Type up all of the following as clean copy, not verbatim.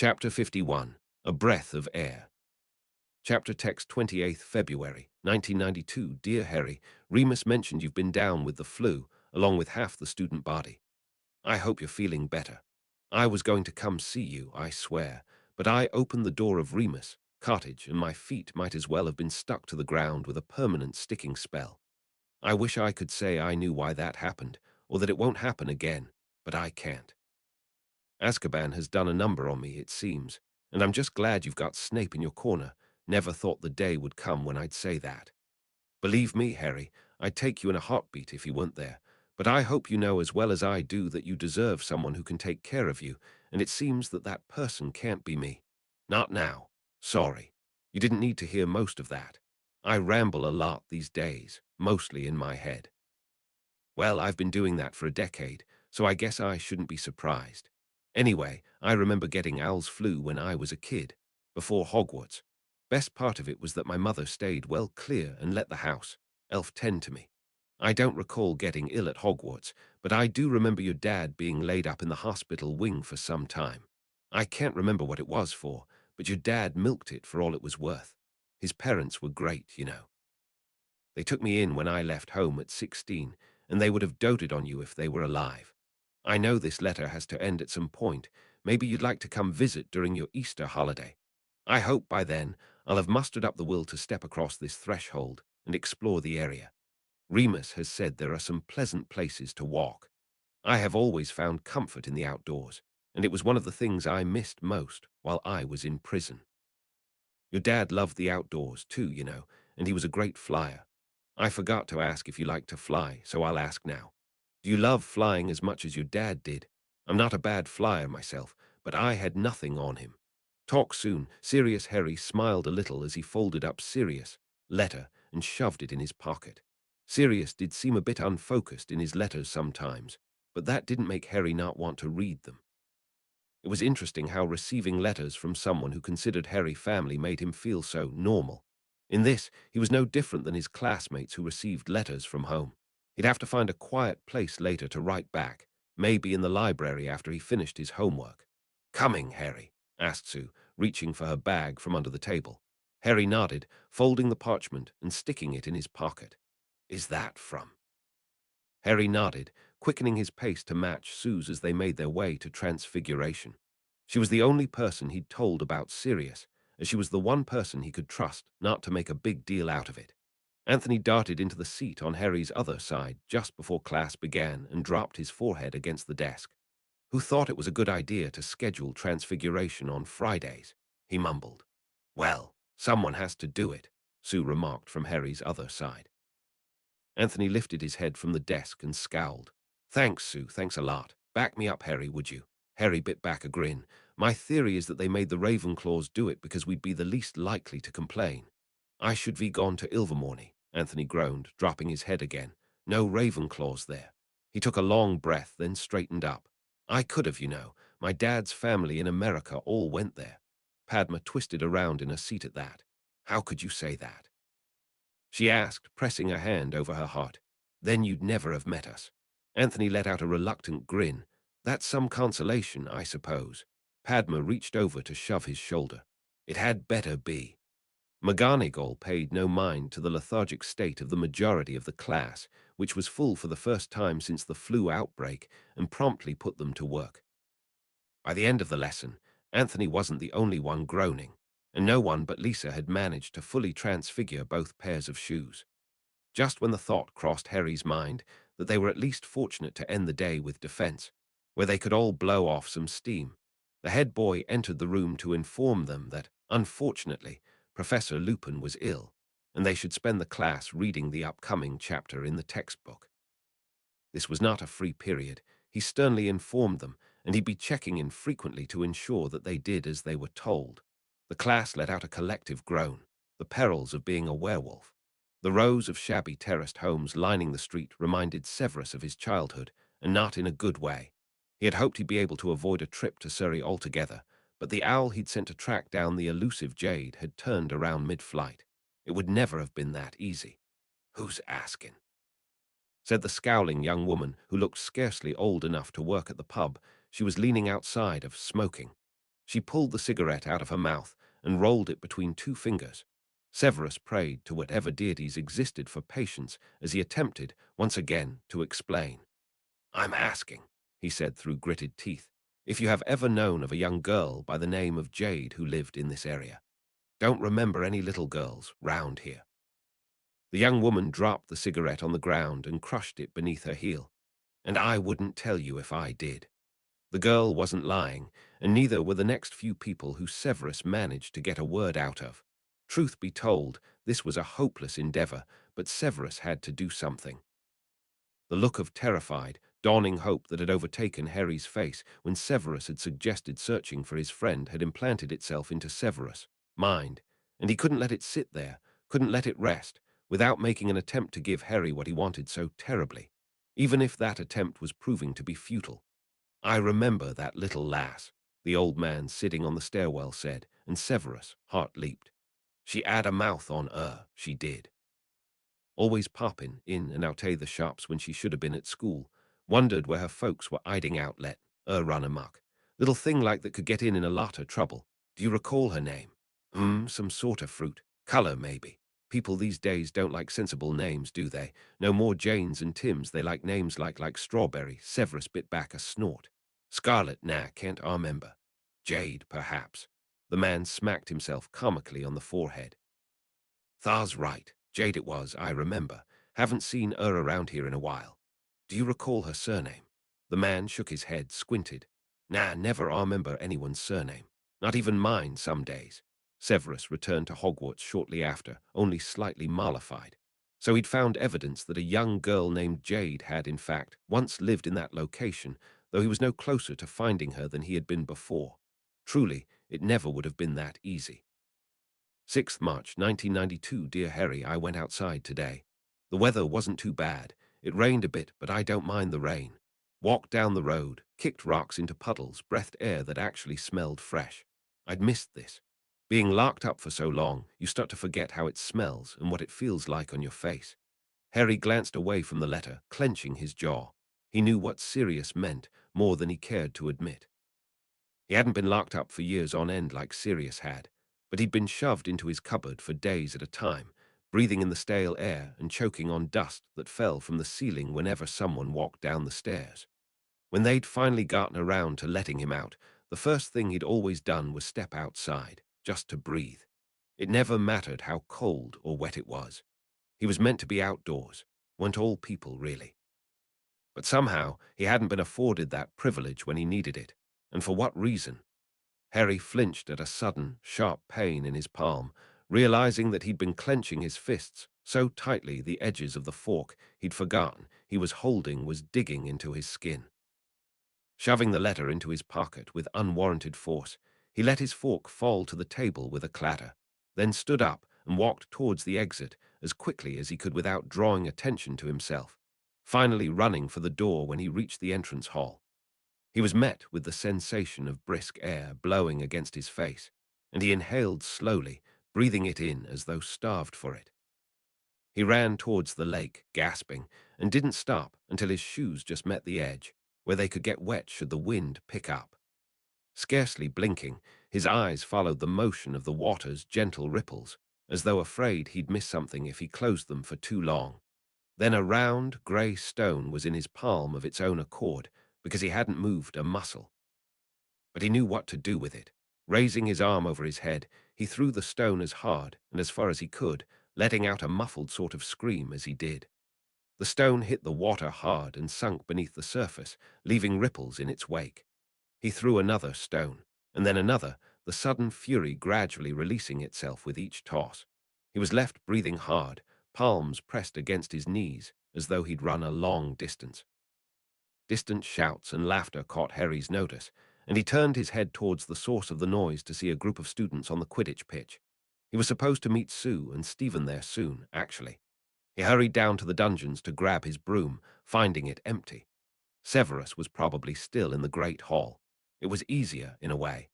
Chapter 51. A Breath of Air. Chapter text 28th February, 1992. Dear Harry, Remus mentioned you've been down with the flu, along with half the student body. I hope you're feeling better. I was going to come see you, I swear, but I opened the door of Remus' cottage and my feet might as well have been stuck to the ground with a permanent sticking spell. I wish I could say I knew why that happened, or that it won't happen again, but I can't. Azkaban has done a number on me, it seems, and I'm just glad you've got Snape in your corner. Never thought the day would come when I'd say that. Believe me, Harry, I'd take you in a heartbeat if you weren't there, but I hope you know as well as I do that you deserve someone who can take care of you, and it seems that that person can't be me. Not now. Sorry. You didn't need to hear most of that. I ramble a lot these days, mostly in my head. Well, I've been doing that for a decade, so I guess I shouldn't be surprised. Anyway, I remember getting owl's flu when I was a kid, before Hogwarts. Best part of it was that my mother stayed well clear and let the house elf tend to me. I don't recall getting ill at Hogwarts, but I do remember your dad being laid up in the hospital wing for some time. I can't remember what it was for, but your dad milked it for all it was worth. His parents were great, you know. They took me in when I left home at 16, and they would have doted on you if they were alive. I know this letter has to end at some point. Maybe you'd like to come visit during your Easter holiday. I hope by then I'll have mustered up the will to step across this threshold and explore the area. Remus has said there are some pleasant places to walk. I have always found comfort in the outdoors, and it was one of the things I missed most while I was in prison. Your dad loved the outdoors too, you know, and he was a great flyer. I forgot to ask if you like to fly, so I'll ask now. Do you love flying as much as your dad did? I'm not a bad flyer myself, but I had nothing on him. Talk soon. Sirius Harry smiled a little as he folded up Sirius' letter and shoved it in his pocket. Sirius did seem a bit unfocused in his letters sometimes, but that didn't make Harry not want to read them. It was interesting how receiving letters from someone who considered Harry family made him feel so normal. In this, he was no different than his classmates who received letters from home. He'd have to find a quiet place later to write back, maybe in the library after he finished his homework. "Coming, Harry?" asked Sue, reaching for her bag from under the table. Harry nodded, folding the parchment and sticking it in his pocket. "Is that from?" Harry nodded, quickening his pace to match Sue's as they made their way to Transfiguration. She was the only person he'd told about Sirius, as she was the one person he could trust not to make a big deal out of it. Anthony darted into the seat on Harry's other side just before class began and dropped his forehead against the desk. "Who thought it was a good idea to schedule Transfiguration on Fridays?" he mumbled. "Well, someone has to do it," Sue remarked from Harry's other side. Anthony lifted his head from the desk and scowled. "Thanks, Sue, thanks a lot. Back me up, Harry, would you?" Harry bit back a grin. "My theory is that they made the Ravenclaws do it because we'd be the least likely to complain." "I should be gone to Ilvermorny," Anthony groaned, dropping his head again. "No Ravenclaws there." He took a long breath, then straightened up. "I could have, you know. My dad's family in America all went there." Padma twisted around in her seat at that. "How could you say that?" she asked, pressing her hand over her heart. "Then you'd never have met us." Anthony let out a reluctant grin. "That's some consolation, I suppose." Padma reached over to shove his shoulder. "It had better be." McGonagall paid no mind to the lethargic state of the majority of the class, which was full for the first time since the flu outbreak, and promptly put them to work. By the end of the lesson, Anthony wasn't the only one groaning, and no one but Lisa had managed to fully transfigure both pairs of shoes. Just when the thought crossed Harry's mind that they were at least fortunate to end the day with defense, where they could all blow off some steam, the head boy entered the room to inform them that, unfortunately, Professor Lupin was ill, and they should spend the class reading the upcoming chapter in the textbook. This was not a free period, he sternly informed them, and he'd be checking in frequently to ensure that they did as they were told. The class let out a collective groan, the perils of being a werewolf. The rows of shabby terraced homes lining the street reminded Severus of his childhood, and not in a good way. He had hoped he'd be able to avoid a trip to Surrey altogether, but the owl he'd sent to track down the elusive Jade had turned around mid-flight. It would never have been that easy. "Who's asking?" said the scowling young woman who looked scarcely old enough to work at the pub. She was leaning outside of, smoking. She pulled the cigarette out of her mouth and rolled it between two fingers. Severus prayed to whatever deities existed for patience as he attempted, once again, to explain. "I'm asking," he said through gritted teeth, "if you have ever known of a young girl by the name of Jade who lived in this area. Don't remember any little girls round here." The young woman dropped the cigarette on the ground and crushed it beneath her heel. "And I wouldn't tell you if I did." The girl wasn't lying, and neither were the next few people who Severus managed to get a word out of. Truth be told, this was a hopeless endeavor, but Severus had to do something. The look of terrified, dawning hope that had overtaken Harry's face when Severus had suggested searching for his friend had implanted itself into Severus' mind, and he couldn't let it sit there, couldn't let it rest, without making an attempt to give Harry what he wanted so terribly, even if that attempt was proving to be futile. "I remember that little lass," the old man sitting on the stairwell said, and Severus' heart leaped. "She 'ad a mouth on 'er, she did. Always popping in and out the shops when she should have been at school. Wondered where her folks were 'iding out let 'er run amok. Little thing like that could get in a lot of trouble. Do you recall her name? Some sort of fruit. Color, maybe. People these days don't like sensible names, do they? No more Janes and Tims, they like names like strawberry." Severus bit back a snort. "Scarlet, nah, can't I remember. Jade, perhaps." The man smacked himself comically on the forehead. "Thar's right. Jade it was, I remember. Haven't seen her around here in a while. Do you recall her surname?" The man shook his head, squinted. "Nah, never I remember anyone's surname. Not even mine some days." Severus returned to Hogwarts shortly after, only slightly mollified. So he'd found evidence that a young girl named Jade had, in fact, once lived in that location, though he was no closer to finding her than he had been before. Truly, it never would have been that easy. 6th March 1992, Dear Harry, I went outside today. The weather wasn't too bad. It rained a bit, but I don't mind the rain. Walked down the road, kicked rocks into puddles, breathed air that actually smelled fresh. I'd missed this. Being locked up for so long, you start to forget how it smells and what it feels like on your face. Harry glanced away from the letter, clenching his jaw. He knew what Sirius meant more than he cared to admit. He hadn't been locked up for years on end like Sirius had, but he'd been shoved into his cupboard for days at a time, breathing in the stale air and choking on dust that fell from the ceiling whenever someone walked down the stairs. When they'd finally gotten around to letting him out, the first thing he'd always done was step outside, just to breathe. It never mattered how cold or wet it was. He was meant to be outdoors, weren't all people really. But somehow he hadn't been afforded that privilege when he needed it, and for what reason? Harry flinched at a sudden, sharp pain in his palm, realizing that he'd been clenching his fists so tightly the edges of the fork he'd forgotten he was holding was digging into his skin. Shoving the letter into his pocket with unwarranted force, he let his fork fall to the table with a clatter, then stood up and walked towards the exit as quickly as he could without drawing attention to himself, finally running for the door when he reached the entrance hall. He was met with the sensation of brisk air blowing against his face, and he inhaled slowly, breathing it in as though starved for it. He ran towards the lake, gasping, and didn't stop until his shoes just met the edge, where they could get wet should the wind pick up. Scarcely blinking, his eyes followed the motion of the water's gentle ripples, as though afraid he'd miss something if he closed them for too long. Then a round, grey stone was in his palm of its own accord, because he hadn't moved a muscle. But he knew what to do with it. Raising his arm over his head, he threw the stone as hard and as far as he could, letting out a muffled sort of scream as he did. The stone hit the water hard and sunk beneath the surface, leaving ripples in its wake. He threw another stone, and then another, the sudden fury gradually releasing itself with each toss. He was left breathing hard, palms pressed against his knees, as though he'd run a long distance. Distant shouts and laughter caught Harry's notice, and he turned his head towards the source of the noise to see a group of students on the Quidditch pitch. He was supposed to meet Sue and Stephen there soon, actually. He hurried down to the dungeons to grab his broom, finding it empty. Severus was probably still in the Great Hall. It was easier, in a way.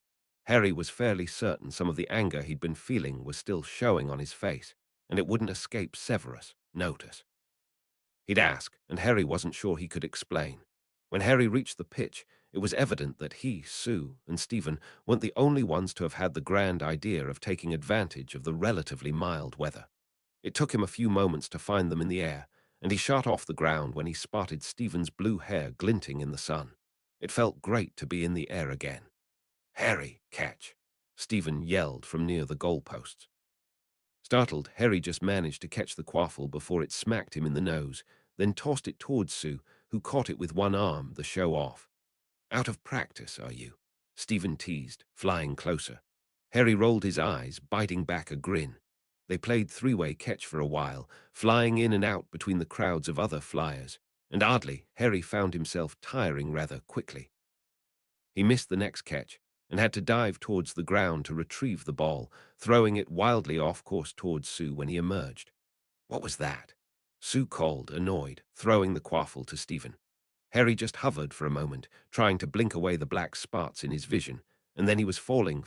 Harry was fairly certain some of the anger he'd been feeling was still showing on his face, and it wouldn't escape Severus' notice. He'd ask, and Harry wasn't sure he could explain. When Harry reached the pitch, It was evident that he, Sue, and Stephen weren't the only ones to have had the grand idea of taking advantage of the relatively mild weather. It took him a few moments to find them in the air, and he shot off the ground when he spotted Stephen's blue hair glinting in the sun. It felt great to be in the air again. "Harry, catch!" Stephen yelled from near the goalposts. Startled, Harry just managed to catch the quaffle before it smacked him in the nose, then tossed it towards Sue, who caught it with one arm, the show off. "Out of practice, are you?" Stephen teased, flying closer. Harry rolled his eyes, biting back a grin. They played three-way catch for a while, flying in and out between the crowds of other flyers, and oddly, Harry found himself tiring rather quickly. He missed the next catch and had to dive towards the ground to retrieve the ball, throwing it wildly off course towards Sue when he emerged. "What was that?" Sue called, annoyed, throwing the quaffle to Stephen. Harry just hovered for a moment, trying to blink away the black spots in his vision, and then he was falling.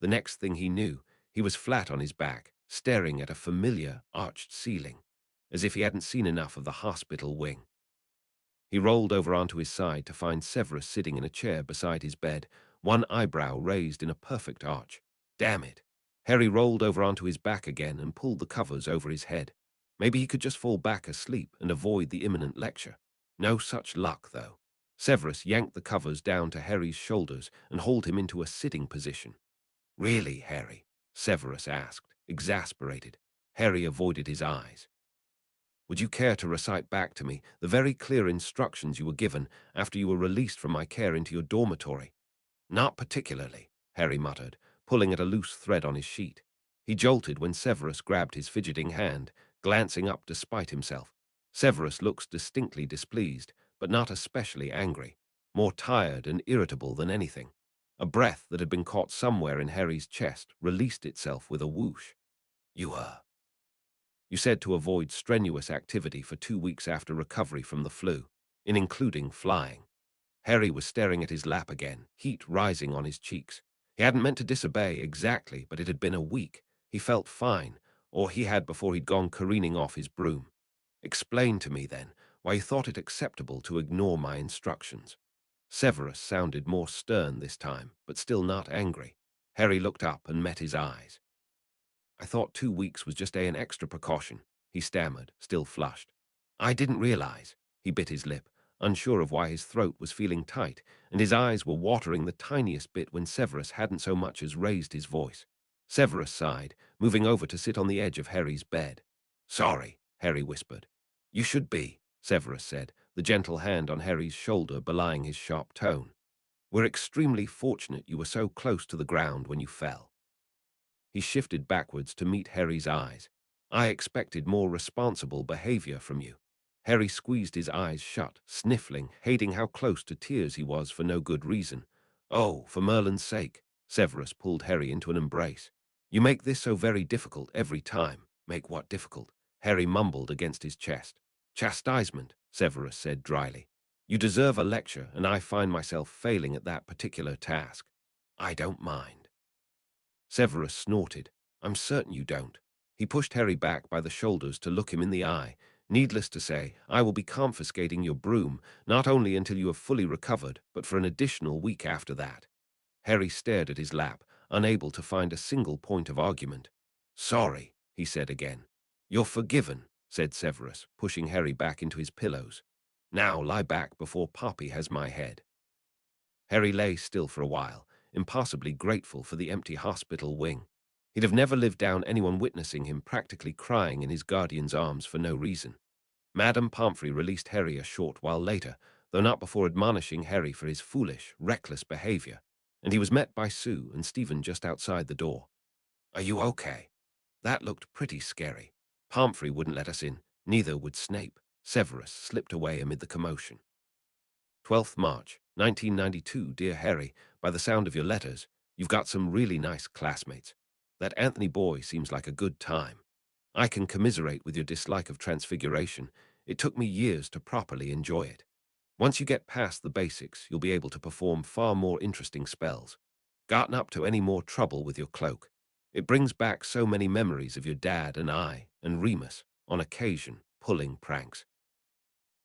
The next thing he knew, he was flat on his back, staring at a familiar, arched ceiling, as if he hadn't seen enough of the hospital wing. He rolled over onto his side to find Severus sitting in a chair beside his bed, one eyebrow raised in a perfect arch. Damn it! Harry rolled over onto his back again and pulled the covers over his head. Maybe he could just fall back asleep and avoid the imminent lecture. No such luck, though. Severus yanked the covers down to Harry's shoulders and hauled him into a sitting position. "Really, Harry?" Severus asked, exasperated. Harry avoided his eyes. "Would you care to recite back to me the very clear instructions you were given after you were released from my care into your dormitory?" "Not particularly," Harry muttered, pulling at a loose thread on his sheet. He jolted when Severus grabbed his fidgeting hand, glancing up despite himself. Severus looked distinctly displeased, but not especially angry, more tired and irritable than anything. A breath that had been caught somewhere in Harry's chest released itself with a whoosh. You said to avoid strenuous activity for 2 weeks after recovery from the flu, including flying." Harry was staring at his lap again, heat rising on his cheeks. He hadn't meant to disobey exactly, but it had been a week. He felt fine, or he had before he'd gone careening off his broom. "Explain to me, then, why you thought it acceptable to ignore my instructions." Severus sounded more stern this time, but still not angry. Harry looked up and met his eyes. "I thought 2 weeks was just an extra precaution," he stammered, still flushed. "I didn't realize." He bit his lip, unsure of why his throat was feeling tight, and his eyes were watering the tiniest bit when Severus hadn't so much as raised his voice. Severus sighed, moving over to sit on the edge of Harry's bed. "Sorry," Harry whispered. "You should be," Severus said, the gentle hand on Harry's shoulder belying his sharp tone. "We're extremely fortunate you were so close to the ground when you fell." He shifted backwards to meet Harry's eyes. "I expected more responsible behavior from you." Harry squeezed his eyes shut, sniffling, hating how close to tears he was for no good reason. "Oh, for Merlin's sake." Severus pulled Harry into an embrace. "You make this so very difficult every time." "Make what difficult?" Harry mumbled against his chest. "Chastisement," Severus said dryly. "You deserve a lecture, and I find myself failing at that particular task." "I don't mind." Severus snorted. "I'm certain you don't." He pushed Harry back by the shoulders to look him in the eye. "Needless to say, I will be confiscating your broom, not only until you have fully recovered, but for an additional week after that." Harry stared at his lap, unable to find a single point of argument. "Sorry," he said again. "You're forgiven," said Severus, pushing Harry back into his pillows. "Now lie back before Poppy has my head." Harry lay still for a while, impossibly grateful for the empty hospital wing. He'd have never lived down anyone witnessing him practically crying in his guardian's arms for no reason. Madame Pomfrey released Harry a short while later, though not before admonishing Harry for his foolish, reckless behavior, and he was met by Sue and Stephen just outside the door. "Are you okay?" "That looked pretty scary. Pomfrey wouldn't let us in, neither would Snape." Severus slipped away amid the commotion. 12th March, 1992, Dear Harry, by the sound of your letters, you've got some really nice classmates. That Anthony boy seems like a good time. I can commiserate with your dislike of transfiguration. It took me years to properly enjoy it. Once you get past the basics, you'll be able to perform far more interesting spells. Gotten up to any more trouble with your cloak? It brings back so many memories of your dad and I, and Remus, on occasion, pulling pranks.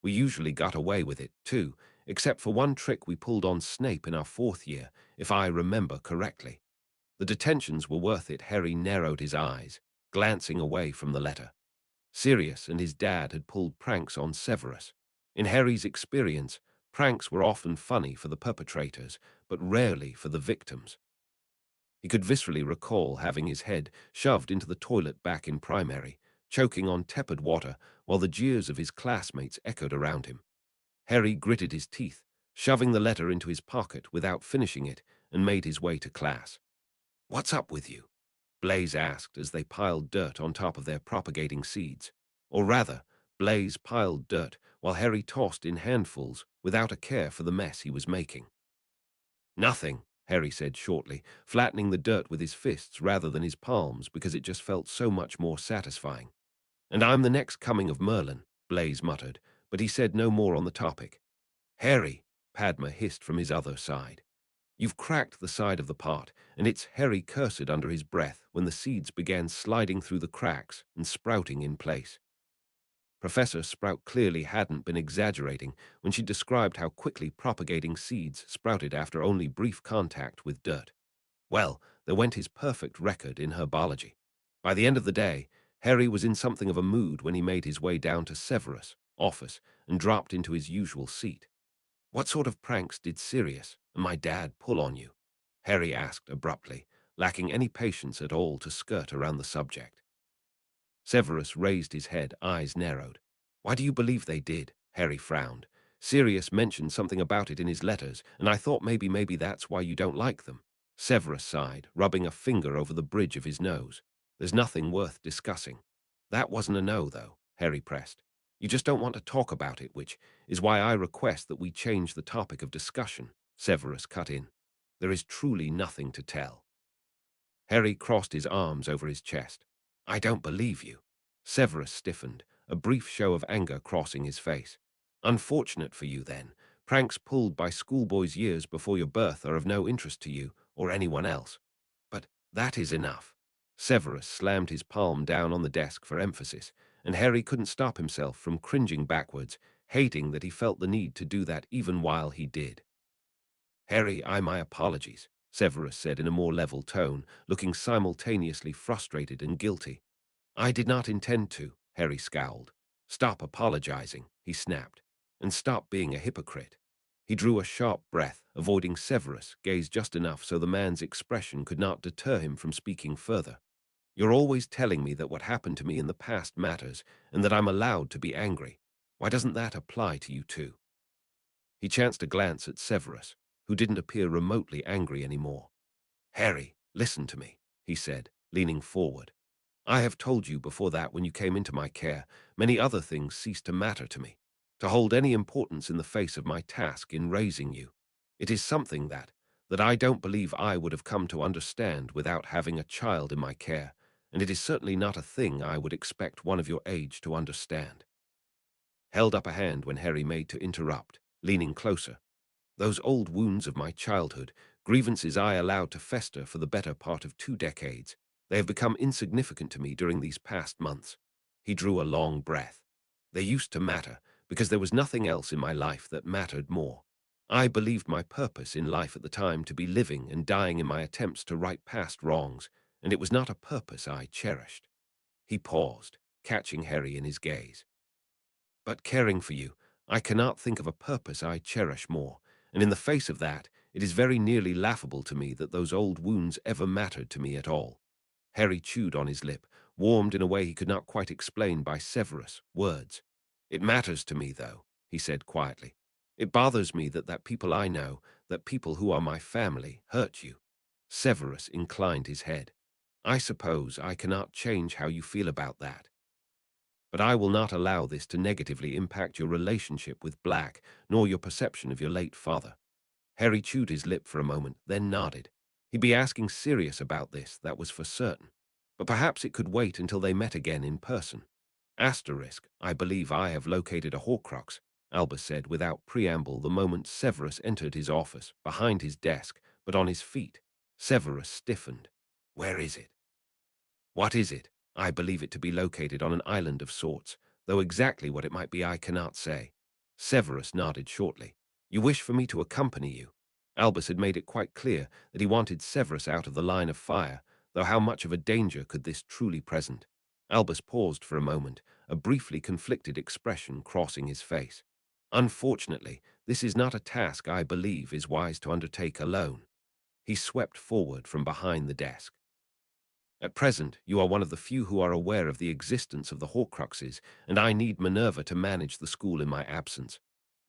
We usually got away with it, too, except for one trick we pulled on Snape in our 4th year, if I remember correctly. The detentions were worth it. Harry narrowed his eyes, glancing away from the letter. Sirius and his dad had pulled pranks on Severus. In Harry's experience, pranks were often funny for the perpetrators, but rarely for the victims. He could viscerally recall having his head shoved into the toilet back in primary, choking on tepid water while the jeers of his classmates echoed around him. Harry gritted his teeth, shoving the letter into his pocket without finishing it, and made his way to class. "What's up with you?" Blaise asked as they piled dirt on top of their propagating seeds. Or rather, Blaise piled dirt while Harry tossed in handfuls without a care for the mess he was making. "Nothing," Harry said shortly, flattening the dirt with his fists rather than his palms because it just felt so much more satisfying. "And I'm the next coming of Merlin," Blaise muttered, but he said no more on the topic. "Harry," Padma hissed from his other side. "You've cracked the side of the pot," and it's Harry cursed under his breath when the seeds began sliding through the cracks and sprouting in place. Professor Sprout clearly hadn't been exaggerating when she described how quickly propagating seeds sprouted after only brief contact with dirt. Well, there went his perfect record in herbology. By the end of the day, Harry was in something of a mood when he made his way down to Severus' office and dropped into his usual seat. "What sort of pranks did Sirius and my dad pull on you?" Harry asked abruptly, lacking any patience at all to skirt around the subject. Severus raised his head, eyes narrowed. "Why do you believe they did?" Harry frowned. "Sirius mentioned something about it in his letters, and I thought maybe that's why you don't like them." Severus sighed, rubbing a finger over the bridge of his nose. "There's nothing worth discussing." "That wasn't a no, though," Harry pressed. "You just don't want to talk about it, which is why I request that we change the topic of discussion," Severus cut in. "There is truly nothing to tell." Harry crossed his arms over his chest. "I don't believe you." Severus stiffened, a brief show of anger crossing his face. "Unfortunate for you, then. Pranks pulled by schoolboys years before your birth are of no interest to you or anyone else. But that is enough." Severus slammed his palm down on the desk for emphasis, and Harry couldn't stop himself from cringing backwards, hating that he felt the need to do that even while he did. "Harry, my apologies," Severus said in a more level tone, looking simultaneously frustrated and guilty. "I did not intend to," Harry scowled. "Stop apologizing," he snapped, "and stop being a hypocrite." He drew a sharp breath, avoiding Severus' gaze just enough so the man's expression could not deter him from speaking further. "You're always telling me that what happened to me in the past matters and that I'm allowed to be angry. Why doesn't that apply to you too?" He chanced a glance at Severus, who didn't appear remotely angry anymore. "Harry, listen to me," he said, leaning forward. "I have told you before that when you came into my care, many other things ceased to matter to me, to hold any importance in the face of my task in raising you. It is something that I don't believe I would have come to understand without having a child in my care, and it is certainly not a thing I would expect one of your age to understand." Held up a hand when Harry made to interrupt, leaning closer. "Those old wounds of my childhood, grievances I allowed to fester for the better part of 2 decades, they have become insignificant to me during these past months." He drew a long breath. "They used to matter, because there was nothing else in my life that mattered more. I believed my purpose in life at the time to be living and dying in my attempts to right past wrongs, and it was not a purpose I cherished." He paused, catching Harry in his gaze. "But caring for you, I cannot think of a purpose I cherish more, and in the face of that, it is very nearly laughable to me that those old wounds ever mattered to me at all." Harry chewed on his lip, warmed in a way he could not quite explain by Severus' words. "It matters to me, though," he said quietly. "It bothers me that people I know, that people who are my family, hurt you." Severus inclined his head. "I suppose I cannot change how you feel about that. But I will not allow this to negatively impact your relationship with Black, nor your perception of your late father." Harry chewed his lip for a moment, then nodded. He'd be asking Sirius about this, that was for certain. But perhaps it could wait until they met again in person. "I believe I have located a Horcrux," Albus said without preamble the moment Severus entered his office, behind his desk, but on his feet. Severus stiffened. "Where is it?" "What is it? I believe it to be located on an island of sorts, though exactly what it might be I cannot say." Severus nodded shortly. You wish for me to accompany you? Albus had made it quite clear that he wanted Severus out of the line of fire, though how much of a danger could this truly present? Albus paused for a moment, a briefly conflicted expression crossing his face. Unfortunately, this is not a task I believe is wise to undertake alone. He swept forward from behind the desk. At present, you are one of the few who are aware of the existence of the Horcruxes, and I need Minerva to manage the school in my absence.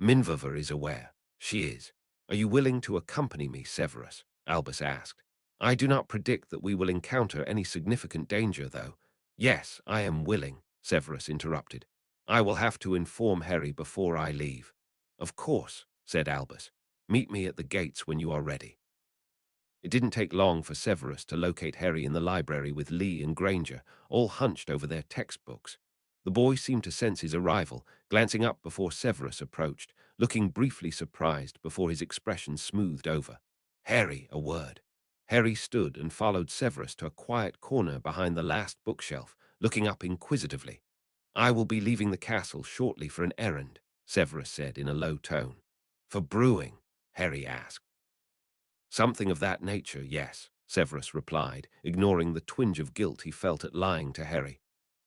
Minerva is aware. She is. Are you willing to accompany me, Severus? Albus asked. I do not predict that we will encounter any significant danger, though. Yes, I am willing, Severus interrupted. I will have to inform Harry before I leave. Of course, said Albus. Meet me at the gates when you are ready. It didn't take long for Severus to locate Harry in the library with Lee and Granger, all hunched over their textbooks. The boy seemed to sense his arrival, glancing up before Severus approached, looking briefly surprised before his expression smoothed over. Harry, a word. Harry stood and followed Severus to a quiet corner behind the last bookshelf, looking up inquisitively. I will be leaving the castle shortly for an errand, Severus said in a low tone. For brewing? Harry asked. Something of that nature, yes, Severus replied, ignoring the twinge of guilt he felt at lying to Harry.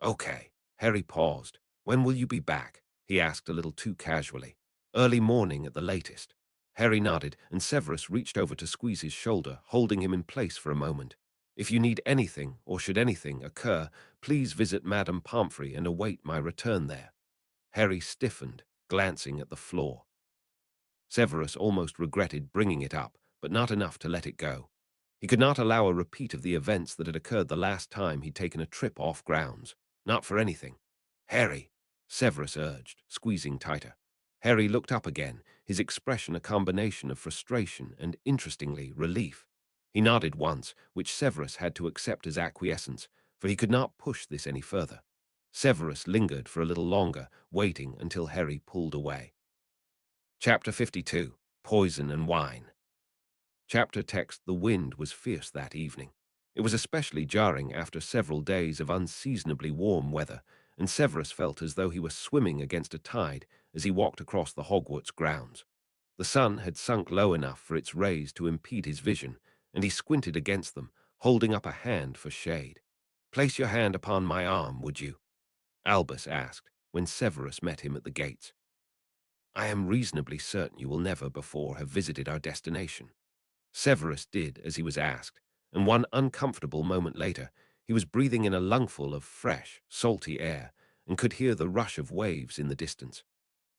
Okay. Harry paused. When will you be back? He asked a little too casually. Early morning at the latest. Harry nodded, and Severus reached over to squeeze his shoulder, holding him in place for a moment. If you need anything, or should anything occur, please visit Madame Pomfrey and await my return there. Harry stiffened, glancing at the floor. Severus almost regretted bringing it up, but not enough to let it go. He could not allow a repeat of the events that had occurred the last time he'd taken a trip off grounds. Not for anything. Harry, Severus urged, squeezing tighter. Harry looked up again, his expression a combination of frustration and, interestingly, relief. He nodded once, which Severus had to accept as acquiescence, for he could not push this any further. Severus lingered for a little longer, waiting until Harry pulled away. Chapter 52. Poison and Wine. Chapter text. The wind was fierce that evening. It was especially jarring after several days of unseasonably warm weather, and Severus felt as though he were swimming against a tide as he walked across the Hogwarts grounds. The sun had sunk low enough for its rays to impede his vision, and he squinted against them, holding up a hand for shade. Place your hand upon my arm, would you? Albus asked, when Severus met him at the gates. I am reasonably certain you will never before have visited our destination. Severus did as he was asked, and one uncomfortable moment later, he was breathing in a lungful of fresh, salty air and could hear the rush of waves in the distance.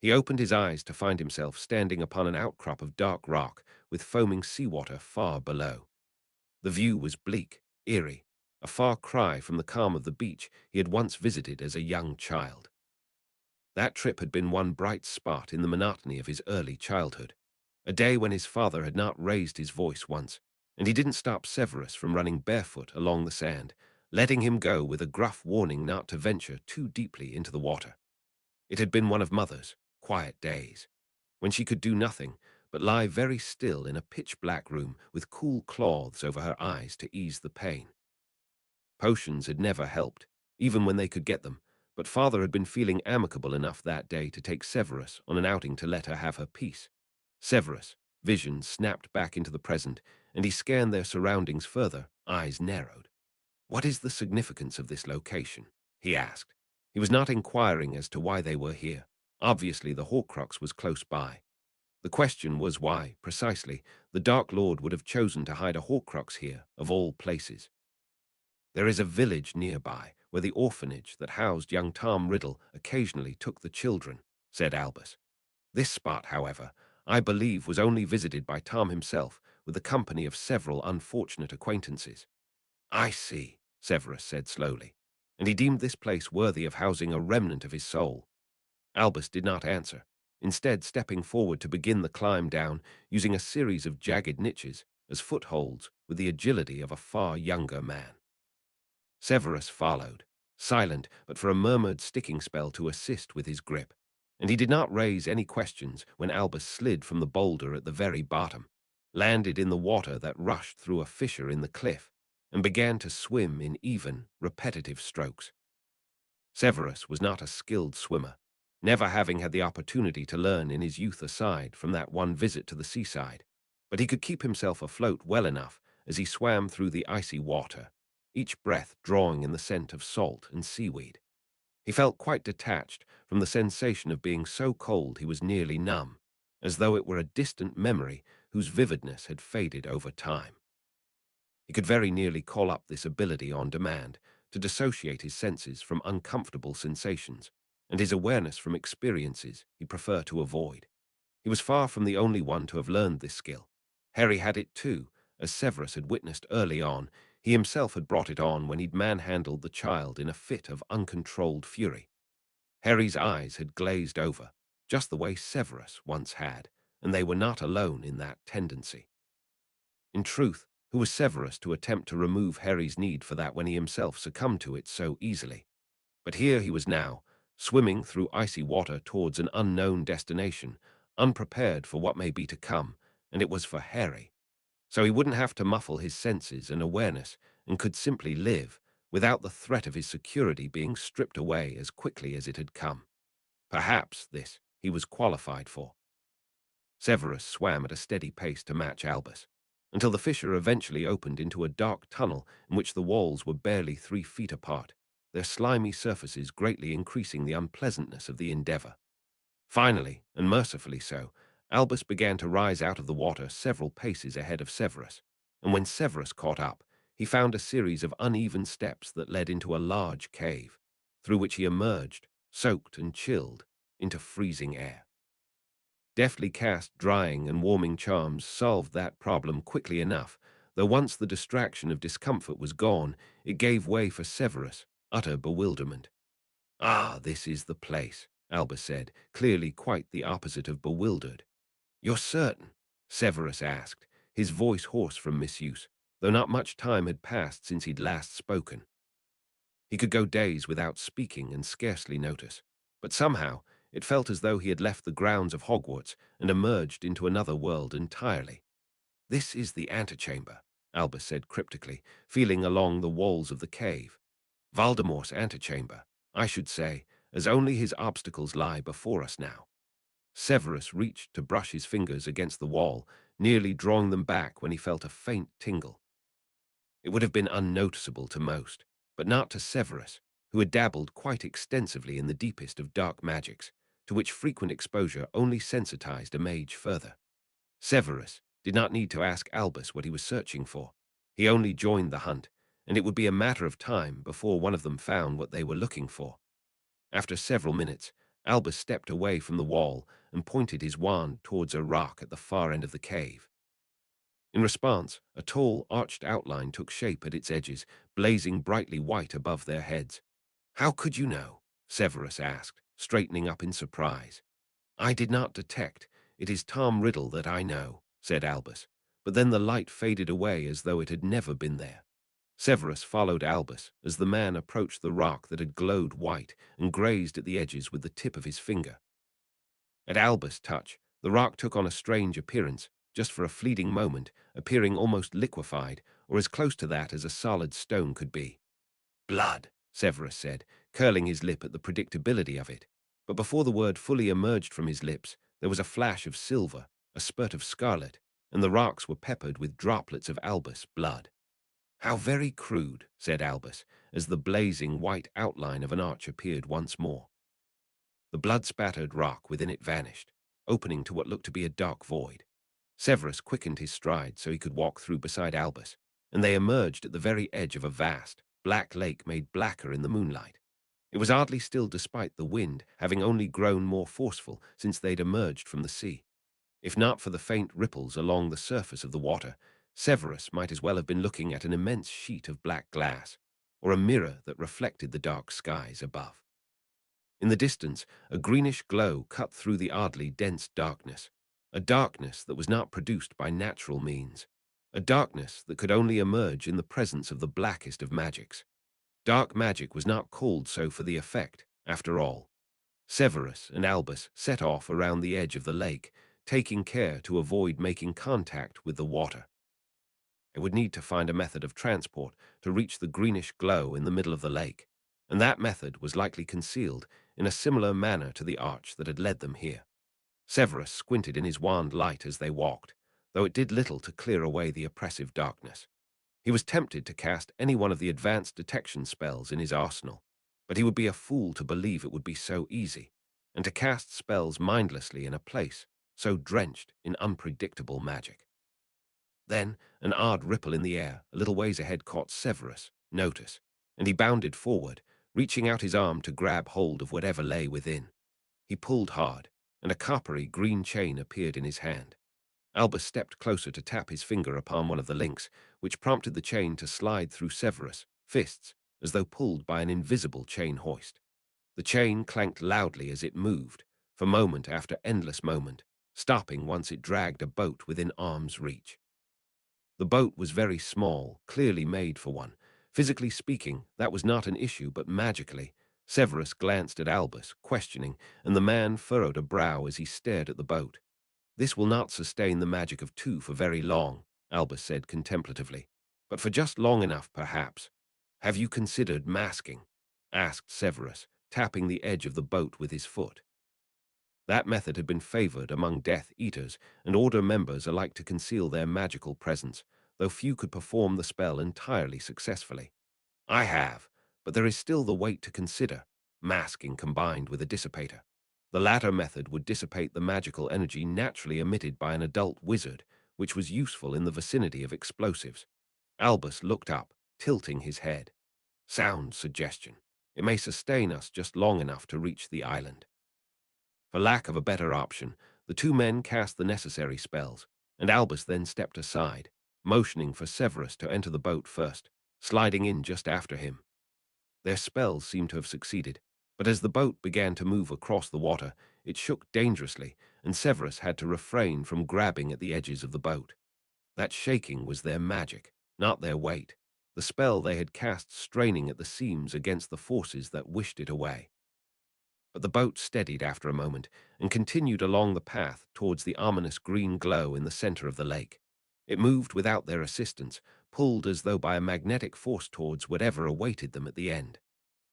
He opened his eyes to find himself standing upon an outcrop of dark rock with foaming seawater far below. The view was bleak, eerie, a far cry from the calm of the beach he had once visited as a young child. That trip had been one bright spot in the monotony of his early childhood. A day when his father had not raised his voice once, and he didn't stop Severus from running barefoot along the sand, letting him go with a gruff warning not to venture too deeply into the water. It had been one of Mother's quiet days, when she could do nothing but lie very still in a pitch-black room with cool cloths over her eyes to ease the pain. Potions had never helped, even when they could get them, but Father had been feeling amicable enough that day to take Severus on an outing to let her have her peace. Severus, vision snapped back into the present, and he scanned their surroundings further, eyes narrowed. What is the significance of this location? He asked. He was not inquiring as to why they were here. Obviously, the Horcrux was close by. The question was why, precisely, the Dark Lord would have chosen to hide a Horcrux here, of all places. There is a village nearby, where the orphanage that housed young Tom Riddle occasionally took the children, said Albus. This spot, however, I believe was only visited by Tom himself with the company of several unfortunate acquaintances. I see, Severus said slowly, and he deemed this place worthy of housing a remnant of his soul. Albus did not answer, instead stepping forward to begin the climb down, using a series of jagged niches as footholds with the agility of a far younger man. Severus followed, silent but for a murmured sticking spell to assist with his grip, and he did not raise any questions when Albus slid from the boulder at the very bottom, landed in the water that rushed through a fissure in the cliff, and began to swim in even, repetitive strokes. Severus was not a skilled swimmer. never having had the opportunity to learn in his youth aside from that one visit to the seaside. But he could keep himself afloat well enough as he swam through the icy water, each breath drawing in the scent of salt and seaweed. He felt quite detached from the sensation of being so cold he was nearly numb, as though it were a distant memory whose vividness had faded over time. He could very nearly call up this ability on demand to dissociate his senses from uncomfortable sensations and his awareness from experiences he'd prefer to avoid. He was far from the only one to have learned this skill. Harry had it too, as Severus had witnessed early on. He himself had brought it on when he'd manhandled the child in a fit of uncontrolled fury. Harry's eyes had glazed over, just the way Severus once had, and they were not alone in that tendency. In truth, who was Severus to attempt to remove Harry's need for that when he himself succumbed to it so easily? But here he was now, swimming through icy water towards an unknown destination, unprepared for what may be to come, and it was for Harry. So he wouldn't have to muffle his senses and awareness, and could simply live, without the threat of his security being stripped away as quickly as it had come. Perhaps this he was qualified for. Severus swam at a steady pace to match Albus, until the fissure eventually opened into a dark tunnel in which the walls were barely 3 feet apart, their slimy surfaces greatly increasing the unpleasantness of the endeavor. Finally, and mercifully so, Albus began to rise out of the water several paces ahead of Severus, and when Severus caught up, he found a series of uneven steps that led into a large cave, through which he emerged, soaked and chilled, into freezing air. Deftly cast drying and warming charms solved that problem quickly enough, though once the distraction of discomfort was gone, it gave way for Severus' utter bewilderment. "Ah, this is the place," Albus said, clearly quite the opposite of bewildered. "You're certain?" Severus asked, his voice hoarse from misuse, though not much time had passed since he'd last spoken. He could go days without speaking and scarcely notice, but somehow it felt as though he had left the grounds of Hogwarts and emerged into another world entirely. "This is the antechamber," Albus said cryptically, feeling along the walls of the cave. "Voldemort's antechamber, I should say, as only his obstacles lie before us now." Severus reached to brush his fingers against the wall, nearly drawing them back when he felt a faint tingle. It would have been unnoticeable to most, but not to Severus, who had dabbled quite extensively in the deepest of dark magics, to which frequent exposure only sensitized a mage further. Severus did not need to ask Albus what he was searching for. He only joined the hunt, and it would be a matter of time before one of them found what they were looking for. After several minutes, Albus stepped away from the wall and pointed his wand towards a rock at the far end of the cave. In response, a tall, arched outline took shape at its edges, blazing brightly white above their heads. "How could you know?" Severus asked, straightening up in surprise. "I did not detect. It is Tom Riddle that I know," said Albus, but then the light faded away as though it had never been there. Severus followed Albus as the man approached the rock that had glowed white and grazed at the edges with the tip of his finger. At Albus' touch, the rock took on a strange appearance, just for a fleeting moment, appearing almost liquefied, or as close to that as a solid stone could be. "Blood," Severus said, curling his lip at the predictability of it. But before the word fully emerged from his lips, there was a flash of silver, a spurt of scarlet, and the rocks were peppered with droplets of Albus' blood. "How very crude," said Albus, as the blazing white outline of an arch appeared once more. The blood-spattered rock within it vanished, opening to what looked to be a dark void. Severus quickened his stride so he could walk through beside Albus, and they emerged at the very edge of a vast, black lake made blacker in the moonlight. It was oddly still despite the wind having only grown more forceful since they'd emerged from the sea. If not for the faint ripples along the surface of the water, Severus might as well have been looking at an immense sheet of black glass, or a mirror that reflected the dark skies above. In the distance, a greenish glow cut through the oddly dense darkness, a darkness that was not produced by natural means, a darkness that could only emerge in the presence of the blackest of magics. Dark magic was not called so for the effect, after all. Severus and Albus set off around the edge of the lake, taking care to avoid making contact with the water. They would need to find a method of transport to reach the greenish glow in the middle of the lake, and that method was likely concealed in a similar manner to the arch that had led them here. Severus squinted in his wand light as they walked, though it did little to clear away the oppressive darkness. He was tempted to cast any one of the advanced detection spells in his arsenal, but he would be a fool to believe it would be so easy, and to cast spells mindlessly in a place so drenched in unpredictable magic. Then an odd ripple in the air a little ways ahead caught Severus' notice, and he bounded forward, reaching out his arm to grab hold of whatever lay within. He pulled hard, and a coppery green chain appeared in his hand. Albus stepped closer to tap his finger upon one of the links, which prompted the chain to slide through Severus' fists, as though pulled by an invisible chain hoist. The chain clanked loudly as it moved, for moment after endless moment, stopping once it dragged a boat within arm's reach. The boat was very small, clearly made for one. Physically speaking, that was not an issue, but magically, Severus glanced at Albus, questioning, and the man furrowed a brow as he stared at the boat. "This will not sustain the magic of two for very long," Albus said contemplatively, "but for just long enough, perhaps." "Have you considered masking?" asked Severus, tapping the edge of the boat with his foot. That method had been favored among Death Eaters and Order members alike to conceal their magical presence, though few could perform the spell entirely successfully. "I have, but there is still the weight to consider, masking combined with a dissipator. The latter method would dissipate the magical energy naturally emitted by an adult wizard, which was useful in the vicinity of explosives." Albus looked up, tilting his head. "Sound suggestion. It may sustain us just long enough to reach the island." For lack of a better option, the two men cast the necessary spells, and Albus then stepped aside, motioning for Severus to enter the boat first, sliding in just after him. Their spells seemed to have succeeded, but as the boat began to move across the water, it shook dangerously, and Severus had to refrain from grabbing at the edges of the boat. That shaking was their magic, not their weight, the spell they had cast straining at the seams against the forces that wished it away. But the boat steadied after a moment and continued along the path towards the ominous green glow in the center of the lake. It moved without their assistance, pulled as though by a magnetic force towards whatever awaited them at the end.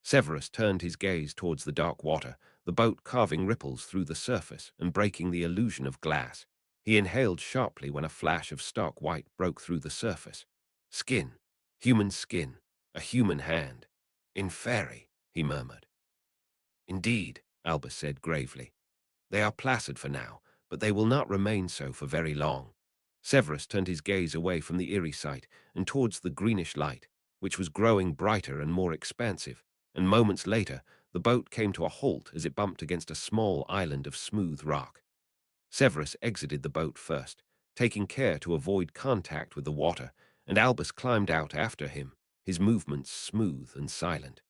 Severus turned his gaze towards the dark water, the boat carving ripples through the surface and breaking the illusion of glass. He inhaled sharply when a flash of stark white broke through the surface. Skin, human skin, a human hand. "Inferi," he murmured. "Indeed," Albus said gravely. "They are placid for now, but they will not remain so for very long." Severus turned his gaze away from the eerie sight and towards the greenish light, which was growing brighter and more expansive, and moments later the boat came to a halt as it bumped against a small island of smooth rock. Severus exited the boat first, taking care to avoid contact with the water, and Albus climbed out after him, his movements smooth and silent.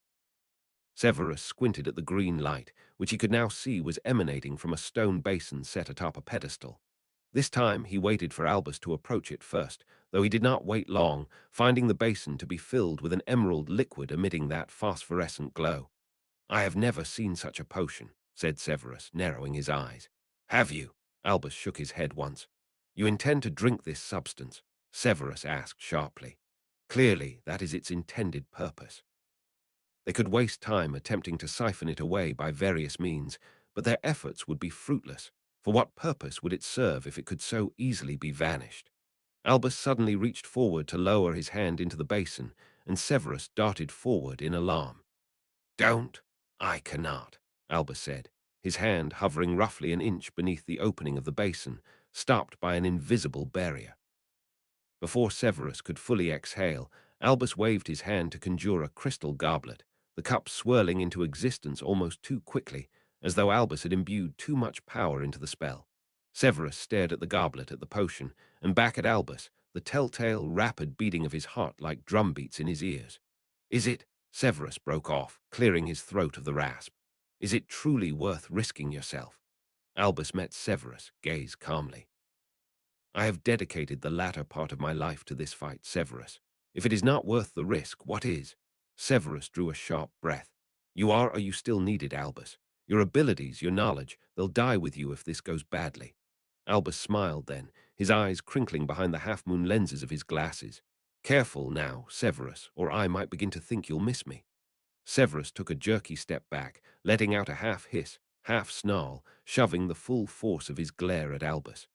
Severus squinted at the green light, which he could now see was emanating from a stone basin set atop a pedestal. This time he waited for Albus to approach it first, though he did not wait long, finding the basin to be filled with an emerald liquid emitting that phosphorescent glow. "I have never seen such a potion," said Severus, narrowing his eyes. "Have you?" Albus shook his head once. "You intend to drink this substance?" Severus asked sharply. "Clearly, that is its intended purpose." They could waste time attempting to siphon it away by various means, but their efforts would be fruitless. For what purpose would it serve if it could so easily be vanished? Albus suddenly reached forward to lower his hand into the basin, and Severus darted forward in alarm. "Don't." "I cannot," Albus said, his hand hovering roughly an inch beneath the opening of the basin, stopped by an invisible barrier. Before Severus could fully exhale, Albus waved his hand to conjure a crystal goblet, the cup swirling into existence almost too quickly, as though Albus had imbued too much power into the spell. Severus stared at the goblet, at the potion, and back at Albus, the telltale rapid beating of his heart like drumbeats in his ears. "Is it?" Severus broke off, clearing his throat of the rasp. "Is it truly worth risking yourself?" Albus met Severus' gaze calmly. "I have dedicated the latter part of my life to this fight, Severus. If it is not worth the risk, what is?" Severus drew a sharp breath. "You are still needed, Albus. Your abilities, your knowledge, they'll die with you if this goes badly." Albus smiled then, his eyes crinkling behind the half-moon lenses of his glasses. "Careful now, Severus, or I might begin to think you'll miss me." Severus took a jerky step back, letting out a half hiss, half snarl, shoving the full force of his glare at Albus.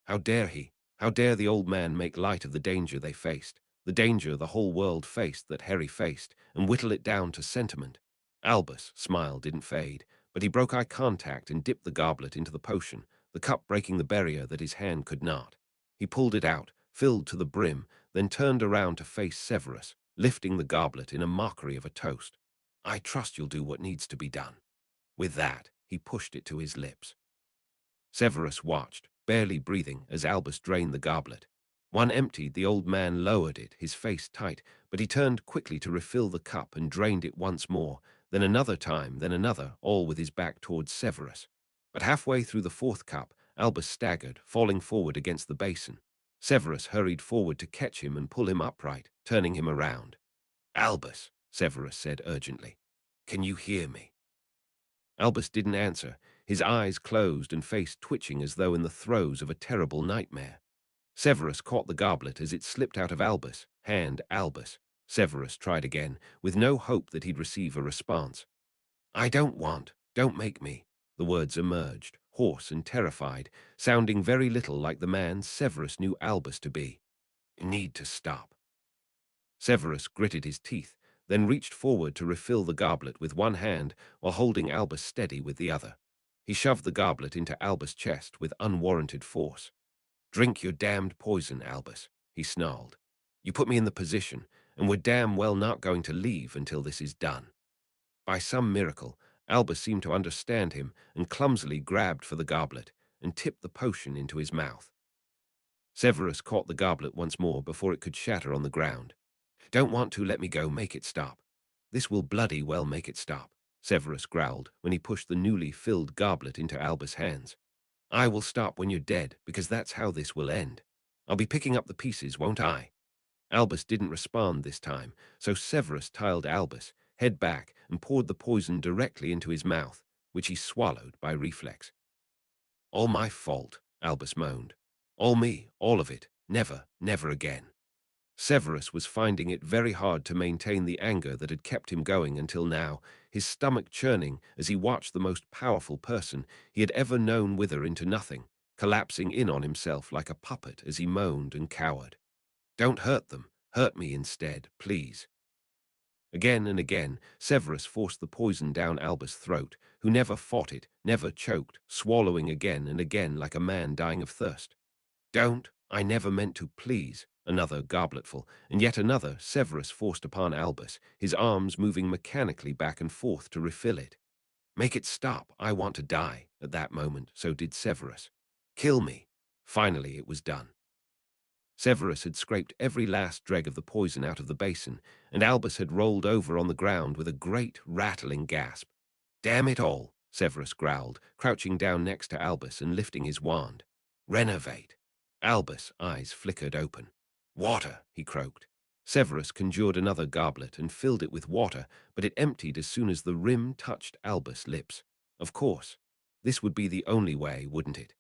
How dare he? How dare the old man make light of the danger they faced, the danger the whole world faced that Harry faced, and whittle it down to sentiment? Albus' smile didn't fade, but he broke eye contact and dipped the goblet into the potion, the cup breaking the barrier that his hand could not. He pulled it out, filled to the brim, then turned around to face Severus, lifting the goblet in a mockery of a toast. I trust you'll do what needs to be done. With that, he pushed it to his lips. Severus watched, barely breathing, as Albus drained the goblet. One emptied, the old man lowered it, his face tight, but he turned quickly to refill the cup and drained it once more, then another time, then another, all with his back towards Severus. But halfway through the fourth cup, Albus staggered, falling forward against the basin. Severus hurried forward to catch him and pull him upright, turning him around. Albus, Severus said urgently, can you hear me? Albus didn't answer, his eyes closed and face twitching as though in the throes of a terrible nightmare. Severus caught the goblet as it slipped out of Albus' hand. Albus. Severus tried again, with no hope that he'd receive a response. I don't make me. The words emerged, hoarse and terrified, sounding very little like the man Severus knew Albus to be. You need to stop. Severus gritted his teeth, then reached forward to refill the goblet with one hand while holding Albus steady with the other. He shoved the goblet into Albus' chest with unwarranted force. Drink your damned poison, Albus, he snarled. You put me in the position, and we're damn well not going to leave until this is done. By some miracle, Albus seemed to understand him and clumsily grabbed for the goblet and tipped the potion into his mouth. Severus caught the goblet once more before it could shatter on the ground. Don't want to let me go, make it stop. This will bloody well make it stop, Severus growled when he pushed the newly filled goblet into Albus' hands. I will stop when you're dead, because that's how this will end. I'll be picking up the pieces, won't I? Albus didn't respond this time, so Severus tiled Albus, head back, and poured the poison directly into his mouth, which he swallowed by reflex. All my fault, Albus moaned. All me, all of it, never, never again. Severus was finding it very hard to maintain the anger that had kept him going until now, his stomach churning as he watched the most powerful person he had ever known wither into nothing, collapsing in on himself like a puppet as he moaned and cowered. Don't hurt them, hurt me instead, please. Again and again, Severus forced the poison down Albus' throat, who never fought it, never choked, swallowing again and again like a man dying of thirst. Don't, I never meant to, please. Another gobletful, and yet another Severus forced upon Albus, his arms moving mechanically back and forth to refill it. Make it stop, I want to die. At that moment, so did Severus. Kill me. Finally, it was done. Severus had scraped every last dreg of the poison out of the basin, and Albus had rolled over on the ground with a great, rattling gasp. Damn it all, Severus growled, crouching down next to Albus and lifting his wand. Renovate. Albus' eyes flickered open. Water, he croaked. Severus conjured another goblet and filled it with water, but it emptied as soon as the rim touched Albus' lips. Of course. This would be the only way, wouldn't it?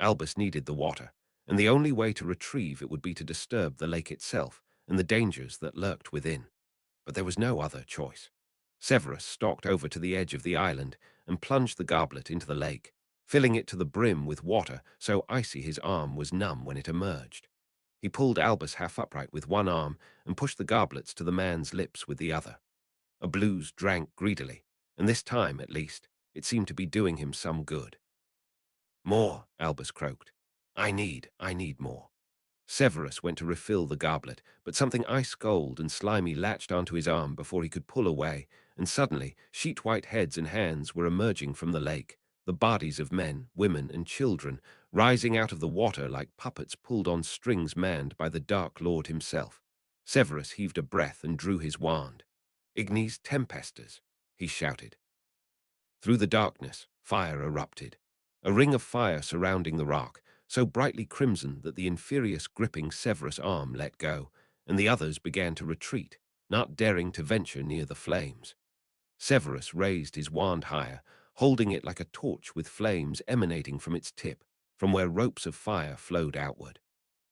Albus needed the water, and the only way to retrieve it would be to disturb the lake itself and the dangers that lurked within. But there was no other choice. Severus stalked over to the edge of the island and plunged the goblet into the lake, filling it to the brim with water so icy his arm was numb when it emerged. He pulled Albus half upright with one arm and pushed the goblets to the man's lips with the other. A blues drank greedily, and this time, at least, it seemed to be doing him some good. More, Albus croaked. I need more. Severus went to refill the goblet, but something ice-cold and slimy latched onto his arm before he could pull away, and suddenly sheet-white heads and hands were emerging from the lake, the bodies of men, women, and children rising out of the water like puppets pulled on strings manned by the Dark Lord himself. Severus heaved a breath and drew his wand. Ignis Tempestas, he shouted. Through the darkness, fire erupted. A ring of fire surrounding the rock, so brightly crimson that the infurious gripping Severus' arm let go, and the others began to retreat, not daring to venture near the flames. Severus raised his wand higher, holding it like a torch with flames emanating from its tip, from where ropes of fire flowed outward.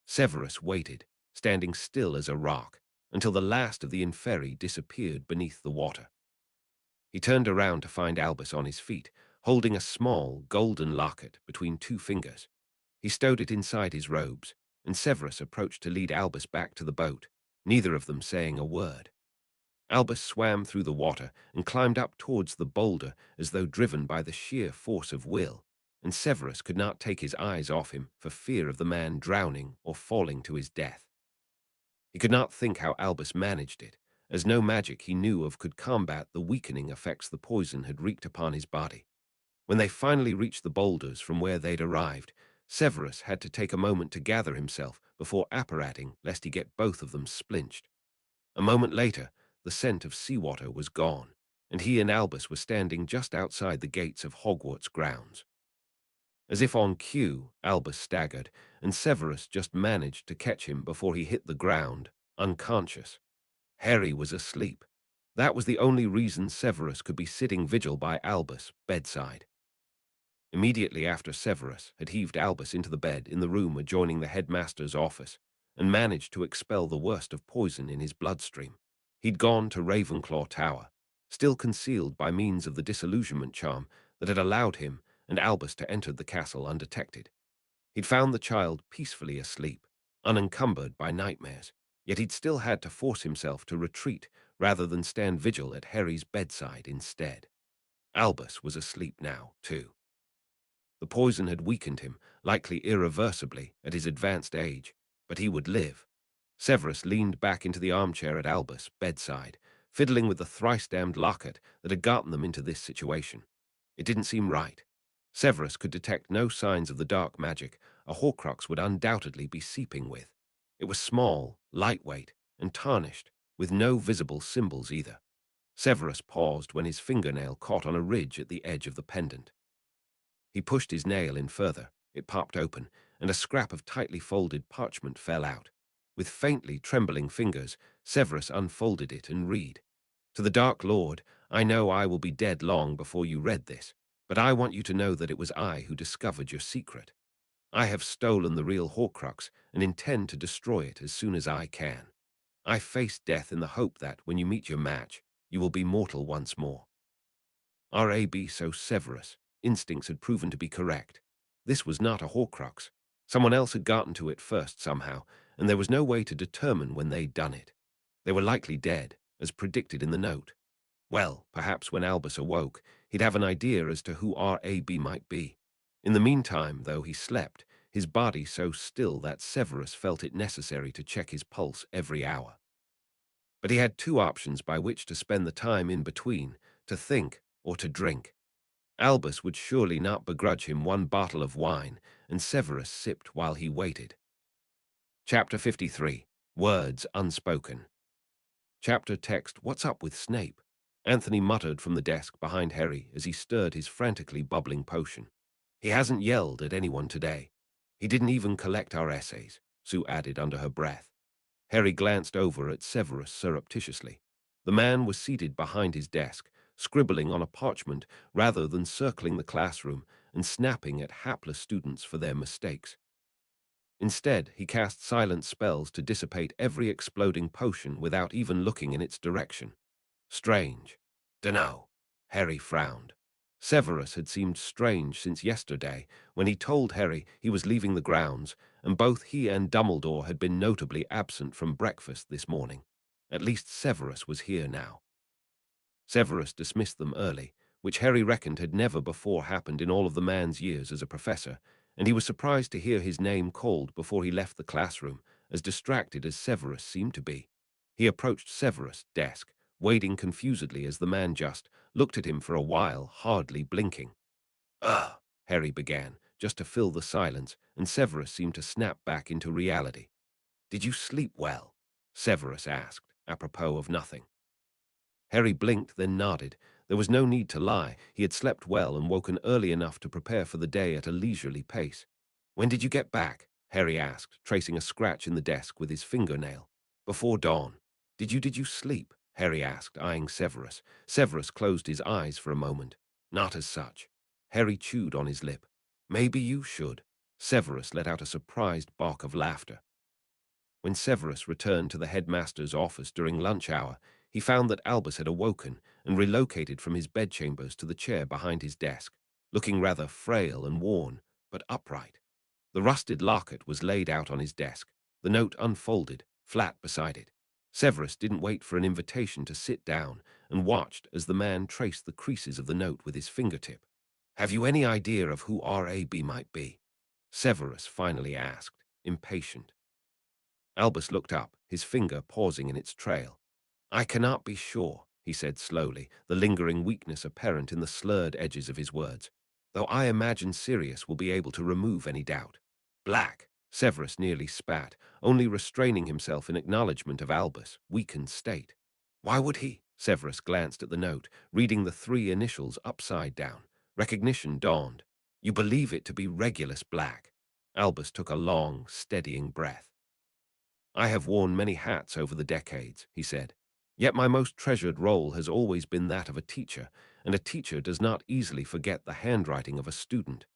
Severus waited, standing still as a rock, until the last of the inferi disappeared beneath the water. He turned around to find Albus on his feet, holding a small, golden locket between two fingers. He stowed it inside his robes, and Severus approached to lead Albus back to the boat, neither of them saying a word. Albus swam through the water and climbed up towards the boulder as though driven by the sheer force of will, and Severus could not take his eyes off him for fear of the man drowning or falling to his death. He could not think how Albus managed it, as no magic he knew of could combat the weakening effects the poison had wreaked upon his body. When they finally reached the boulders from where they'd arrived, Severus had to take a moment to gather himself before apparating lest he get both of them splinched. A moment later, the scent of seawater was gone, and he and Albus were standing just outside the gates of Hogwarts grounds. As if on cue, Albus staggered, and Severus just managed to catch him before he hit the ground, unconscious. Harry was asleep. That was the only reason Severus could be sitting vigil by Albus' bedside. Immediately after Severus had heaved Albus into the bed in the room adjoining the headmaster's office and managed to expel the worst of poison in his bloodstream, he'd gone to Ravenclaw Tower, still concealed by means of the disillusionment charm that had allowed him and Albus to enter the castle undetected. He'd found the child peacefully asleep, unencumbered by nightmares, yet he'd still had to force himself to retreat rather than stand vigil at Harry's bedside instead. Albus was asleep now, too. The poison had weakened him, likely irreversibly at his advanced age, but he would live. Severus leaned back into the armchair at Albus' bedside, fiddling with the thrice-damned locket that had gotten them into this situation. It didn't seem right. Severus could detect no signs of the dark magic a Horcrux would undoubtedly be seeping with. It was small, lightweight, and tarnished, with no visible symbols either. Severus paused when his fingernail caught on a ridge at the edge of the pendant. He pushed his nail in further. It popped open, and a scrap of tightly folded parchment fell out. With faintly trembling fingers, Severus unfolded it and read, "To the Dark Lord, I know I will be dead long before you read this, but I want you to know that it was I who discovered your secret. I have stolen the real Horcrux and intend to destroy it as soon as I can. I face death in the hope that, when you meet your match, you will be mortal once more." R.A.B. So Severus' instincts had proven to be correct. This was not a Horcrux. Someone else had gotten to it first somehow, and there was no way to determine when they'd done it. They were likely dead, as predicted in the note. Well, perhaps when Albus awoke, he'd have an idea as to who R.A.B. might be. In the meantime, though he slept, his body so still that Severus felt it necessary to check his pulse every hour. But he had two options by which to spend the time in between, to think or to drink. Albus would surely not begrudge him one bottle of wine, and Severus sipped while he waited. Chapter 53. Words Unspoken. Chapter text, "What's up with Snape?" Anthony muttered from the desk behind Harry as he stirred his frantically bubbling potion. "He hasn't yelled at anyone today. He didn't even collect our essays," Sue added under her breath. Harry glanced over at Severus surreptitiously. The man was seated behind his desk, scribbling on a parchment rather than circling the classroom and snapping at hapless students for their mistakes. Instead, he cast silent spells to dissipate every exploding potion without even looking in its direction. Strange. Dunno. Harry frowned. Severus had seemed strange since yesterday, when he told Harry he was leaving the grounds, and both he and Dumbledore had been notably absent from breakfast this morning. At least Severus was here now. Severus dismissed them early, which Harry reckoned had never before happened in all of the man's years as a professor, and he was surprised to hear his name called before he left the classroom, as distracted as Severus seemed to be. He approached Severus' desk, waiting confusedly as the man just looked at him for a while, hardly blinking. "Ugh," Harry began, just to fill the silence, and Severus seemed to snap back into reality. "Did you sleep well?" Severus asked, apropos of nothing. Harry blinked, then nodded. There was no need to lie. He had slept well and woken early enough to prepare for the day at a leisurely pace. "When did you get back?" Harry asked, tracing a scratch in the desk with his fingernail. "Before dawn." Did you sleep?" Harry asked, eyeing Severus. Severus closed his eyes for a moment. "Not as such." Harry chewed on his lip. "Maybe you should." Severus let out a surprised bark of laughter. When Severus returned to the headmaster's office during lunch hour, he found that Albus had awoken and relocated from his bedchambers to the chair behind his desk, looking rather frail and worn, but upright. The rusted locket was laid out on his desk, the note unfolded, flat beside it. Severus didn't wait for an invitation to sit down and watched as the man traced the creases of the note with his fingertip. "Have you any idea of who R.A.B. might be?" Severus finally asked, impatient. Albus looked up, his finger pausing in its trail. "I cannot be sure," he said slowly, the lingering weakness apparent in the slurred edges of his words, "though I imagine Sirius will be able to remove any doubt." "Black!" Severus nearly spat, only restraining himself in acknowledgement of Albus' weakened state. "Why would he?" Severus glanced at the note, reading the three initials upside down. Recognition dawned. "You believe it to be Regulus Black." Albus took a long, steadying breath. "I have worn many hats over the decades," he said. "Yet my most treasured role has always been that of a teacher, and a teacher does not easily forget the handwriting of a student."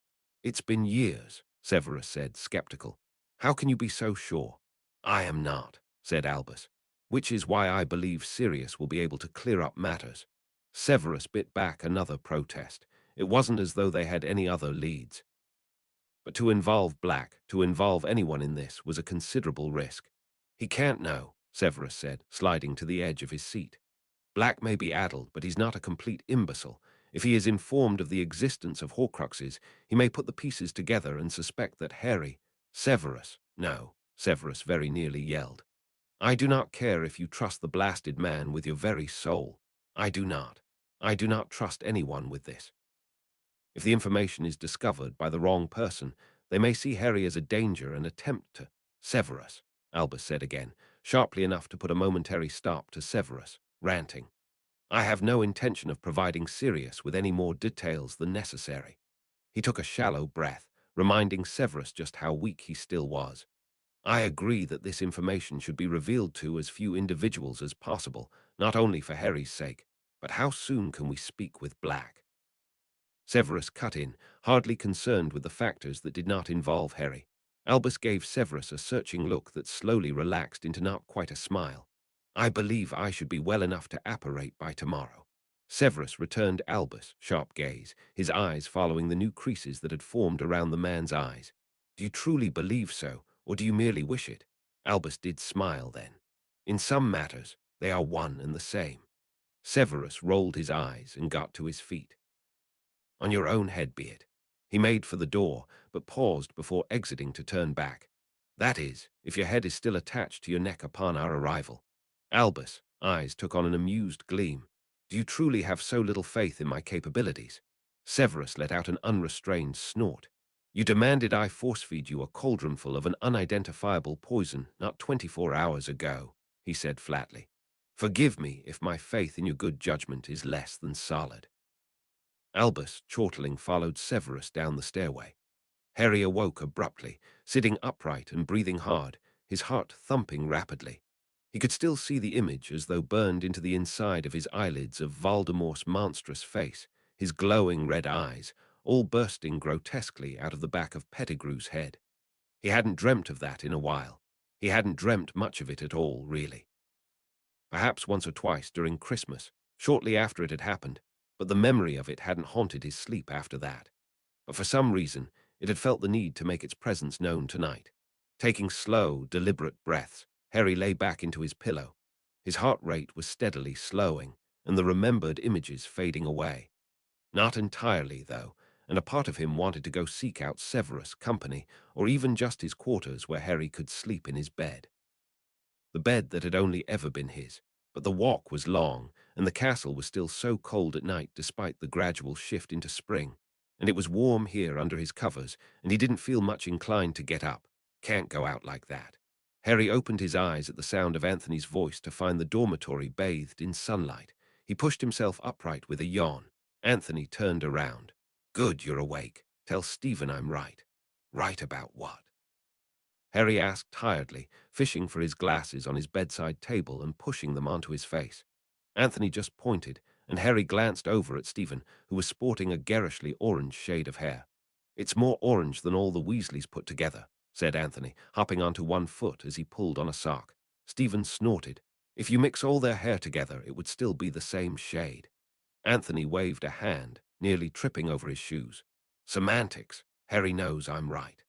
"It's been years," Severus said, skeptical. "How can you be so sure?" "I am not," said Albus, "which is why I believe Sirius will be able to clear up matters." Severus bit back another protest. It wasn't as though they had any other leads. But to involve Black, to involve anyone in this, was a considerable risk. "He can't know," Severus said, sliding to the edge of his seat. "Black may be addled, but he's not a complete imbecile. If he is informed of the existence of Horcruxes, he may put the pieces together and suspect that Harry—" "Severus, no," Severus very nearly yelled. "I do not care if you trust the blasted man with your very soul. I do not. I do not trust anyone with this. If the information is discovered by the wrong person, they may see Harry as a danger and attempt to—" "Severus," Albus said again, sharply enough to put a momentary stop to Severus, ranting. "I have no intention of providing Sirius with any more details than necessary." He took a shallow breath, reminding Severus just how weak he still was. "I agree that this information should be revealed to as few individuals as possible, not only for Harry's sake, but how soon can we speak with Black?" Severus cut in, hardly concerned with the factors that did not involve Harry. Albus gave Severus a searching look that slowly relaxed into not quite a smile. "I believe I should be well enough to apparate by tomorrow." Severus returned Albus' sharp gaze, his eyes following the new creases that had formed around the man's eyes. "Do you truly believe so, or do you merely wish it?" Albus did smile then. "In some matters, they are one and the same." Severus rolled his eyes and got to his feet. "On your own head be it." He made for the door, but paused before exiting to turn back. "That is, if your head is still attached to your neck upon our arrival." Albus' eyes took on an amused gleam. "Do you truly have so little faith in my capabilities?" Severus let out an unrestrained snort. "You demanded I force-feed you a cauldronful of an unidentifiable poison not 24 hours ago," he said flatly. "Forgive me if my faith in your good judgment is less than solid." Albus, chortling, followed Severus down the stairway. Harry awoke abruptly, sitting upright and breathing hard, his heart thumping rapidly. He could still see the image as though burned into the inside of his eyelids of Voldemort's monstrous face, his glowing red eyes, all bursting grotesquely out of the back of Pettigrew's head. He hadn't dreamt of that in a while. He hadn't dreamt much of it at all, really. Perhaps once or twice during Christmas, shortly after it had happened, but the memory of it hadn't haunted his sleep after that. But for some reason, it had felt the need to make its presence known tonight. Taking slow, deliberate breaths, Harry lay back into his pillow. His heart rate was steadily slowing, and the remembered images fading away. Not entirely, though, and a part of him wanted to go seek out Severus' company, or even just his quarters where Harry could sleep in his bed. The bed that had only ever been his. But the walk was long, and the castle was still so cold at night despite the gradual shift into spring. And it was warm here under his covers, and he didn't feel much inclined to get up. Can't go out like that. Harry opened his eyes at the sound of Anthony's voice to find the dormitory bathed in sunlight. He pushed himself upright with a yawn. Anthony turned around. "Good, you're awake. Tell Stephen I'm right." "Right about what?" Harry asked tiredly, fishing for his glasses on his bedside table and pushing them onto his face. Anthony just pointed, and Harry glanced over at Stephen, who was sporting a garishly orange shade of hair. "It's more orange than all the Weasleys put together," said Anthony, hopping onto one foot as he pulled on a sock. Stephen snorted. If you mix all their hair together, it would still be the same shade. Anthony waved a hand, nearly tripping over his shoes. Semantics. Harry knows I'm right.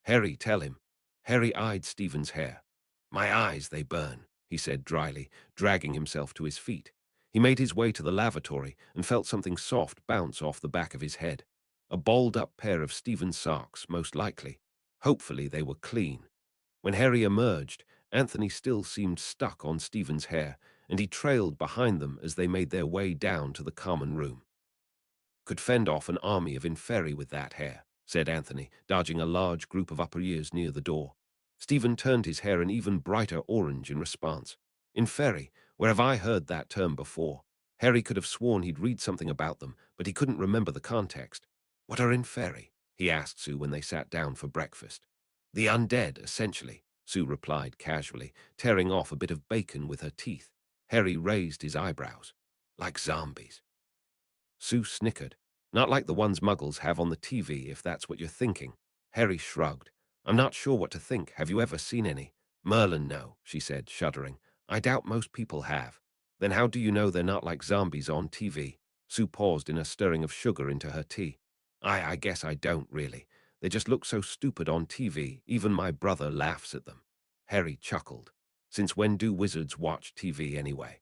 Harry, tell him. Harry eyed Stephen's hair. My eyes, they burn, he said dryly, dragging himself to his feet. He made his way to the lavatory and felt something soft bounce off the back of his head. A balled-up pair of Stephen's socks, most likely. Hopefully they were clean. When Harry emerged, Anthony still seemed stuck on Stephen's hair, and he trailed behind them as they made their way down to the common room. Could fend off an army of inferi with that hair, said Anthony, dodging a large group of upper ears near the door. Stephen turned his hair an even brighter orange in response. Inferi, where have I heard that term before? Harry could have sworn he'd read something about them, but he couldn't remember the context. What are inferi? He asked Sue when they sat down for breakfast. The undead, essentially, Sue replied casually, tearing off a bit of bacon with her teeth. Harry raised his eyebrows. Like zombies. Sue snickered. Not like the ones muggles have on the TV, if that's what you're thinking. Harry shrugged. I'm not sure what to think. Have you ever seen any? Merlin, no, she said, shuddering. I doubt most people have. Then how do you know they're not like zombies on TV? Sue paused in a stirring of sugar into her tea. I guess I don't, really. They just look so stupid on TV, even my brother laughs at them. Harry chuckled. Since when do wizards watch TV anyway?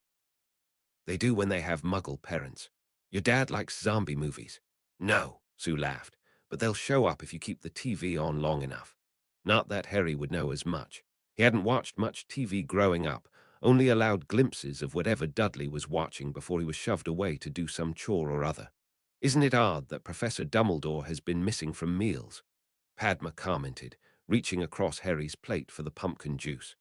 They do when they have muggle parents. Your dad likes zombie movies. No, Sue laughed, but they'll show up if you keep the TV on long enough. Not that Harry would know as much. He hadn't watched much TV growing up, only allowed glimpses of whatever Dudley was watching before he was shoved away to do some chore or other. Isn't it odd that Professor Dumbledore has been missing from meals? Padma commented, reaching across Harry's plate for the pumpkin juice.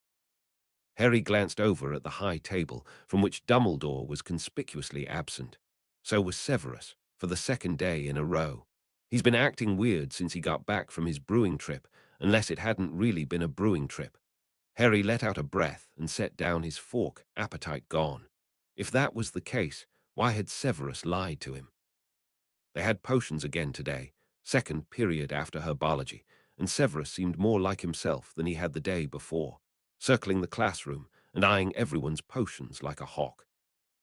Harry glanced over at the high table, from which Dumbledore was conspicuously absent. So was Severus, for the second day in a row. He's been acting weird since he got back from his brewing trip, unless it hadn't really been a brewing trip. Harry let out a breath and set down his fork, appetite gone. If that was the case, why had Severus lied to him? They had potions again today, second period after herbology, and Severus seemed more like himself than he had the day before, circling the classroom and eyeing everyone's potions like a hawk.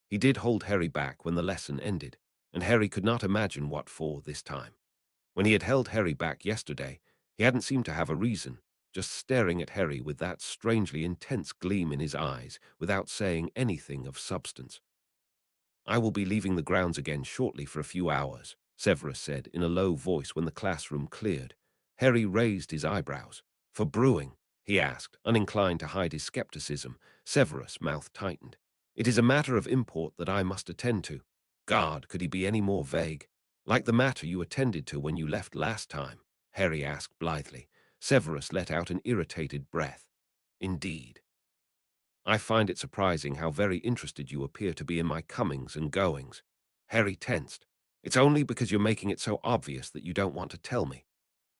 He did hold Harry back when the lesson ended, and Harry could not imagine what for this time. When he had held Harry back yesterday, he hadn't seemed to have a reason, just staring at Harry with that strangely intense gleam in his eyes without saying anything of substance. I will be leaving the grounds again shortly for a few hours, Severus said in a low voice when the classroom cleared. Harry raised his eyebrows. For brewing? He asked, uninclined to hide his skepticism. Severus' mouth tightened. It is a matter of import that I must attend to. God, could he be any more vague? Like the matter you attended to when you left last time, Harry asked blithely. Severus let out an irritated breath. Indeed. I find it surprising how very interested you appear to be in my comings and goings. Harry tensed. It's only because you're making it so obvious that you don't want to tell me.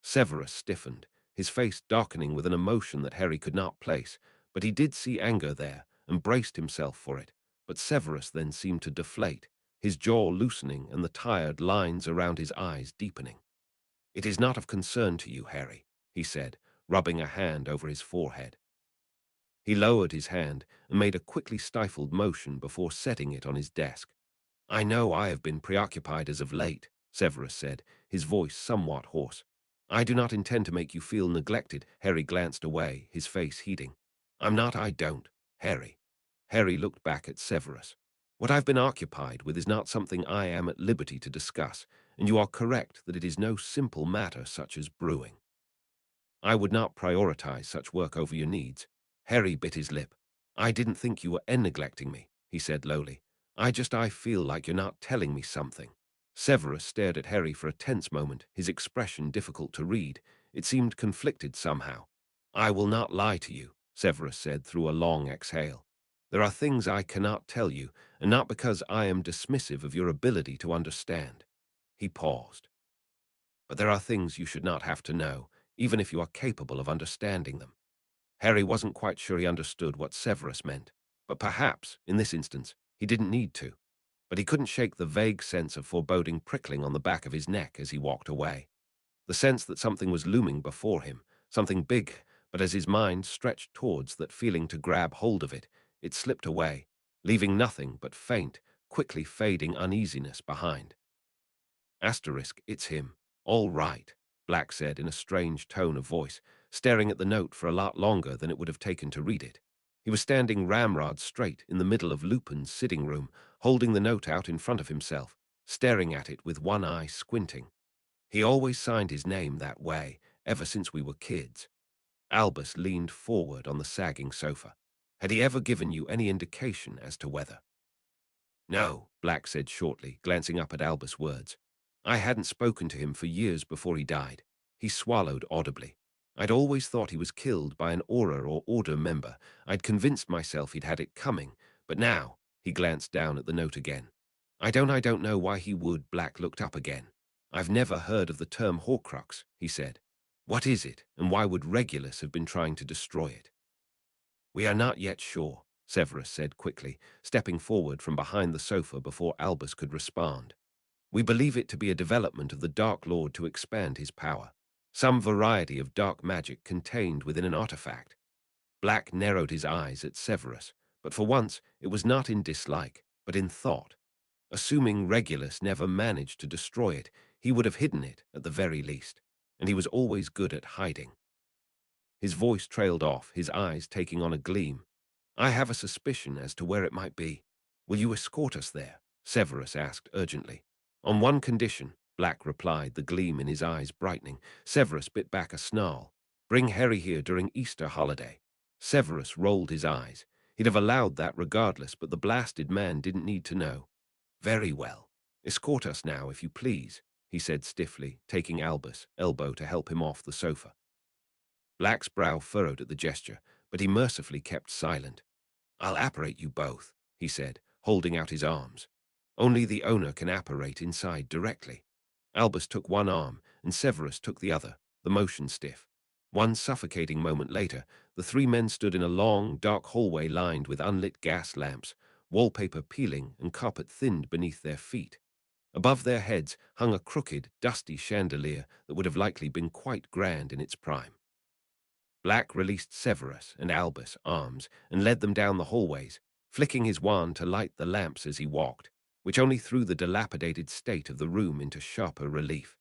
Severus stiffened, his face darkening with an emotion that Harry could not place, but he did see anger there and braced himself for it. But Severus then seemed to deflate, his jaw loosening and the tired lines around his eyes deepening. It is not of concern to you, Harry, he said, rubbing a hand over his forehead. He lowered his hand and made a quickly stifled motion before setting it on his desk. I know I have been preoccupied as of late, Severus said, his voice somewhat hoarse. I do not intend to make you feel neglected. Harry glanced away, his face heating. I don't, Harry. Harry looked back at Severus. What I've been occupied with is not something I am at liberty to discuss, and you are correct that it is no simple matter such as brewing. I would not prioritize such work over your needs. Harry bit his lip. I didn't think you were neglecting me, he said lowly. I feel like you're not telling me something. Severus stared at Harry for a tense moment, his expression difficult to read. It seemed conflicted somehow. I will not lie to you, Severus said through a long exhale. There are things I cannot tell you, and not because I am dismissive of your ability to understand. He paused. But there are things you should not have to know, even if you are capable of understanding them. Harry wasn't quite sure he understood what Severus meant, but perhaps, in this instance, he didn't need to. But he couldn't shake the vague sense of foreboding prickling on the back of his neck as he walked away. The sense that something was looming before him, something big, but as his mind stretched towards that feeling to grab hold of it, it slipped away, leaving nothing but faint, quickly fading uneasiness behind. Asterisk, it's him. All right, Black said in a strange tone of voice, staring at the note for a lot longer than it would have taken to read it. He was standing ramrod straight in the middle of Lupin's sitting room, holding the note out in front of himself, staring at it with one eye squinting. He always signed his name that way, ever since we were kids. Albus leaned forward on the sagging sofa. Had he ever given you any indication as to whether? No, Black said shortly, glancing up at Albus' words. I hadn't spoken to him for years before he died. He swallowed audibly. I'd always thought he was killed by an Aura or Order member. I'd convinced myself he'd had it coming, but now, he glanced down at the note again. I don't know why he would. Black looked up again. I've never heard of the term Horcrux, he said. What is it, and why would Regulus have been trying to destroy it? We are not yet sure, Severus said quickly, stepping forward from behind the sofa before Albus could respond. We believe it to be a development of the Dark Lord to expand his power, some variety of dark magic contained within an artifact. Black narrowed his eyes at Severus, but for once it was not in dislike, but in thought. Assuming Regulus never managed to destroy it, he would have hidden it at the very least, and he was always good at hiding. His voice trailed off, his eyes taking on a gleam. I have a suspicion as to where it might be. Will you escort us there? Severus asked urgently. On one condition, Black replied, the gleam in his eyes brightening. Severus bit back a snarl. Bring Harry here during Easter holiday. Severus rolled his eyes. He'd have allowed that regardless, but the blasted man didn't need to know. Very well. Escort us now, if you please, he said stiffly, taking Albus' elbow to help him off the sofa. Black's brow furrowed at the gesture, but he mercifully kept silent. I'll apparate you both, he said, holding out his arms. Only the owner can apparate inside directly. Albus took one arm, and Severus took the other, the motion stiff. One suffocating moment later, the three men stood in a long, dark hallway lined with unlit gas lamps, wallpaper peeling and carpet thinned beneath their feet. Above their heads hung a crooked, dusty chandelier that would have likely been quite grand in its prime. Black released Severus and Albus' arms and led them down the hallways, flicking his wand to light the lamps as he walked, which only threw the dilapidated state of the room into sharper relief.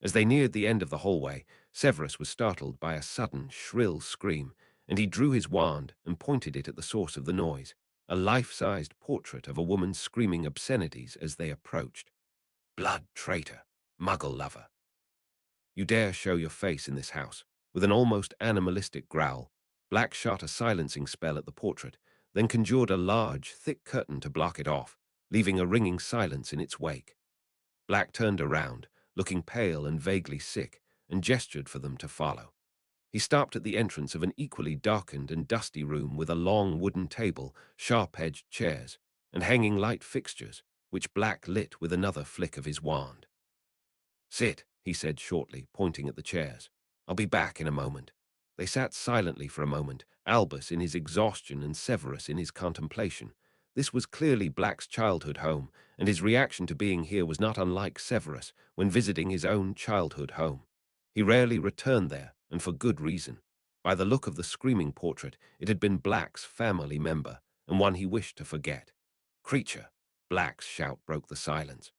As they neared the end of the hallway, Severus was startled by a sudden, shrill scream, and he drew his wand and pointed it at the source of the noise, a life-sized portrait of a woman screaming obscenities as they approached. Blood traitor, muggle lover. You dare show your face in this house? With an almost animalistic growl, Black shot a silencing spell at the portrait, then conjured a large, thick curtain to block it off, leaving a ringing silence in its wake. Black turned around, looking pale and vaguely sick, and gestured for them to follow. He stopped at the entrance of an equally darkened and dusty room with a long wooden table, sharp-edged chairs, and hanging light fixtures, which Black lit with another flick of his wand. Sit, he said shortly, pointing at the chairs. I'll be back in a moment. They sat silently for a moment, Albus in his exhaustion and Severus in his contemplation. This was clearly Black's childhood home, and his reaction to being here was not unlike Severus when visiting his own childhood home. He rarely returned there, and for good reason. By the look of the screaming portrait, it had been Black's family member, and one he wished to forget. Creature! Black's shout broke the silence.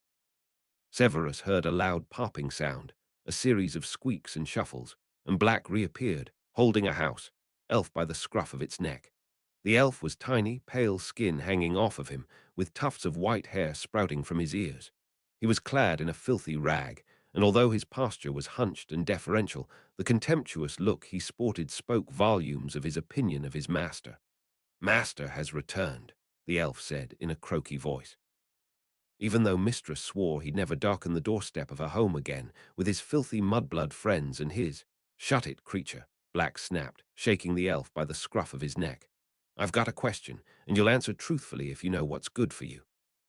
Severus heard a loud popping sound, a series of squeaks and shuffles, and Black reappeared, holding a house, elf by the scruff of its neck. The elf was tiny, pale skin hanging off of him, with tufts of white hair sprouting from his ears. He was clad in a filthy rag, and although his posture was hunched and deferential, the contemptuous look he sported spoke volumes of his opinion of his master. Master has returned, the elf said in a croaky voice. Even though Mistress swore he'd never darken the doorstep of her home again with his filthy mudblood friends and his. Shut it, creature, Black snapped, shaking the elf by the scruff of his neck. I've got a question, and you'll answer truthfully if you know what's good for you.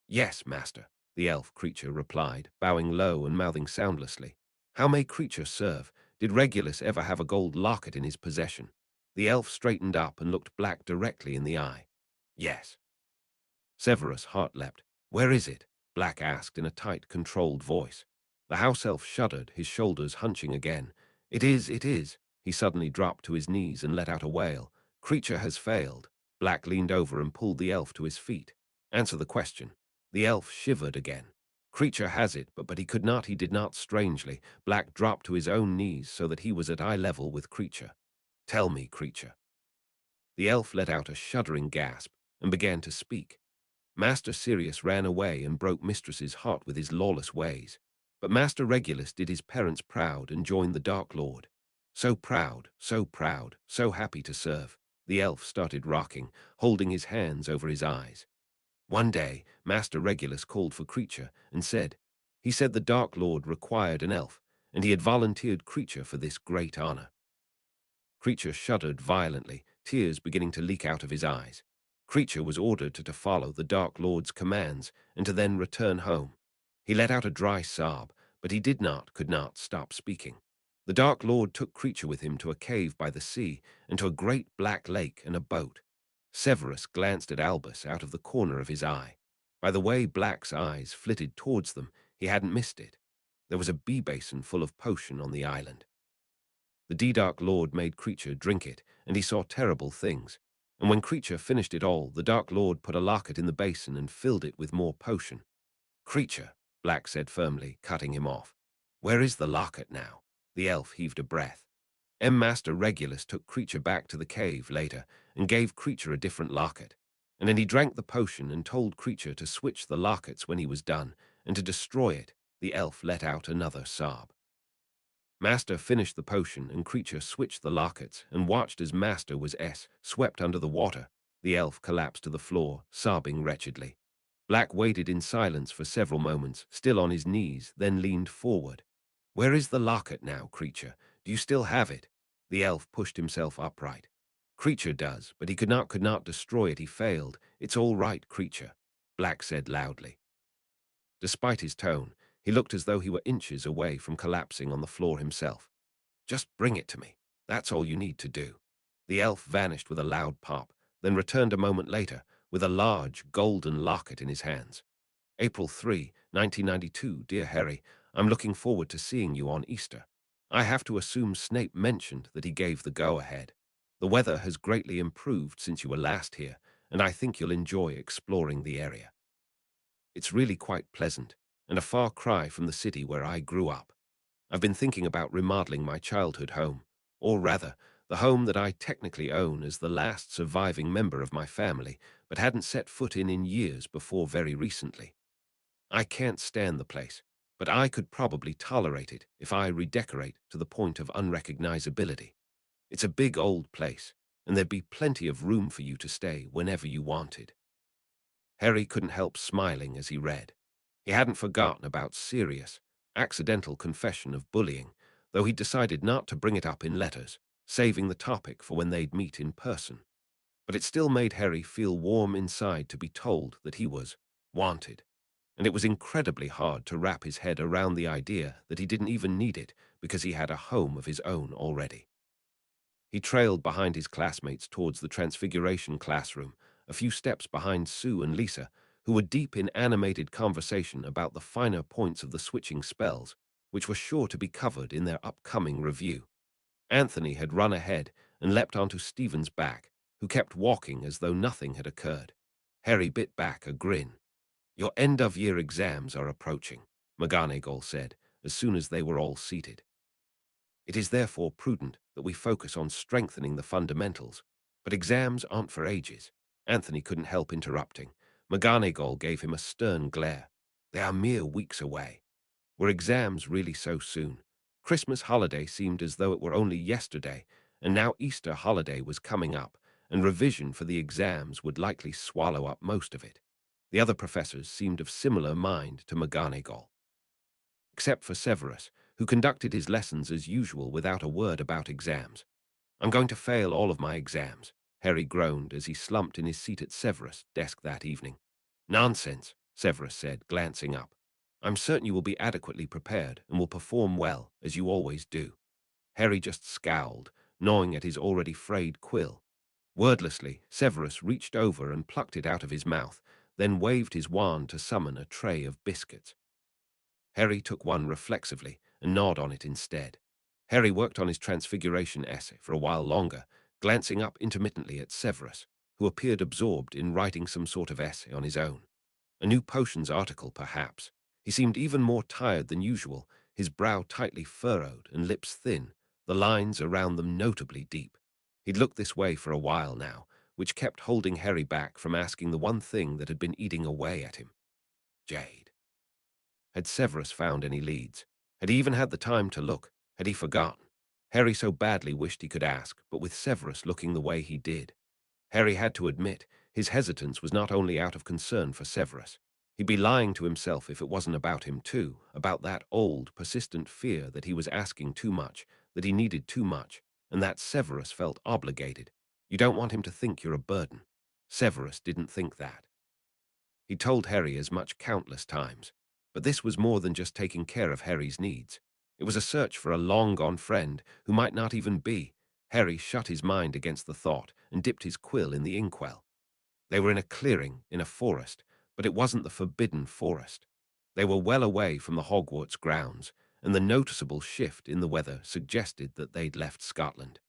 Yes, master, the elf creature replied, bowing low and mouthing soundlessly. How may creature serve? Did Regulus ever have a gold locket in his possession? The elf straightened up and looked Black directly in the eye. Yes. Severus' heart leapt. Where is it? Black asked in a tight, controlled voice. The house elf shuddered, his shoulders hunching again. It is, He suddenly dropped to his knees and let out a wail. Creature has failed. Black leaned over and pulled the elf to his feet. Answer the question. The elf shivered again. Creature has it, but he did not strangely. Black dropped to his own knees so that he was at eye level with Creature. Tell me, Creature. The elf let out a shuddering gasp and began to speak. Master Sirius ran away and broke Mistress's heart with his lawless ways. But Master Regulus did his parents proud and joined the Dark Lord. So proud, so happy to serve. The elf started rocking, holding his hands over his eyes. One day, Master Regulus called for Creature and he said the Dark Lord required an elf, and he had volunteered Creature for this great honor. Creature shuddered violently, tears beginning to leak out of his eyes. Creature was ordered to follow the Dark Lord's commands and to then return home. He let out a dry sob, but he could not stop speaking. The Dark Lord took Creature with him to a cave by the sea and to a great black lake and a boat. Severus glanced at Albus out of the corner of his eye. By the way Black's eyes flitted towards them, he hadn't missed it. There was a bee basin full of potion on the island. The D-Dark Lord made Creature drink it, and he saw terrible things. And when Creature finished it all, the Dark Lord put a locket in the basin and filled it with more potion. Creature, Black said firmly, cutting him off. Where is the locket now? The elf heaved a breath. Master Regulus took Creature back to the cave later and gave Creature a different locket. And then he drank the potion and told Creature to switch the lockets when he was done and to destroy it. The elf let out another sob. Master finished the potion and Creature switched the lockets and watched as Master was swept under the water. The elf collapsed to the floor, sobbing wretchedly. Black waited in silence for several moments, still on his knees, then leaned forward. Where is the locket now, Creature? Do you still have it? The elf pushed himself upright. Creature does, but he could not destroy it. He failed. It's all right, Creature, Black said loudly. Despite his tone, he looked as though he were inches away from collapsing on the floor himself. Just bring it to me. That's all you need to do. The elf vanished with a loud pop, then returned a moment later with a large golden locket in his hands. April 3, 1992, dear Harry, I'm looking forward to seeing you on Easter. I have to assume Snape mentioned that he gave the go-ahead. The weather has greatly improved since you were last here, and I think you'll enjoy exploring the area. It's really quite pleasant, and a far cry from the city where I grew up. I've been thinking about remodeling my childhood home, or rather, the home that I technically own as the last surviving member of my family, but hadn't set foot in years before very recently. I can't stand the place, but I could probably tolerate it if I redecorate to the point of unrecognizability. It's a big old place, and there'd be plenty of room for you to stay whenever you wanted. Harry couldn't help smiling as he read. He hadn't forgotten about Sirius' accidental confession of bullying, though he decided not to bring it up in letters, saving the topic for when they'd meet in person. But it still made Harry feel warm inside to be told that he was wanted, and it was incredibly hard to wrap his head around the idea that he didn't even need it because he had a home of his own already. He trailed behind his classmates towards the Transfiguration classroom, a few steps behind Sue and Lisa, who were deep in animated conversation about the finer points of the switching spells, which were sure to be covered in their upcoming review. Anthony had run ahead and leapt onto Stephen's back, who kept walking as though nothing had occurred. Harry bit back a grin. Your end-of-year exams are approaching, McGonagall said, as soon as they were all seated. It is therefore prudent that we focus on strengthening the fundamentals, but exams aren't for ages. Anthony couldn't help interrupting. McGonagall gave him a stern glare. They are mere weeks away. Were exams really so soon? Christmas holiday seemed as though it were only yesterday, and now Easter holiday was coming up, and revision for the exams would likely swallow up most of it. The other professors seemed of similar mind to McGonagall, except for Severus, who conducted his lessons as usual without a word about exams. I'm going to fail all of my exams, Harry groaned as he slumped in his seat at Severus' desk that evening. Nonsense, Severus said, glancing up. I'm certain you will be adequately prepared and will perform well, as you always do. Harry just scowled, gnawing at his already frayed quill. Wordlessly, Severus reached over and plucked it out of his mouth, then waved his wand to summon a tray of biscuits. Harry took one reflexively and gnawed on it instead. Harry worked on his transfiguration essay for a while longer, glancing up intermittently at Severus, who appeared absorbed in writing some sort of essay on his own. A new potions article, perhaps. He seemed even more tired than usual, his brow tightly furrowed and lips thin, the lines around them notably deep. He'd looked this way for a while now, which kept holding Harry back from asking the one thing that had been eating away at him. Jade. Had Severus found any leads? Had he even had the time to look? Had he forgotten? Harry so badly wished he could ask, but with Severus looking the way he did. Harry had to admit, his hesitance was not only out of concern for Severus. He'd be lying to himself if it wasn't about him too, about that old, persistent fear that he was asking too much, that he needed too much, and that Severus felt obligated. You don't want him to think you're a burden. Severus didn't think that. He told Harry as much countless times. But this was more than just taking care of Harry's needs. It was a search for a long-gone friend who might not even be. Harry shut his mind against the thought and dipped his quill in the inkwell. They were in a clearing, in a forest, but it wasn't the forbidden forest. They were well away from the Hogwarts grounds, and the noticeable shift in the weather suggested that they'd left Scotland.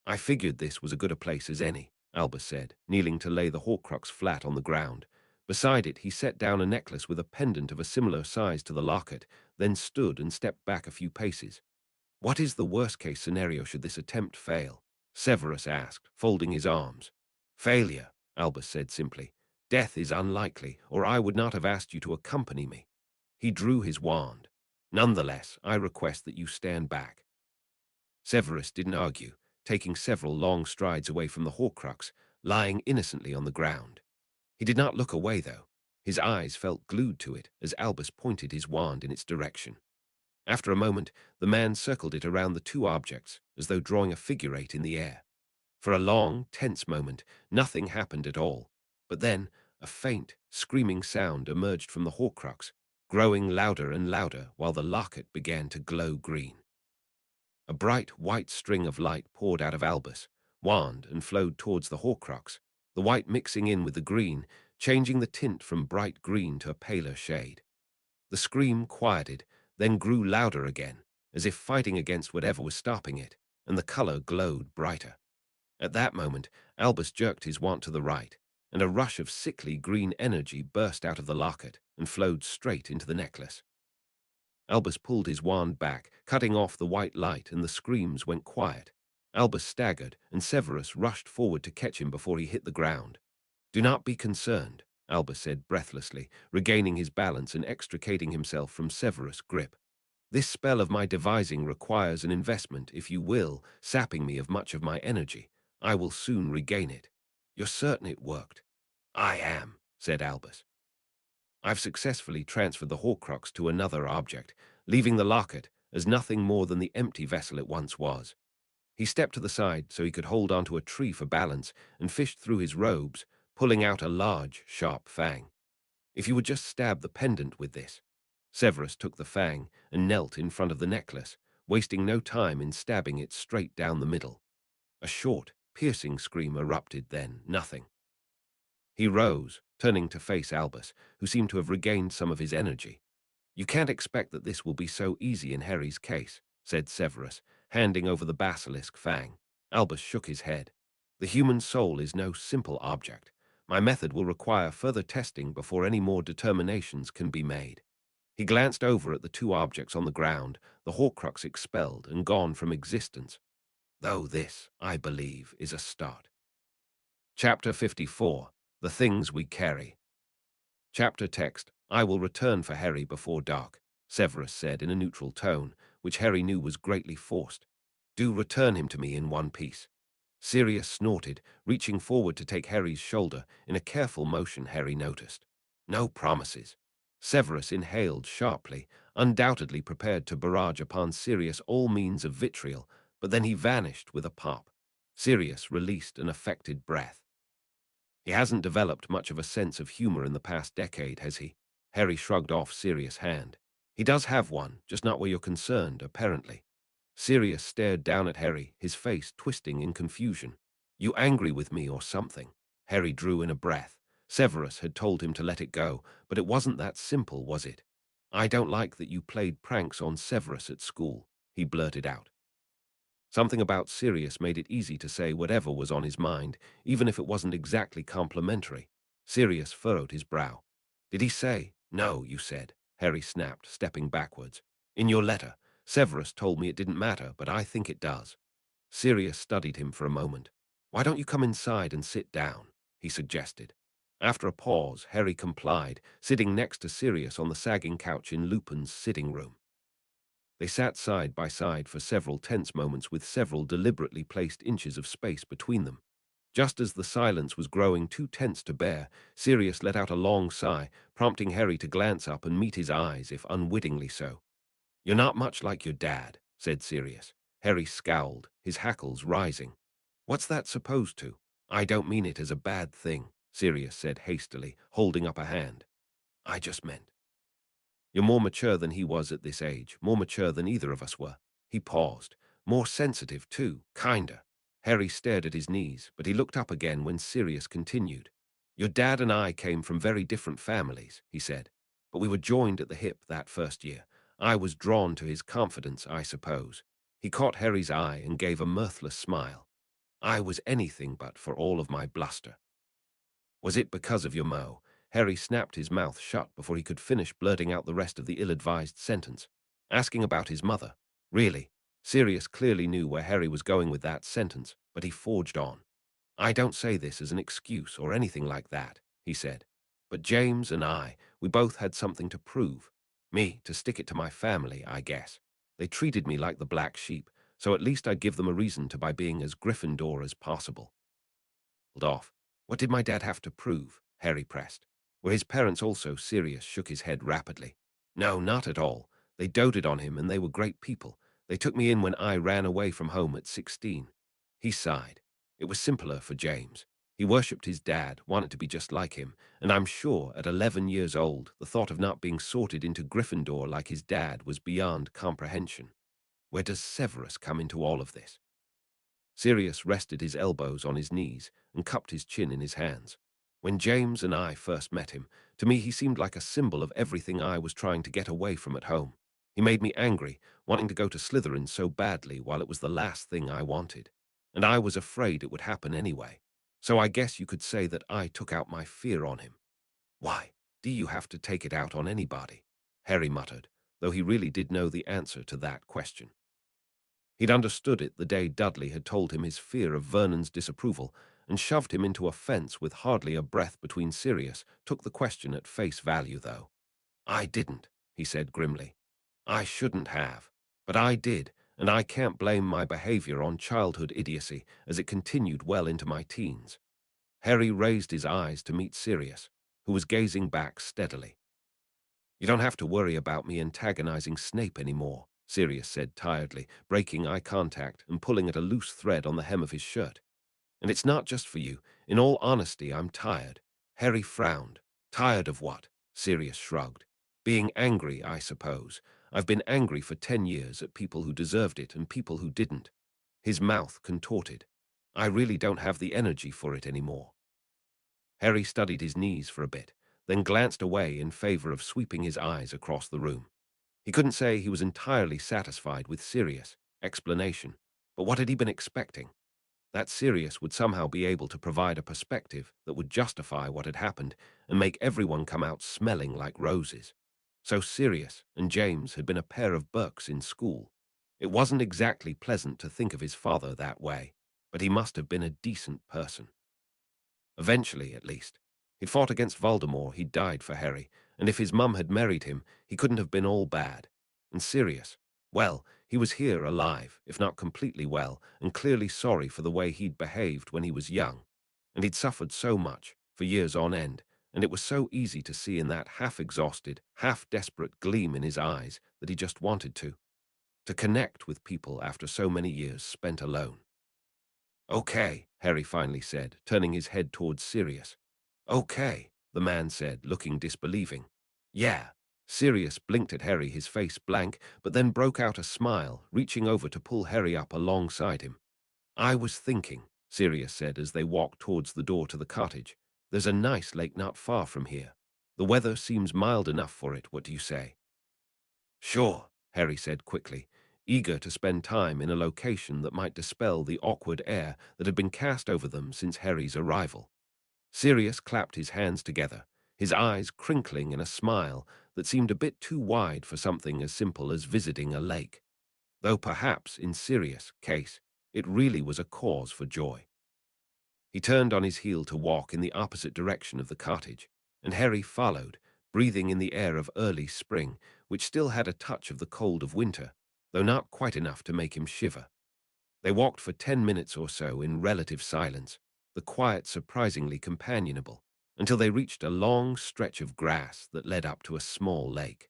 I figured this was as good a place as any, Albus said, kneeling to lay the Horcrux flat on the ground. Beside it, he set down a necklace with a pendant of a similar size to the locket, then stood and stepped back a few paces. What is the worst-case scenario should this attempt fail? Severus asked, folding his arms. Failure, Albus said simply. Death is unlikely, or I would not have asked you to accompany me. He drew his wand. Nonetheless, I request that you stand back. Severus didn't argue, taking several long strides away from the Horcrux, lying innocently on the ground. He did not look away, though. His eyes felt glued to it as Albus pointed his wand in its direction. After a moment, the man circled it around the two objects, as though drawing a figure-8 in the air. For a long, tense moment, nothing happened at all. But then, a faint, screaming sound emerged from the Horcrux, growing louder and louder while the locket began to glow green. A bright, white string of light poured out of Albus' wand and flowed towards the Horcrux, the white mixing in with the green, changing the tint from bright green to a paler shade. The scream quieted, then grew louder again, as if fighting against whatever was stopping it, and the color glowed brighter. At that moment, Albus jerked his wand to the right, and a rush of sickly green energy burst out of the locket and flowed straight into the necklace. Albus pulled his wand back, cutting off the white light, and the screams went quiet. Albus staggered, and Severus rushed forward to catch him before he hit the ground. Do not be concerned, Albus said breathlessly, regaining his balance and extricating himself from Severus' grip. This spell of my devising requires an investment, if you will, sapping me of much of my energy. I will soon regain it. You're certain it worked? I am, said Albus. I've successfully transferred the Horcrux to another object, leaving the locket as nothing more than the empty vessel it once was. He stepped to the side so he could hold onto a tree for balance and fished through his robes, pulling out a large, sharp fang. If you would just stab the pendant with this. Severus took the fang and knelt in front of the necklace, wasting no time in stabbing it straight down the middle. A short, piercing scream erupted, then nothing. He rose, turning to face Albus, who seemed to have regained some of his energy. You can't expect that this will be so easy in Harry's case, said Severus, handing over the basilisk fang. Albus shook his head. The human soul is no simple object. My method will require further testing before any more determinations can be made. He glanced over at the two objects on the ground, the Horcrux expelled and gone from existence. Though this, I believe, is a start. Chapter 54. The Things We Carry. Chapter text. I will return for Harry before dark, Severus said in a neutral tone, which Harry knew was greatly forced. Do return him to me in one piece. Sirius snorted, reaching forward to take Harry's shoulder in a careful motion Harry noticed. No promises. Severus inhaled sharply, undoubtedly prepared to barrage upon Sirius all means of vitriol, but then he vanished with a pop. Sirius released an affected breath. He hasn't developed much of a sense of humor in the past decade, has he? Harry shrugged off Sirius' hand. He does have one, just not where you're concerned, apparently. Sirius stared down at Harry, his face twisting in confusion. You angry with me or something? Harry drew in a breath. Severus had told him to let it go, but it wasn't that simple, was it? I don't like that you played pranks on Severus at school. he blurted out. Something about Sirius made it easy to say whatever was on his mind, even if it wasn't exactly complimentary. Sirius furrowed his brow. Did he say? No, you said, Harry snapped, stepping backwards. In your letter, Severus told me it didn't matter, but I think it does. Sirius studied him for a moment. Why don't you come inside and sit down? He suggested. After a pause, Harry complied, sitting next to Sirius on the sagging couch in Lupin's sitting room. They sat side by side for several tense moments with several deliberately placed inches of space between them. Just as the silence was growing too tense to bear, Sirius let out a long sigh, prompting Harry to glance up and meet his eyes, if unwittingly so. You're not much like your dad, said Sirius. Harry scowled, his hackles rising. What's that supposed to? I don't mean it as a bad thing, Sirius said hastily, holding up a hand. I just meant. You're more mature than he was at this age, more mature than either of us were. He paused. More sensitive, too, kinda. Harry stared at his knees, but he looked up again when Sirius continued. Your dad and I came from very different families, he said, but we were joined at the hip that first year. I was drawn to his confidence, I suppose. He caught Harry's eye and gave a mirthless smile. I was anything but for all of my bluster. Was it because of your mo? Harry snapped his mouth shut before he could finish blurting out the rest of the ill-advised sentence. Asking about his mother. Really? Sirius clearly knew where Harry was going with that sentence, but he forged on. I don't say this as an excuse or anything like that, he said. But James and we both had something to prove. Me, to stick it to my family, I guess. They treated me like the black sheep, so at least I'd give them a reason to by being as Gryffindor as possible. Off. What did my dad have to prove? Harry pressed. Were his parents also? Sirius shook his head rapidly. No, not at all. They doted on him and they were great people. They took me in when I ran away from home at 16. He sighed. It was simpler for James. He worshipped his dad, wanted to be just like him, and I'm sure at 11 years old, the thought of not being sorted into Gryffindor like his dad was beyond comprehension. Where does Severus come into all of this? Sirius rested his elbows on his knees and cupped his chin in his hands. When James and I first met him, to me he seemed like a symbol of everything I was trying to get away from at home. He made me angry, wanting to go to Slytherin so badly while it was the last thing I wanted. And I was afraid it would happen anyway. So I guess you could say that I took out my fear on him. Why, do you have to take it out on anybody? Harry muttered, though he really did know the answer to that question. He'd understood it the day Dudley had told him his fear of Vernon's disapproval and shoved him into a fence with hardly a breath between. Sirius took the question at face value, though. I didn't, he said grimly. I shouldn't have. But I did, and I can't blame my behavior on childhood idiocy as it continued well into my teens. Harry raised his eyes to meet Sirius, who was gazing back steadily. You don't have to worry about me antagonizing Snape anymore, Sirius said tiredly, breaking eye contact and pulling at a loose thread on the hem of his shirt. And it's not just for you. In all honesty, I'm tired. Harry frowned. Tired of what? Sirius shrugged. Being angry, I suppose. I've been angry for 10 years at people who deserved it and people who didn't. His mouth contorted. I really don't have the energy for it anymore. Harry studied his knees for a bit, then glanced away in favor of sweeping his eyes across the room. He couldn't say he was entirely satisfied with Sirius' explanation, but what had he been expecting? That Sirius would somehow be able to provide a perspective that would justify what had happened and make everyone come out smelling like roses. So Sirius and James had been a pair of Burkes in school. It wasn't exactly pleasant to think of his father that way, but he must have been a decent person. Eventually, at least. He'd fought against Voldemort, he'd died for Harry, and if his mum had married him, he couldn't have been all bad. And Sirius, well, he was here alive, if not completely well, and clearly sorry for the way he'd behaved when he was young. And he'd suffered so much, for years on end, and it was so easy to see in that half-exhausted, half-desperate gleam in his eyes that he just wanted to connect with people after so many years spent alone. Okay, Harry finally said, turning his head towards Sirius. Okay, the man said, looking disbelieving. Yeah. Sirius blinked at Harry, his face blank, but then broke out a smile, reaching over to pull Harry up alongside him. I was thinking, Sirius said as they walked towards the door to the cottage. There's a nice lake not far from here. The weather seems mild enough for it, what do you say? Sure, Harry said quickly. eager to spend time in a location that might dispel the awkward air that had been cast over them since Harry's arrival. Sirius clapped his hands together, his eyes crinkling in a smile that seemed a bit too wide for something as simple as visiting a lake, though perhaps in Sirius' case it really was a cause for joy. He turned on his heel to walk in the opposite direction of the cottage, and Harry followed, breathing in the air of early spring, which still had a touch of the cold of winter, though not quite enough to make him shiver. They walked for 10 minutes or so in relative silence, the quiet surprisingly companionable, until they reached a long stretch of grass that led up to a small lake.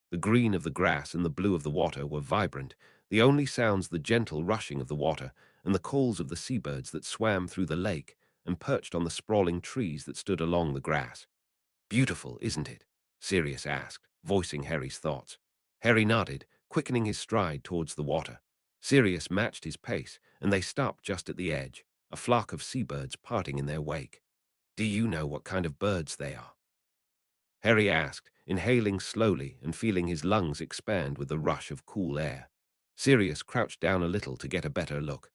The green of the grass and the blue of the water were vibrant, the only sounds the gentle rushing of the water and the calls of the seabirds that swam through the lake and perched on the sprawling trees that stood along the grass. "Beautiful, isn't it?" Sirius asked, voicing Harry's thoughts. Harry nodded, quickening his stride towards the water. Sirius matched his pace, and they stopped just at the edge, a flock of seabirds parting in their wake. "Do you know what kind of birds they are?" Harry asked, inhaling slowly and feeling his lungs expand with the rush of cool air. Sirius crouched down a little to get a better look.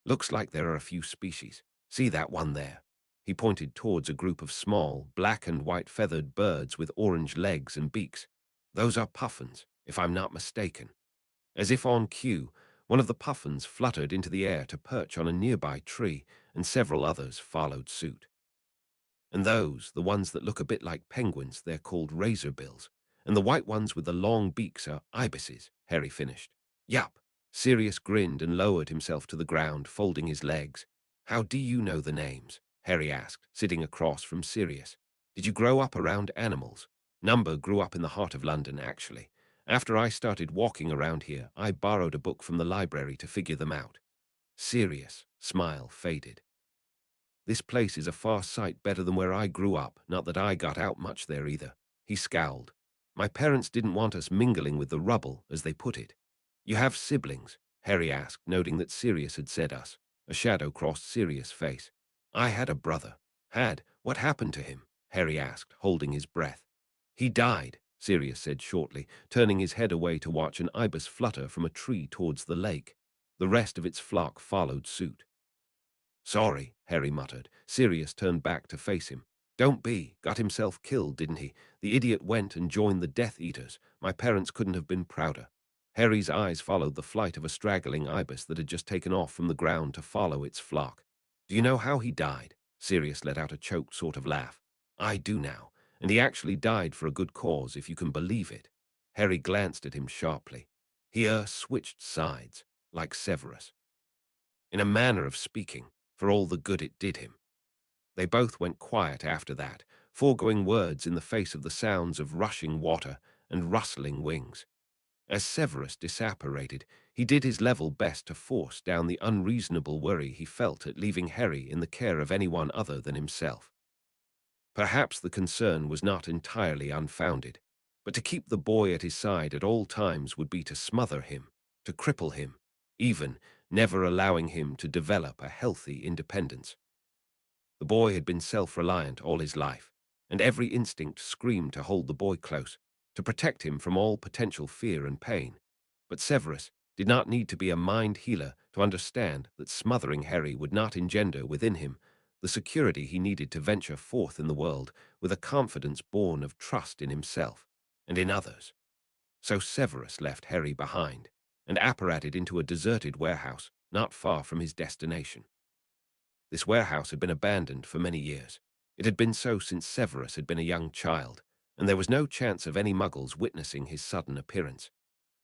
"Looks like there are a few species. See that one there?" He pointed towards a group of small, black and white feathered birds with orange legs and beaks. "Those are puffins, if I'm not mistaken." As if on cue, one of the puffins fluttered into the air to perch on a nearby tree, and several others followed suit. "And those, the ones that look a bit like penguins, they're called razorbills. And the white ones with the long beaks are ibises," Harry finished. "Yup." Sirius grinned and lowered himself to the ground, folding his legs. "How do you know the names?" Harry asked, sitting across from Sirius. "Did you grow up around animals?" "Number grew up in the heart of London, actually. After I started walking around here, I borrowed a book from the library to figure them out." Sirius' smile faded. "This place is a far sight better than where I grew up, not that I got out much there either." He scowled. "My parents didn't want us mingling with the rubble, as they put it." "You have siblings?" Harry asked, noting that Sirius had said us. A shadow crossed Sirius' face. "I had a brother." "Had? What happened to him?" Harry asked, holding his breath. "He died," Sirius said shortly, turning his head away to watch an ibis flutter from a tree towards the lake. The rest of its flock followed suit. "Sorry," Harry muttered. Sirius turned back to face him. "Don't be. Got himself killed, didn't he? The idiot went and joined the Death Eaters. My parents couldn't have been prouder." Harry's eyes followed the flight of a straggling ibis that had just taken off from the ground to follow its flock. "Do you know how he died?" Sirius let out a choked sort of laugh. "I do now, and he actually died for a good cause, if you can believe it." Harry glanced at him sharply. He switched sides, like Severus. "In a manner of speaking, for all the good it did him." They both went quiet after that, foregoing words in the face of the sounds of rushing water and rustling wings. As Severus disapparated, he did his level best to force down the unreasonable worry he felt at leaving Harry in the care of anyone other than himself. Perhaps the concern was not entirely unfounded, but to keep the boy at his side at all times would be to smother him, to cripple him, even never allowing him to develop a healthy independence. The boy had been self-reliant all his life, and every instinct screamed to hold the boy close, to protect him from all potential fear and pain. But Severus did not need to be a mind healer to understand that smothering Harry would not engender within him the security he needed to venture forth in the world with a confidence born of trust in himself and in others. So Severus left Harry behind and apparated into a deserted warehouse not far from his destination. This warehouse had been abandoned for many years. It had been so since Severus had been a young child, and there was no chance of any muggles witnessing his sudden appearance.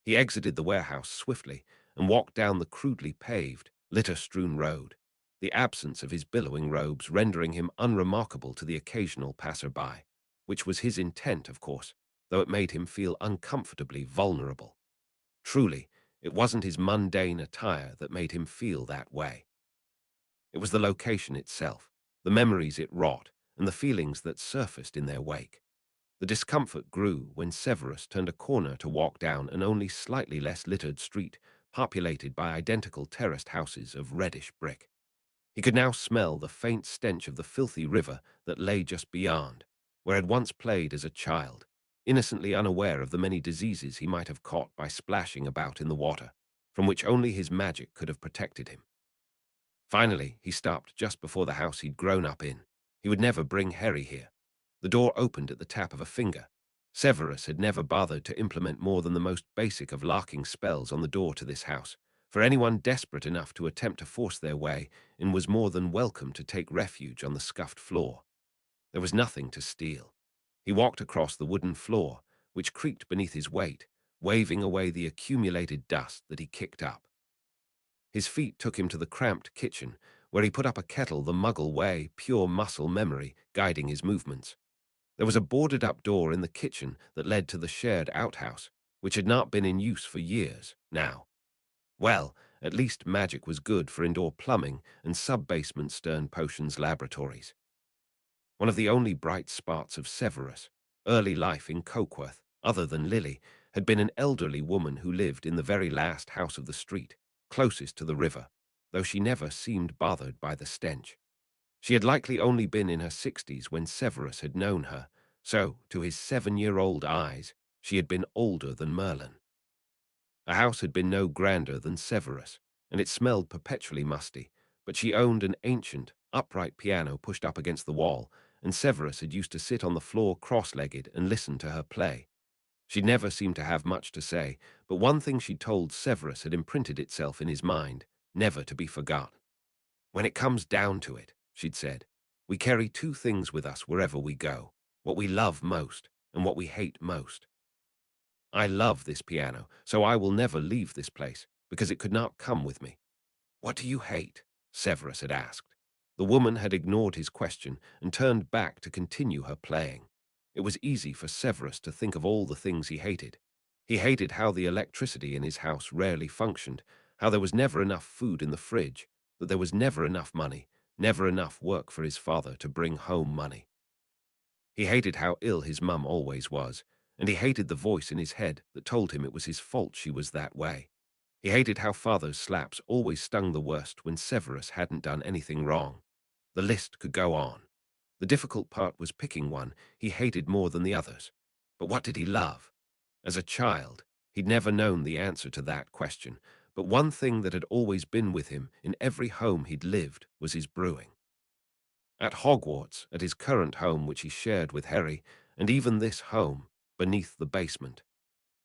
He exited the warehouse swiftly and walked down the crudely paved, litter-strewn road, the absence of his billowing robes rendering him unremarkable to the occasional passer-by, which was his intent, of course, though it made him feel uncomfortably vulnerable. Truly, it wasn't his mundane attire that made him feel that way. It was the location itself, the memories it wrought, and the feelings that surfaced in their wake. The discomfort grew when Severus turned a corner to walk down an only slightly less littered street, populated by identical terraced houses of reddish brick. He could now smell the faint stench of the filthy river that lay just beyond, where he had once played as a child. innocently unaware of the many diseases he might have caught by splashing about in the water, from which only his magic could have protected him. Finally, he stopped just before the house he'd grown up in. He would never bring Harry here. The door opened at the tap of a finger. Severus had never bothered to implement more than the most basic of locking spells on the door to this house, for anyone desperate enough to attempt to force their way in was more than welcome to take refuge on the scuffed floor. There was nothing to steal. He walked across the wooden floor, which creaked beneath his weight, waving away the accumulated dust that he kicked up. His feet took him to the cramped kitchen, where he put up a kettle the Muggle way, pure muscle memory, guiding his movements. There was a boarded-up door in the kitchen that led to the shared outhouse, which had not been in use for years now. Well, at least magic was good for indoor plumbing and sub-basement Stern Potions laboratories. One of the only bright spots of Severus' early life in Cokeworth, other than Lily, had been an elderly woman who lived in the very last house of the street, closest to the river, though she never seemed bothered by the stench. She had likely only been in her 60s when Severus had known her, so, to his 7-year-old eyes, she had been older than Merlin. The house had been no grander than Severus, and it smelled perpetually musty, but she owned an ancient, upright piano pushed up against the wall, and Severus had used to sit on the floor cross-legged and listen to her play. She never seemed to have much to say, but one thing she told Severus had imprinted itself in his mind, never to be forgotten. "When it comes down to it," she'd said, "we carry two things with us wherever we go, what we love most and what we hate most. I love this piano, so I will never leave this place, because it could not come with me." "What do you hate?" Severus had asked. The woman had ignored his question and turned back to continue her playing. It was easy for Severus to think of all the things he hated. He hated how the electricity in his house rarely functioned, how there was never enough food in the fridge, that there was never enough money, never enough work for his father to bring home money. He hated how ill his mum always was, and he hated the voice in his head that told him it was his fault she was that way. He hated how father's slaps always stung the worst when Severus hadn't done anything wrong. The list could go on. The difficult part was picking one he hated more than the others. But what did he love? As a child, he'd never known the answer to that question, but one thing that had always been with him in every home he'd lived was his brewing. At Hogwarts, at his current home which he shared with Harry, and even this home, beneath the basement.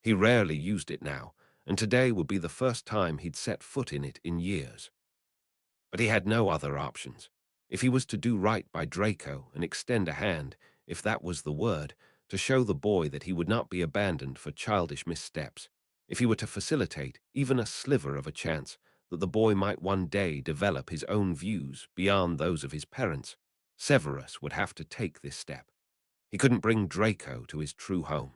He rarely used it now, and today would be the first time he'd set foot in it in years. But he had no other options. If he was to do right by Draco and extend a hand, if that was the word, to show the boy that he would not be abandoned for childish missteps, if he were to facilitate even a sliver of a chance that the boy might one day develop his own views beyond those of his parents, Severus would have to take this step. He couldn't bring Draco to his true home.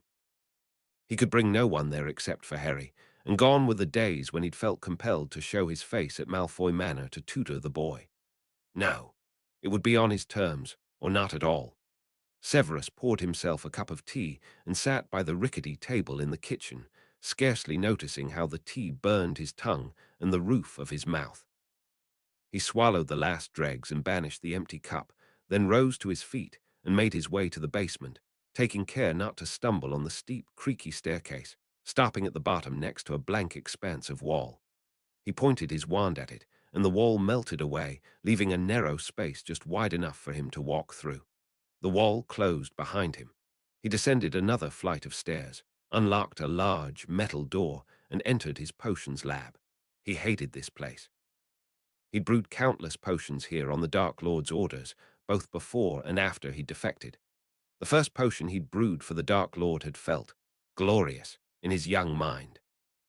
He could bring no one there except for Harry, and gone were the days when he'd felt compelled to show his face at Malfoy Manor to tutor the boy. No, it would be on his terms, or not at all. Severus poured himself a cup of tea and sat by the rickety table in the kitchen, scarcely noticing how the tea burned his tongue and the roof of his mouth. He swallowed the last dregs and banished the empty cup, then rose to his feet and made his way to the basement, taking care not to stumble on the steep, creaky staircase, stopping at the bottom next to a blank expanse of wall. He pointed his wand at it, and the wall melted away, leaving a narrow space just wide enough for him to walk through. The wall closed behind him. He descended another flight of stairs, unlocked a large metal door, and entered his potions lab. He hated this place. He'd brewed countless potions here on the Dark Lord's orders, both before and after he'd defected. The first potion he'd brewed for the Dark Lord had felt glorious in his young mind,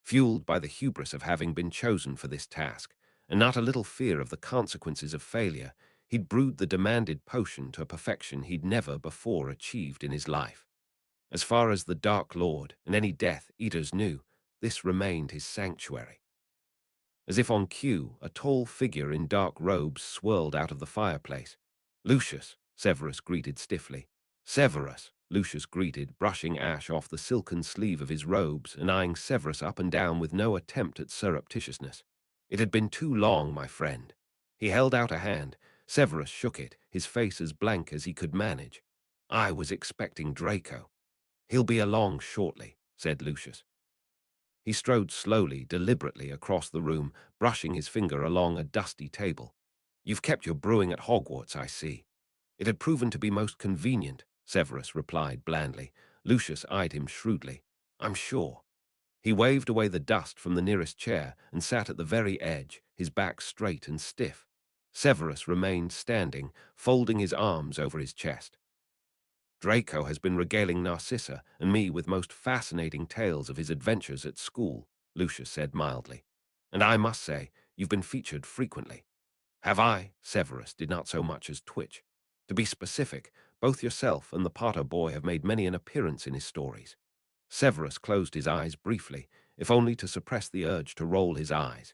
fueled by the hubris of having been chosen for this task, and not a little fear of the consequences of failure. He'd brewed the demanded potion to a perfection he'd never before achieved in his life. As far as the Dark Lord and any Death Eaters knew, this remained his sanctuary. As if on cue, a tall figure in dark robes swirled out of the fireplace. "Lucius," Severus greeted stiffly. "Severus," Lucius greeted, brushing ash off the silken sleeve of his robes and eyeing Severus up and down with no attempt at surreptitiousness. "It had been too long, my friend." He held out a hand. Severus shook it, his face as blank as he could manage. "I was expecting Draco." "He'll be along shortly," said Lucius. He strode slowly, deliberately across the room, brushing his finger along a dusty table. "You've kept your brewing at Hogwarts, I see." "It had proven to be most convenient," Severus replied blandly. Lucius eyed him shrewdly. "I'm sure." He waved away the dust from the nearest chair and sat at the very edge, his back straight and stiff. Severus remained standing, folding his arms over his chest. "Draco has been regaling Narcissa and me with most fascinating tales of his adventures at school," Lucius said mildly. "And I must say, you've been featured frequently." "Have I?" Severus did not so much as twitch. "To be specific, both yourself and the Potter boy have made many an appearance in his stories." Severus closed his eyes briefly, if only to suppress the urge to roll his eyes.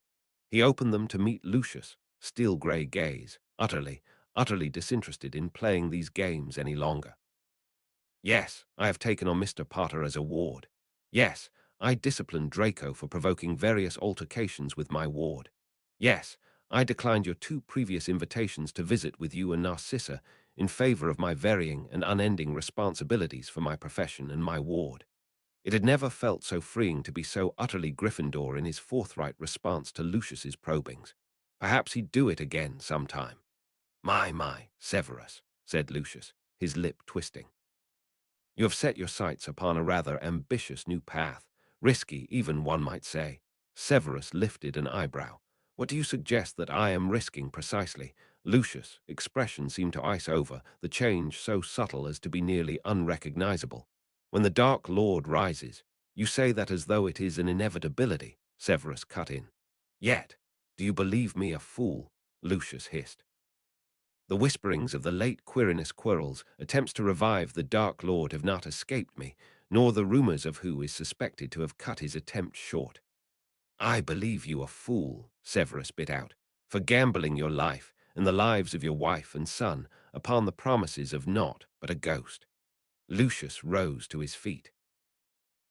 He opened them to meet Lucius' steel-grey gaze, utterly disinterested in playing these games any longer. "Yes, I have taken on Mr. Potter as a ward. Yes, I disciplined Draco for provoking various altercations with my ward. Yes, I declined your 2 previous invitations to visit with you and Narcissa in favor of my varying and unending responsibilities for my profession and my ward." It had never felt so freeing to be so utterly Gryffindor in his forthright response to Lucius's probings. Perhaps he'd do it again sometime. My, Severus," said Lucius, his lip twisting. "You have set your sights upon a rather ambitious new path, risky even, one might say." Severus lifted an eyebrow. "What do you suggest that I am risking precisely?" Lucius' expression seemed to ice over, the change so subtle as to be nearly unrecognizable. "When the Dark Lord rises, you say that as though it is an inevitability," Severus cut in. "Yet, do you believe me a fool?" Lucius hissed. "The whisperings of the late Quirinus Quirrell's attempts to revive the Dark Lord have not escaped me, nor the rumors of who is suspected to have cut his attempt short." "I believe you a fool," Severus bit out, "for gambling your life and the lives of your wife and son upon the promises of naught but a ghost." Lucius rose to his feet.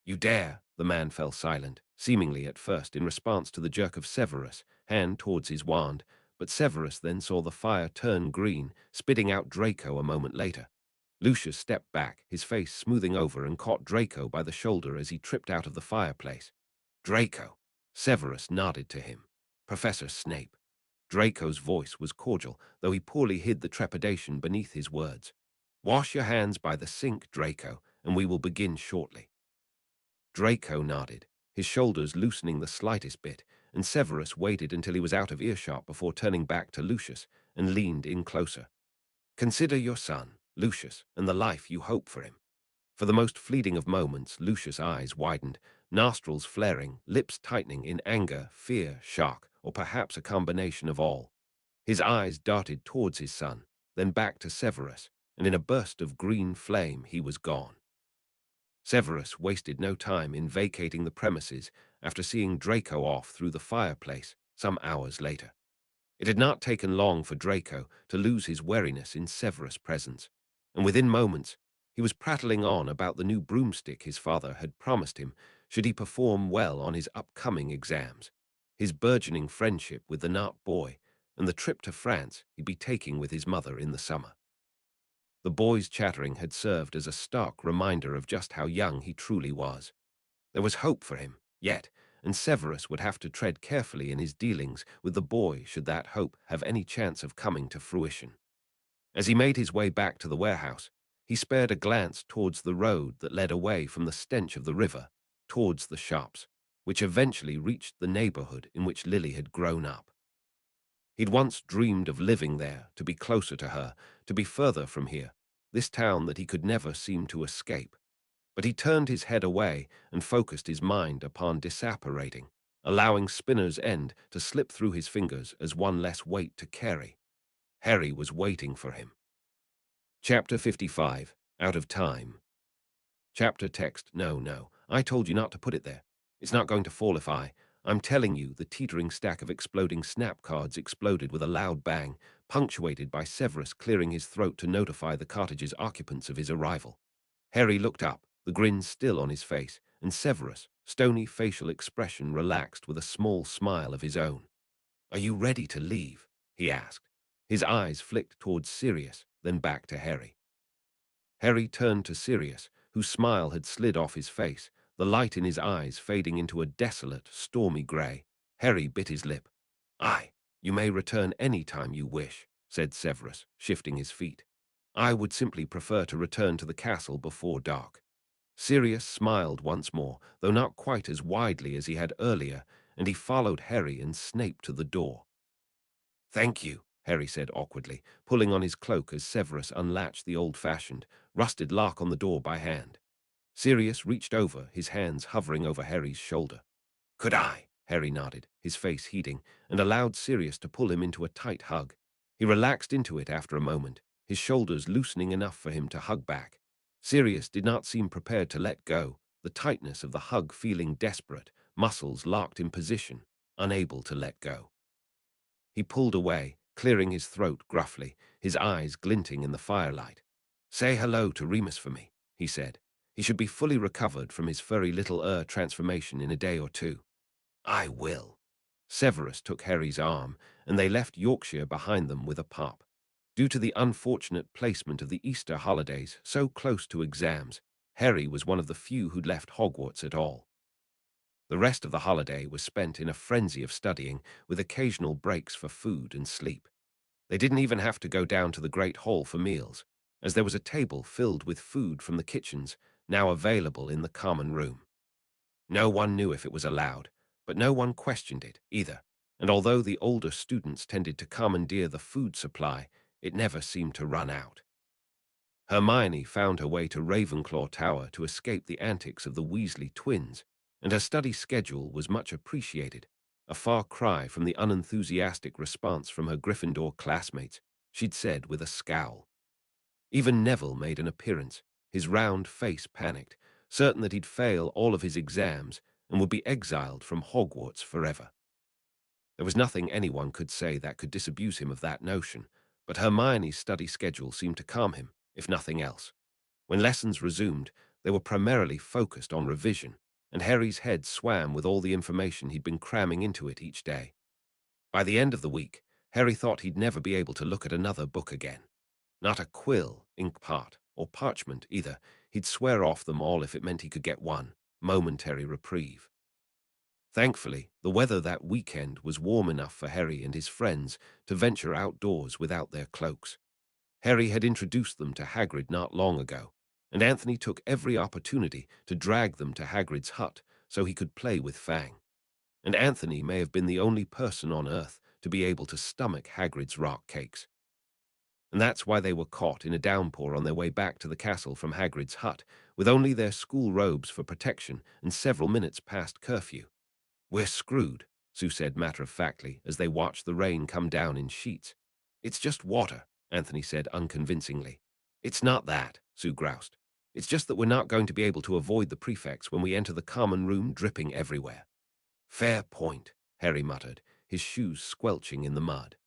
"You dare!" The man fell silent, seemingly at first in response to the jerk of Severus' hand towards his wand, but Severus then saw the fire turn green, spitting out Draco a moment later. Lucius stepped back, his face smoothing over, and caught Draco by the shoulder as he tripped out of the fireplace. "Draco!" Severus nodded to him. "Professor Snape." Draco's voice was cordial, though he poorly hid the trepidation beneath his words. "Wash your hands by the sink, Draco, and we will begin shortly." Draco nodded, his shoulders loosening the slightest bit, and Severus waited until he was out of earshot before turning back to Lucius and leaned in closer. "Consider your son, Lucius, and the life you hope for him." For the most fleeting of moments, Lucius' eyes widened, nostrils flaring, lips tightening in anger, fear, shock, or perhaps a combination of all. His eyes darted towards his son, then back to Severus, and in a burst of green flame he was gone. Severus wasted no time in vacating the premises after seeing Draco off through the fireplace some hours later. It had not taken long for Draco to lose his wariness in Severus' presence, and within moments he was prattling on about the new broomstick his father had promised him should he perform well on his upcoming exams, his burgeoning friendship with the Nart boy, and the trip to France he'd be taking with his mother in the summer. The boy's chattering had served as a stark reminder of just how young he truly was. There was hope for him, yet, and Severus would have to tread carefully in his dealings with the boy should that hope have any chance of coming to fruition. As he made his way back to the warehouse, he spared a glance towards the road that led away from the stench of the river, towards the shops, which eventually reached the neighborhood in which Lily had grown up. He'd once dreamed of living there, to be closer to her, to be further from here, this town that he could never seem to escape. But he turned his head away and focused his mind upon disapparating, allowing Spinner's End to slip through his fingers as one less weight to carry. Harry was waiting for him. Chapter 55. Out of Time. Chapter text. No, I told you not to put it there. It's not going to fall if I'm telling you, the teetering stack of exploding snap cards exploded with a loud bang, punctuated by Severus clearing his throat to notify the cottage's occupants of his arrival. Harry looked up, the grin still on his face, and Severus' stony facial expression relaxed with a small smile of his own. "Are you ready to leave?" he asked. His eyes flicked towards Sirius, then back to Harry. Harry turned to Sirius, whose smile had slid off his face, the light in his eyes fading into a desolate, stormy grey. Harry bit his lip. "Aye, you may return any time you wish," said Severus, shifting his feet. "I would simply prefer to return to the castle before dark." Sirius smiled once more, though not quite as widely as he had earlier, and he followed Harry and Snape to the door. "Thank you," Harry said awkwardly, pulling on his cloak as Severus unlatched the old-fashioned, rusted lock on the door by hand. Sirius reached over, his hands hovering over Harry's shoulder. "Could I?" Harry nodded, his face heating, and allowed Sirius to pull him into a tight hug. He relaxed into it after a moment, his shoulders loosening enough for him to hug back. Sirius did not seem prepared to let go, the tightness of the hug feeling desperate, muscles locked in position, unable to let go. He pulled away, clearing his throat gruffly, his eyes glinting in the firelight. "Say hello to Remus for me," he said. "He should be fully recovered from his furry little transformation in a day or two." "I will." Severus took Harry's arm, and they left Yorkshire behind them with a pop. Due to the unfortunate placement of the Easter holidays so close to exams, Harry was one of the few who'd left Hogwarts at all. The rest of the holiday was spent in a frenzy of studying, with occasional breaks for food and sleep. They didn't even have to go down to the Great Hall for meals, as there was a table filled with food from the kitchens, now available in the common room. No one knew if it was allowed, but no one questioned it either, and although the older students tended to commandeer the food supply, it never seemed to run out. Hermione found her way to Ravenclaw Tower to escape the antics of the Weasley twins, and her study schedule was much appreciated, a far cry from the unenthusiastic response from her Gryffindor classmates, she'd said with a scowl. Even Neville made an appearance, his round face panicked, certain that he'd fail all of his exams and would be exiled from Hogwarts forever. There was nothing anyone could say that could disabuse him of that notion, but Hermione's study schedule seemed to calm him, if nothing else. When lessons resumed, they were primarily focused on revision, and Harry's head swam with all the information he'd been cramming into it each day. By the end of the week, Harry thought he'd never be able to look at another book again. Not a quill, ink pot, or parchment either. He'd swear off them all if it meant he could get one momentary reprieve. Thankfully, the weather that weekend was warm enough for Harry and his friends to venture outdoors without their cloaks. Harry had introduced them to Hagrid not long ago, and Anthony took every opportunity to drag them to Hagrid's hut so he could play with Fang. And Anthony may have been the only person on Earth to be able to stomach Hagrid's rock cakes. And that's why they were caught in a downpour on their way back to the castle from Hagrid's hut, with only their school robes for protection and several minutes past curfew. "We're screwed," Sue said matter-of-factly as they watched the rain come down in sheets. "It's just water," Anthony said unconvincingly. "It's not that," Sue groused. "It's just that we're not going to be able to avoid the prefects when we enter the common room dripping everywhere." "Fair point," Harry muttered, his shoes squelching in the mud.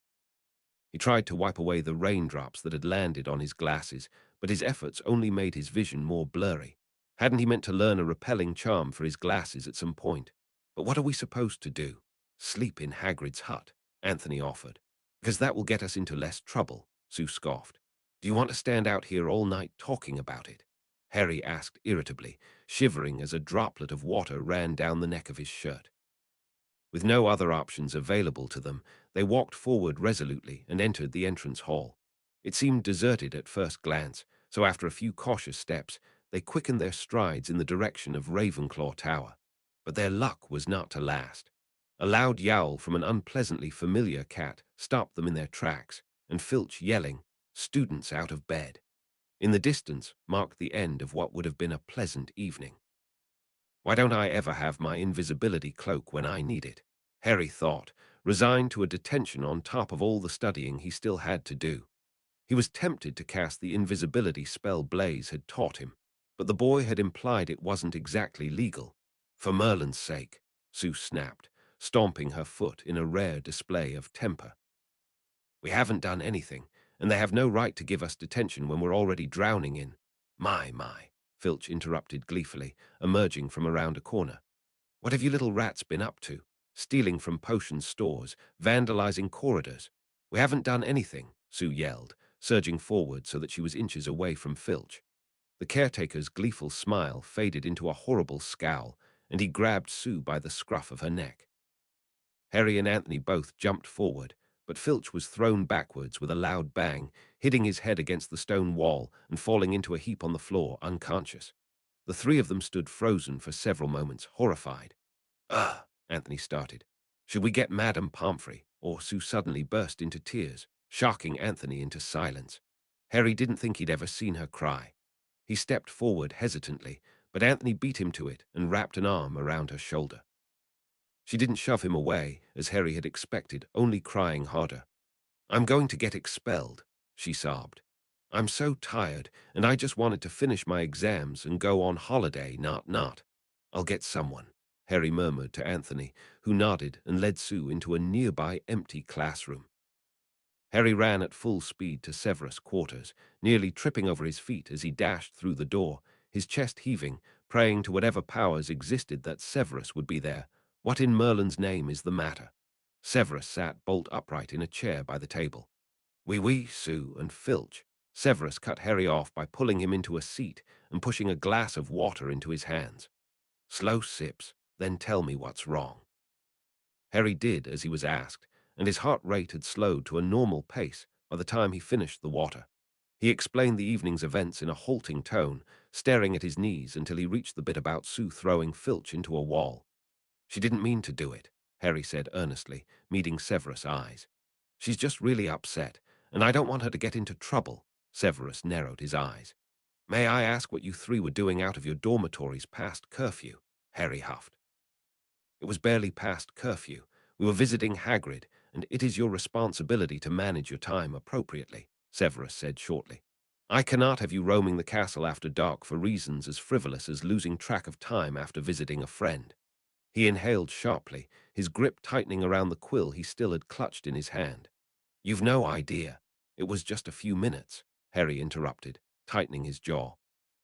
He tried to wipe away the raindrops that had landed on his glasses, but his efforts only made his vision more blurry. Hadn't he meant to learn a repelling charm for his glasses at some point? "But what are we supposed to do?" "Sleep in Hagrid's hut," Anthony offered. "Because that will get us into less trouble," Sue scoffed. "Do you want to stand out here all night talking about it?" Harry asked irritably, shivering as a droplet of water ran down the neck of his shirt. With no other options available to them, they walked forward resolutely and entered the entrance hall. It seemed deserted at first glance, so after a few cautious steps, they quickened their strides in the direction of Ravenclaw Tower. But their luck was not to last. A loud yowl from an unpleasantly familiar cat stopped them in their tracks, and Filch yelling, "Students out of bed," in the distance marked the end of what would have been a pleasant evening. "Why don't I ever have my invisibility cloak when I need it?" Harry thought, resigned to a detention on top of all the studying he still had to do. He was tempted to cast the invisibility spell Blaise had taught him, but the boy had implied it wasn't exactly legal. "For Merlin's sake," Sue snapped, stomping her foot in a rare display of temper. "We haven't done anything, and they have no right to give us detention when we're already drowning in—" My, Filch interrupted gleefully, emerging from around a corner. "What have you little rats been up to? Stealing from potion stores, vandalizing corridors." "We haven't done anything," Sue yelled, surging forward so that she was inches away from Filch. The caretaker's gleeful smile faded into a horrible scowl, and he grabbed Sue by the scruff of her neck. Harry and Anthony both jumped forward, but Filch was thrown backwards with a loud bang, hitting his head against the stone wall and falling into a heap on the floor, unconscious. The three of them stood frozen for several moments, horrified. "Ugh," Anthony started. "Should we get Madame Pomfrey?" Or Sue suddenly burst into tears, shocking Anthony into silence. Harry didn't think he'd ever seen her cry. He stepped forward hesitantly, but Anthony beat him to it and wrapped an arm around her shoulder. She didn't shove him away, as Harry had expected, only crying harder. "I'm going to get expelled," she sobbed. "I'm so tired, and I just wanted to finish my exams and go on holiday, not. I'll get someone," Harry murmured to Anthony, who nodded and led Sue into a nearby empty classroom. Harry ran at full speed to Severus' quarters, nearly tripping over his feet as he dashed through the door, his chest heaving, praying to whatever powers existed that Severus would be there. "What in Merlin's name is the matter?" Severus sat bolt upright in a chair by the table. "Oui, Sue and Filch." Severus cut Harry off by pulling him into a seat and pushing a glass of water into his hands. "Slow sips, then tell me what's wrong." Harry did as he was asked, and his heart rate had slowed to a normal pace by the time he finished the water. He explained the evening's events in a halting tone, staring at his knees until he reached the bit about Sue throwing Filch into a wall. "She didn't mean to do it," Harry said earnestly, meeting Severus' eyes. "She's just really upset, and I don't want her to get into trouble." Severus narrowed his eyes. "May I ask what you three were doing out of your dormitories past curfew?" Harry huffed. "It was barely past curfew. We were visiting Hagrid, and it is your responsibility to manage your time appropriately," Severus said shortly. "I cannot have you roaming the castle after dark for reasons as frivolous as losing track of time after visiting a friend." He inhaled sharply, his grip tightening around the quill he still had clutched in his hand. "You've no idea. It was just a few minutes," Harry interrupted, tightening his jaw.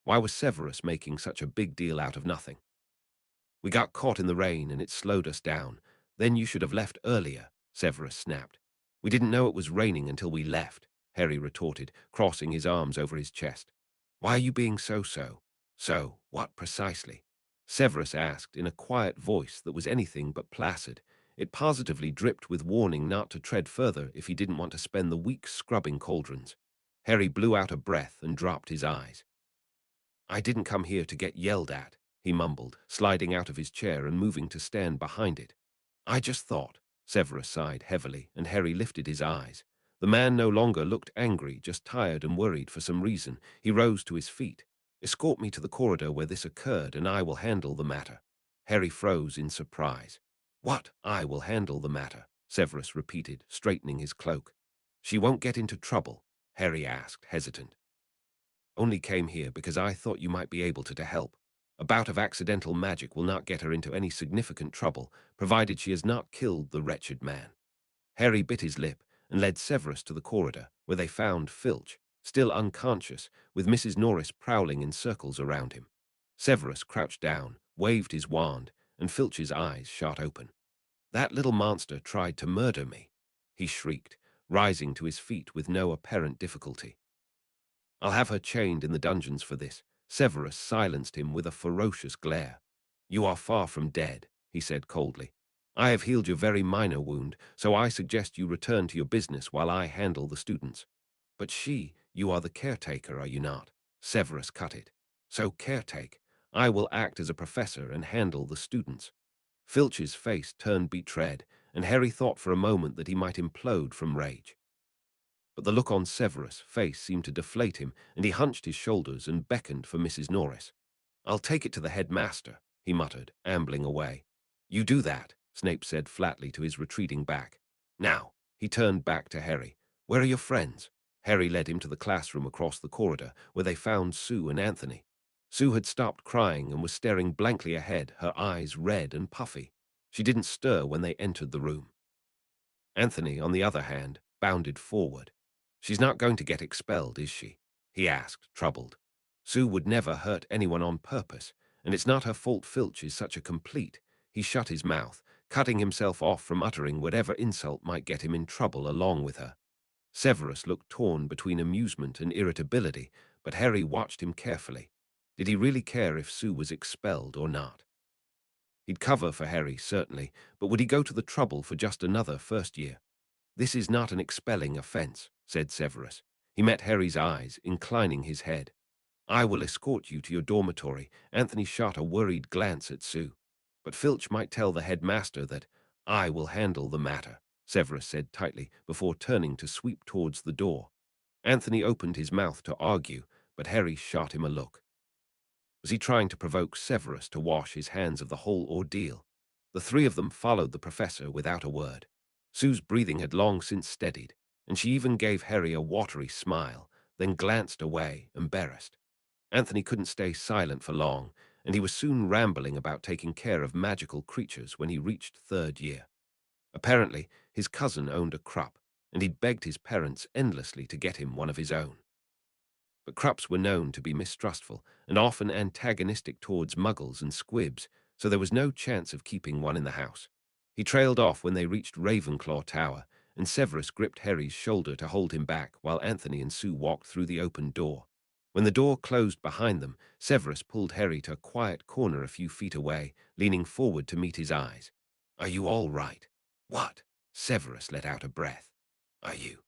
Why was Severus making such a big deal out of nothing? "We got caught in the rain and it slowed us down. Then you should have left earlier," Severus snapped. "We didn't know it was raining until we left," Harry retorted, crossing his arms over his chest. "Why are you being so? So, what precisely?" Severus asked in a quiet voice that was anything but placid. It positively dripped with warning not to tread further if he didn't want to spend the week scrubbing cauldrons. Harry blew out a breath and dropped his eyes. "I didn't come here to get yelled at," he mumbled, sliding out of his chair and moving to stand behind it. "I just thought." Severus sighed heavily, and Harry lifted his eyes. The man no longer looked angry, just tired and worried for some reason. He rose to his feet. "Escort me to the corridor where this occurred, and I will handle the matter." Harry froze in surprise. "What? I will handle the matter?" Severus repeated, straightening his cloak. "She won't get into trouble?" Harry asked, hesitant. "Only came here because I thought you might be able to help. A bout of accidental magic will not get her into any significant trouble, provided she has not killed the wretched man." Harry bit his lip and led Severus to the corridor, where they found Filch, still unconscious, with Mrs. Norris prowling in circles around him. Severus crouched down, waved his wand, and Filch's eyes shot open. "That little monster tried to murder me," he shrieked, rising to his feet with no apparent difficulty. "I'll have her chained in the dungeons for this." Severus silenced him with a ferocious glare. "You are far from dead," he said coldly. "I have healed your very minor wound, so I suggest you return to your business while I handle the students." "But you are the caretaker, are you not?" Severus cut it. "So caretake. I will act as a professor and handle the students." Filch's face turned beet red, and Harry thought for a moment that he might implode from rage. But the look on Severus' face seemed to deflate him, and he hunched his shoulders and beckoned for Mrs. Norris. "I'll take it to the headmaster," he muttered, ambling away. "You do that," Snape said flatly to his retreating back. "Now," he turned back to Harry. "Where are your friends?" Harry led him to the classroom across the corridor, where they found Sue and Anthony. Sue had stopped crying and was staring blankly ahead, her eyes red and puffy. She didn't stir when they entered the room. Anthony, on the other hand, bounded forward. "She's not going to get expelled, is she?" he asked, troubled. "Sue would never hurt anyone on purpose, and it's not her fault Filch is such a complete." He shut his mouth, cutting himself off from uttering whatever insult might get him in trouble along with her. Severus looked torn between amusement and irritability, but Harry watched him carefully. Did he really care if Sue was expelled or not? He'd cover for Harry, certainly, but would he go to the trouble for just another first year? "This is not an expelling offense," said Severus. He met Harry's eyes, inclining his head. "I will escort you to your dormitory." Anthony shot a worried glance at Sue. "But Filch might tell the headmaster that I will handle the matter," Severus said tightly, before turning to sweep towards the door. Anthony opened his mouth to argue, but Harry shot him a look. Was he trying to provoke Severus to wash his hands of the whole ordeal? The three of them followed the professor without a word. Sue's breathing had long since steadied, and she even gave Harry a watery smile, then glanced away, embarrassed. Anthony couldn't stay silent for long, and he was soon rambling about taking care of magical creatures when he reached third year. Apparently, his cousin owned a Krupp, and he'd begged his parents endlessly to get him one of his own. But Krupps were known to be mistrustful and often antagonistic towards muggles and squibs, so there was no chance of keeping one in the house. He trailed off when they reached Ravenclaw Tower, and Severus gripped Harry's shoulder to hold him back while Anthony and Sue walked through the open door. When the door closed behind them, Severus pulled Harry to a quiet corner a few feet away, leaning forward to meet his eyes. "Are you all right?" "What?" Severus let out a breath. "Are you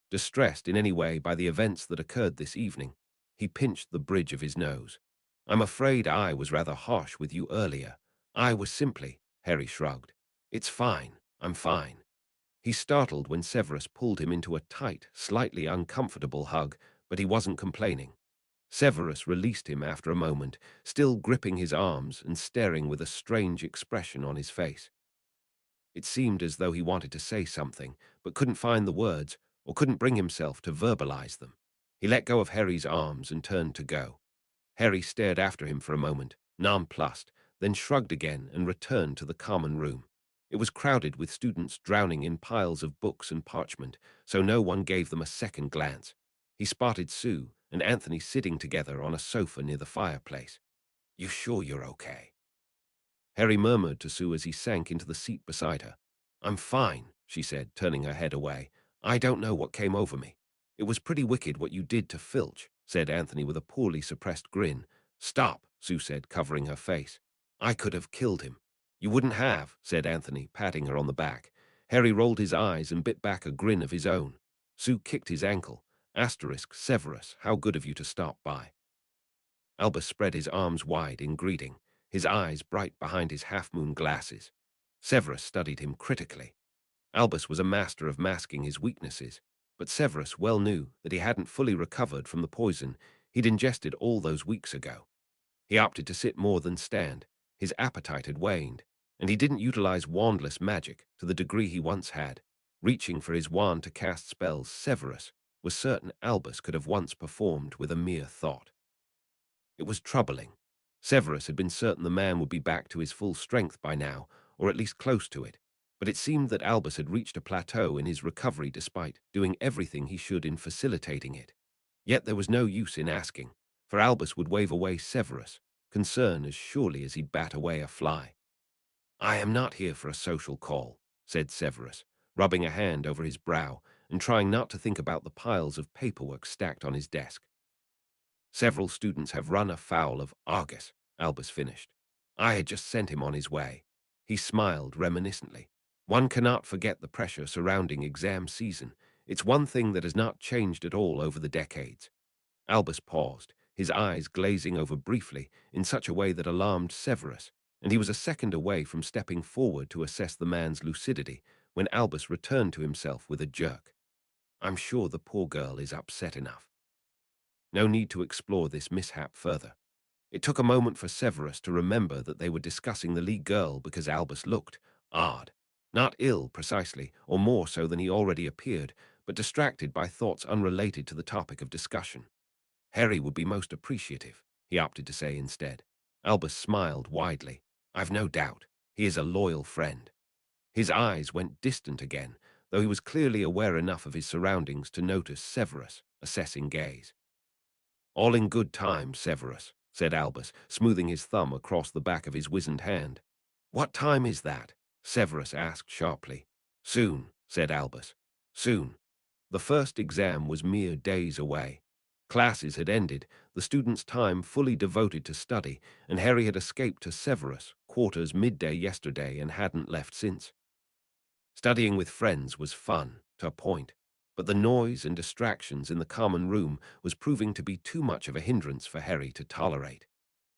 distressed in any way by the events that occurred this evening?" He pinched the bridge of his nose. "I'm afraid I was rather harsh with you earlier. I was simply—" Harry shrugged. "It's fine. I'm fine." He startled when Severus pulled him into a tight, slightly uncomfortable hug, but he wasn't complaining. Severus released him after a moment, still gripping his arms and staring with a strange expression on his face. It seemed as though he wanted to say something, but couldn't find the words or couldn't bring himself to verbalize them. He let go of Harry's arms and turned to go. Harry stared after him for a moment, nonplussed, then shrugged again and returned to the common room. It was crowded with students drowning in piles of books and parchment, so no one gave them a second glance. He spotted Sue and Anthony sitting together on a sofa near the fireplace. "You sure you're okay?" Harry murmured to Sue as he sank into the seat beside her. "I'm fine," she said, turning her head away. "I don't know what came over me." "It was pretty wicked what you did to Filch," said Anthony with a poorly suppressed grin. "Stop," Sue said, covering her face. "I could have killed him." "You wouldn't have," said Anthony, patting her on the back. Harry rolled his eyes and bit back a grin of his own. Sue kicked his ankle. Severus, how good of you to stop by." Albus spread his arms wide in greeting, his eyes bright behind his half-moon glasses. Severus studied him critically. Albus was a master of masking his weaknesses, but Severus well knew that he hadn't fully recovered from the poison he'd ingested all those weeks ago. He opted to sit more than stand. His appetite had waned, and he didn't utilize wandless magic to the degree he once had. Reaching for his wand to cast spells, Severus was certain Albus could have once performed with a mere thought. It was troubling. Severus had been certain the man would be back to his full strength by now, or at least close to it, but it seemed that Albus had reached a plateau in his recovery despite doing everything he should in facilitating it. Yet there was no use in asking, for Albus would wave away Severus, concern as surely as he'd bat away a fly. "I am not here for a social call," said Severus, rubbing a hand over his brow and trying not to think about the piles of paperwork stacked on his desk. "Several students have run afoul of Argus," Albus finished. "I had just sent him on his way." He smiled reminiscently. "One cannot forget the pressure surrounding exam season. It's one thing that has not changed at all over the decades." Albus paused, his eyes glazing over briefly in such a way that alarmed Severus, and he was a second away from stepping forward to assess the man's lucidity when Albus returned to himself with a jerk. "I'm sure the poor girl is upset enough. No need to explore this mishap further." It took a moment for Severus to remember that they were discussing the lead girl because Albus looked odd. Not ill, precisely, or more so than he already appeared, but distracted by thoughts unrelated to the topic of discussion. "Harry would be most appreciative," he opted to say instead. Albus smiled widely. "I've no doubt. He is a loyal friend." His eyes went distant again, though he was clearly aware enough of his surroundings to notice Severus' assessing gaze. "All in good time, Severus," said Albus, smoothing his thumb across the back of his wizened hand. "What time is that?" Severus asked sharply. "Soon," said Albus. "Soon." The first exam was mere days away. Classes had ended, the students' time fully devoted to study, and Harry had escaped to Severus quarters midday yesterday and hadn't left since. Studying with friends was fun, to a point, but the noise and distractions in the common room was proving to be too much of a hindrance for Harry to tolerate.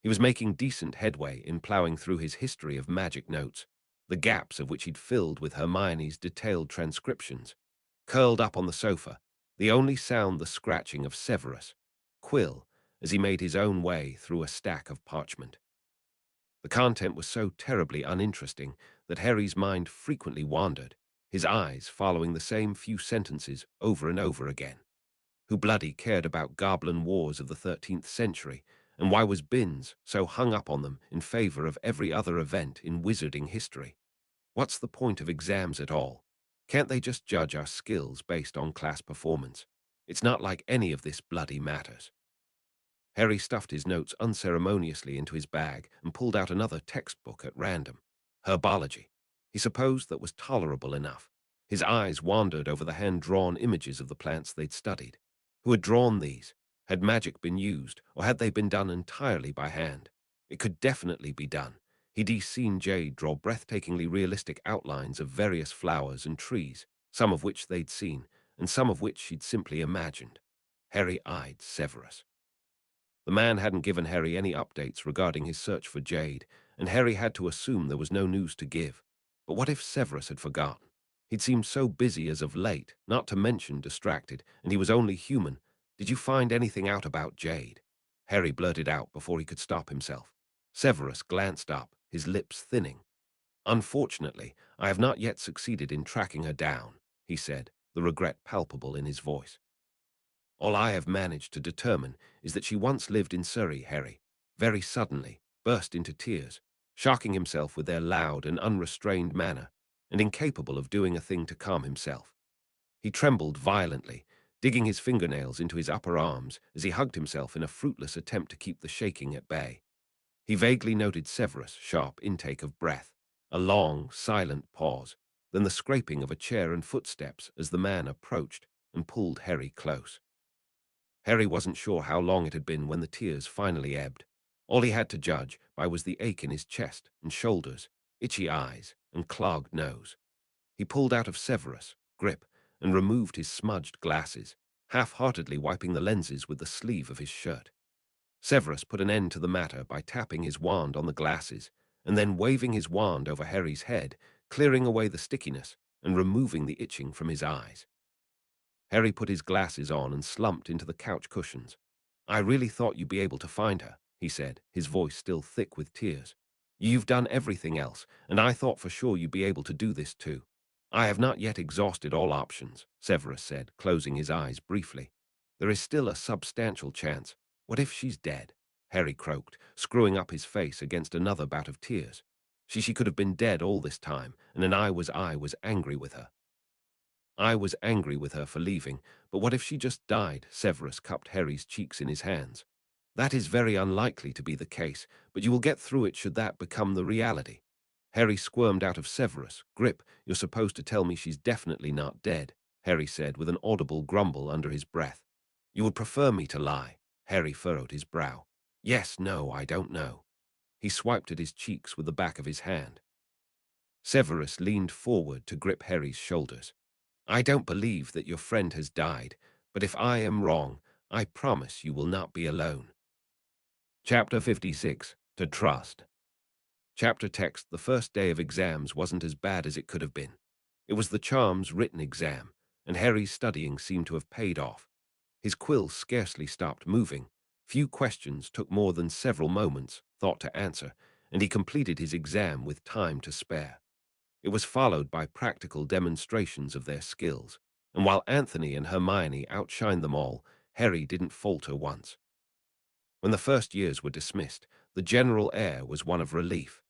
He was making decent headway in ploughing through his history of magic notes, the gaps of which he'd filled with Hermione's detailed transcriptions. Curled up on the sofa, the only sound the scratching of Severus, Quill, as he made his own way through a stack of parchment. The content was so terribly uninteresting that Harry's mind frequently wandered, his eyes following the same few sentences over and over again. Who bloody cared about goblin wars of the 13th century, and why was Binns so hung up on them in favor of every other event in wizarding history? What's the point of exams at all? Can't they just judge our skills based on class performance? It's not like any of this bloody matters. Harry stuffed his notes unceremoniously into his bag and pulled out another textbook at random. Herbology. He supposed that was tolerable enough. His eyes wandered over the hand-drawn images of the plants they'd studied. Who had drawn these? Had magic been used, or had they been done entirely by hand? It could definitely be done. He'd seen Jade draw breathtakingly realistic outlines of various flowers and trees, some of which they'd seen, and some of which she'd simply imagined. Harry eyed Severus. The man hadn't given Harry any updates regarding his search for Jade, and Harry had to assume there was no news to give. But what if Severus had forgotten? He'd seemed so busy as of late, not to mention distracted, and he was only human. Did you find anything out about Jade? Harry blurted out before he could stop himself. Severus glanced up, his lips thinning. Unfortunately, I have not yet succeeded in tracking her down, he said, the regret palpable in his voice. All I have managed to determine is that she once lived in Surrey. Harry, very suddenly, burst into tears, shocking himself with their loud and unrestrained manner, and incapable of doing a thing to calm himself. He trembled violently, digging his fingernails into his upper arms as he hugged himself in a fruitless attempt to keep the shaking at bay. He vaguely noted Severus' sharp intake of breath, a long, silent pause, then the scraping of a chair and footsteps as the man approached and pulled Harry close. Harry wasn't sure how long it had been when the tears finally ebbed. All he had to judge by was the ache in his chest and shoulders, itchy eyes, and clogged nose. He pulled out of Severus' grip and removed his smudged glasses, half-heartedly wiping the lenses with the sleeve of his shirt. Severus put an end to the matter by tapping his wand on the glasses and then waving his wand over Harry's head, clearing away the stickiness and removing the itching from his eyes. Harry put his glasses on and slumped into the couch cushions. I really thought you'd be able to find her, he said, his voice still thick with tears. You've done everything else, and I thought for sure you'd be able to do this too. I have not yet exhausted all options, Severus said, closing his eyes briefly. There is still a substantial chance. What if she's dead? Harry croaked, screwing up his face against another bout of tears. She could have been dead all this time, and I was angry with her. I was angry with her for leaving, but what if she just died? Severus cupped Harry's cheeks in his hands. That is very unlikely to be the case, but you will get through it should that become the reality. Harry squirmed out of Severus' grip. You're supposed to tell me she's definitely not dead, Harry said with an audible grumble under his breath. You would prefer me to lie? Harry furrowed his brow. Yes, no, I don't know. He swiped at his cheeks with the back of his hand. Severus leaned forward to grip Harry's shoulders. I don't believe that your friend has died, but if I am wrong, I promise you will not be alone. Chapter 56. To Trust. Chapter text. The first day of exams wasn't as bad as it could have been. It was the charms written exam, and Harry's studying seemed to have paid off. His quill scarcely stopped moving. Few questions took more than several moments, thought to answer, and he completed his exam with time to spare. It was followed by practical demonstrations of their skills, and while Anthony and Hermione outshined them all, Harry didn't falter once. When the first years were dismissed, the general air was one of relief.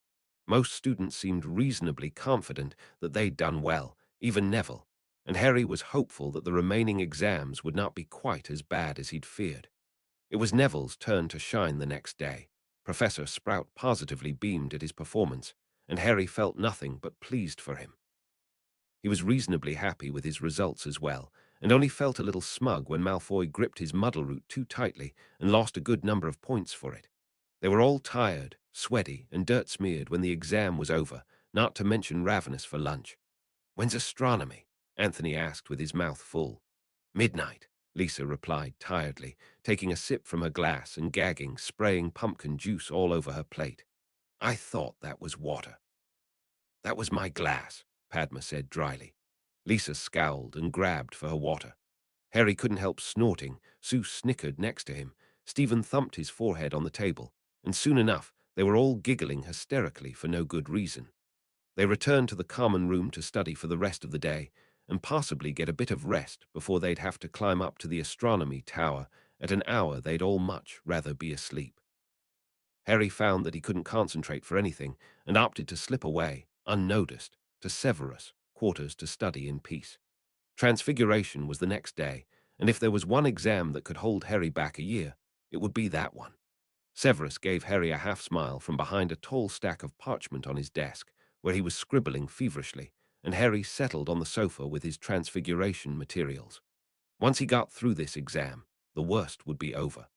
Most students seemed reasonably confident that they'd done well, even Neville, and Harry was hopeful that the remaining exams would not be quite as bad as he'd feared. It was Neville's turn to shine the next day. Professor Sprout positively beamed at his performance, and Harry felt nothing but pleased for him. He was reasonably happy with his results as well, and only felt a little smug when Malfoy gripped his muddle root too tightly and lost a good number of points for it. They were all tired, sweaty, and dirt-smeared when the exam was over, not to mention ravenous for lunch. "When's astronomy?" Anthony asked with his mouth full. "Midnight," Lisa replied tiredly, taking a sip from her glass and gagging, spraying pumpkin juice all over her plate. "I thought that was water." "That was my glass," Padma said dryly. Lisa scowled and grabbed for her water. Harry couldn't help snorting. Sue snickered next to him. Stephen thumped his forehead on the table, and soon enough they were all giggling hysterically for no good reason. They returned to the common room to study for the rest of the day, and possibly get a bit of rest before they'd have to climb up to the astronomy tower at an hour they'd all much rather be asleep. Harry found that he couldn't concentrate for anything, and opted to slip away, unnoticed, to Severus' quarters to study in peace. Transfiguration was the next day, and if there was one exam that could hold Harry back a year, it would be that one. Severus gave Harry a half-smile from behind a tall stack of parchment on his desk, where he was scribbling feverishly, and Harry settled on the sofa with his transfiguration materials. Once he got through this exam, the worst would be over.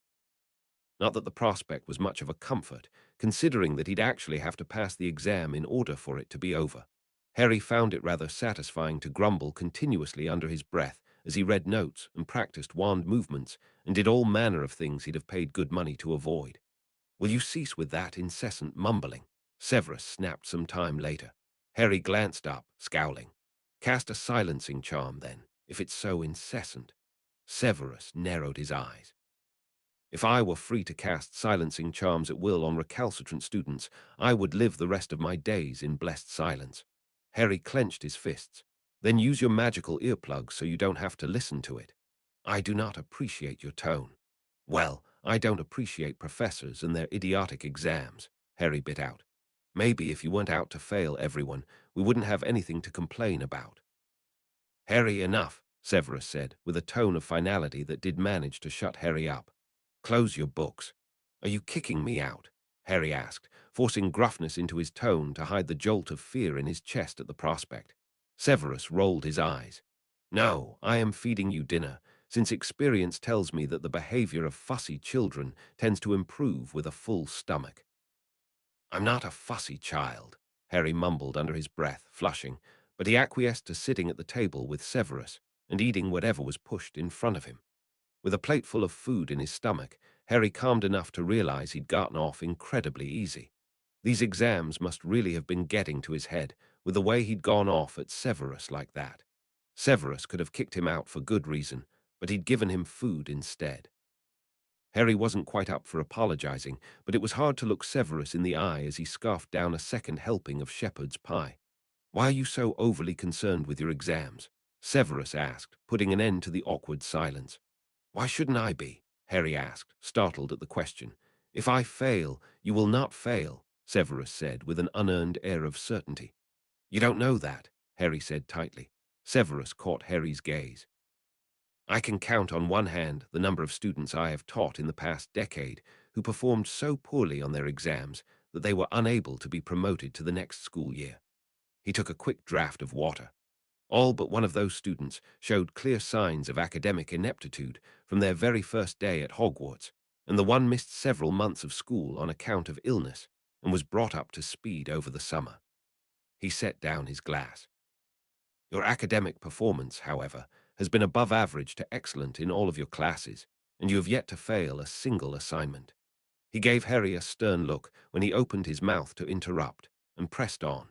Not that the prospect was much of a comfort, considering that he'd actually have to pass the exam in order for it to be over. Harry found it rather satisfying to grumble continuously under his breath as he read notes and practiced wand movements and did all manner of things he'd have paid good money to avoid. "Will you cease with that incessant mumbling?" Severus snapped some time later. Harry glanced up, scowling. "Cast a silencing charm, then, if it's so incessant." Severus narrowed his eyes. "If I were free to cast silencing charms at will on recalcitrant students, I would live the rest of my days in blessed silence." Harry clenched his fists. "Then use your magical earplugs so you don't have to listen to it." "I do not appreciate your tone." "Well, I don't appreciate professors and their idiotic exams," Harry bit out. "Maybe if you weren't out to fail everyone, we wouldn't have anything to complain about." "Harry, enough," Severus said, with a tone of finality that did manage to shut Harry up. "Close your books." "Are you kicking me out?" Harry asked, forcing gruffness into his tone to hide the jolt of fear in his chest at the prospect. Severus rolled his eyes. "No, I am feeding you dinner, since experience tells me that the behavior of fussy children tends to improve with a full stomach." "I'm not a fussy child," Harry mumbled under his breath, flushing, but he acquiesced to sitting at the table with Severus and eating whatever was pushed in front of him. With a plate full of food in his stomach, Harry calmed enough to realize he'd gotten off incredibly easy. These exams must really have been getting to his head, with the way he'd gone off at Severus like that. Severus could have kicked him out for good reason, but he'd given him food instead. Harry wasn't quite up for apologizing, but it was hard to look Severus in the eye as he scarfed down a second helping of shepherd's pie. "Why are you so overly concerned with your exams?" Severus asked, putting an end to the awkward silence. "Why shouldn't I be?" Harry asked, startled at the question. "If I fail, you will not fail," Severus said with an unearned air of certainty. "You don't know that," Harry said tightly. Severus caught Harry's gaze. "I can count on one hand the number of students I have taught in the past decade who performed so poorly on their exams that they were unable to be promoted to the next school year." He took a quick draught of water. "All but one of those students showed clear signs of academic ineptitude from their very first day at Hogwarts, and the one missed several months of school on account of illness and was brought up to speed over the summer." He set down his glass. "Your academic performance, however, has been above average to excellent in all of your classes, and you have yet to fail a single assignment." He gave Harry a stern look when he opened his mouth to interrupt, and pressed on.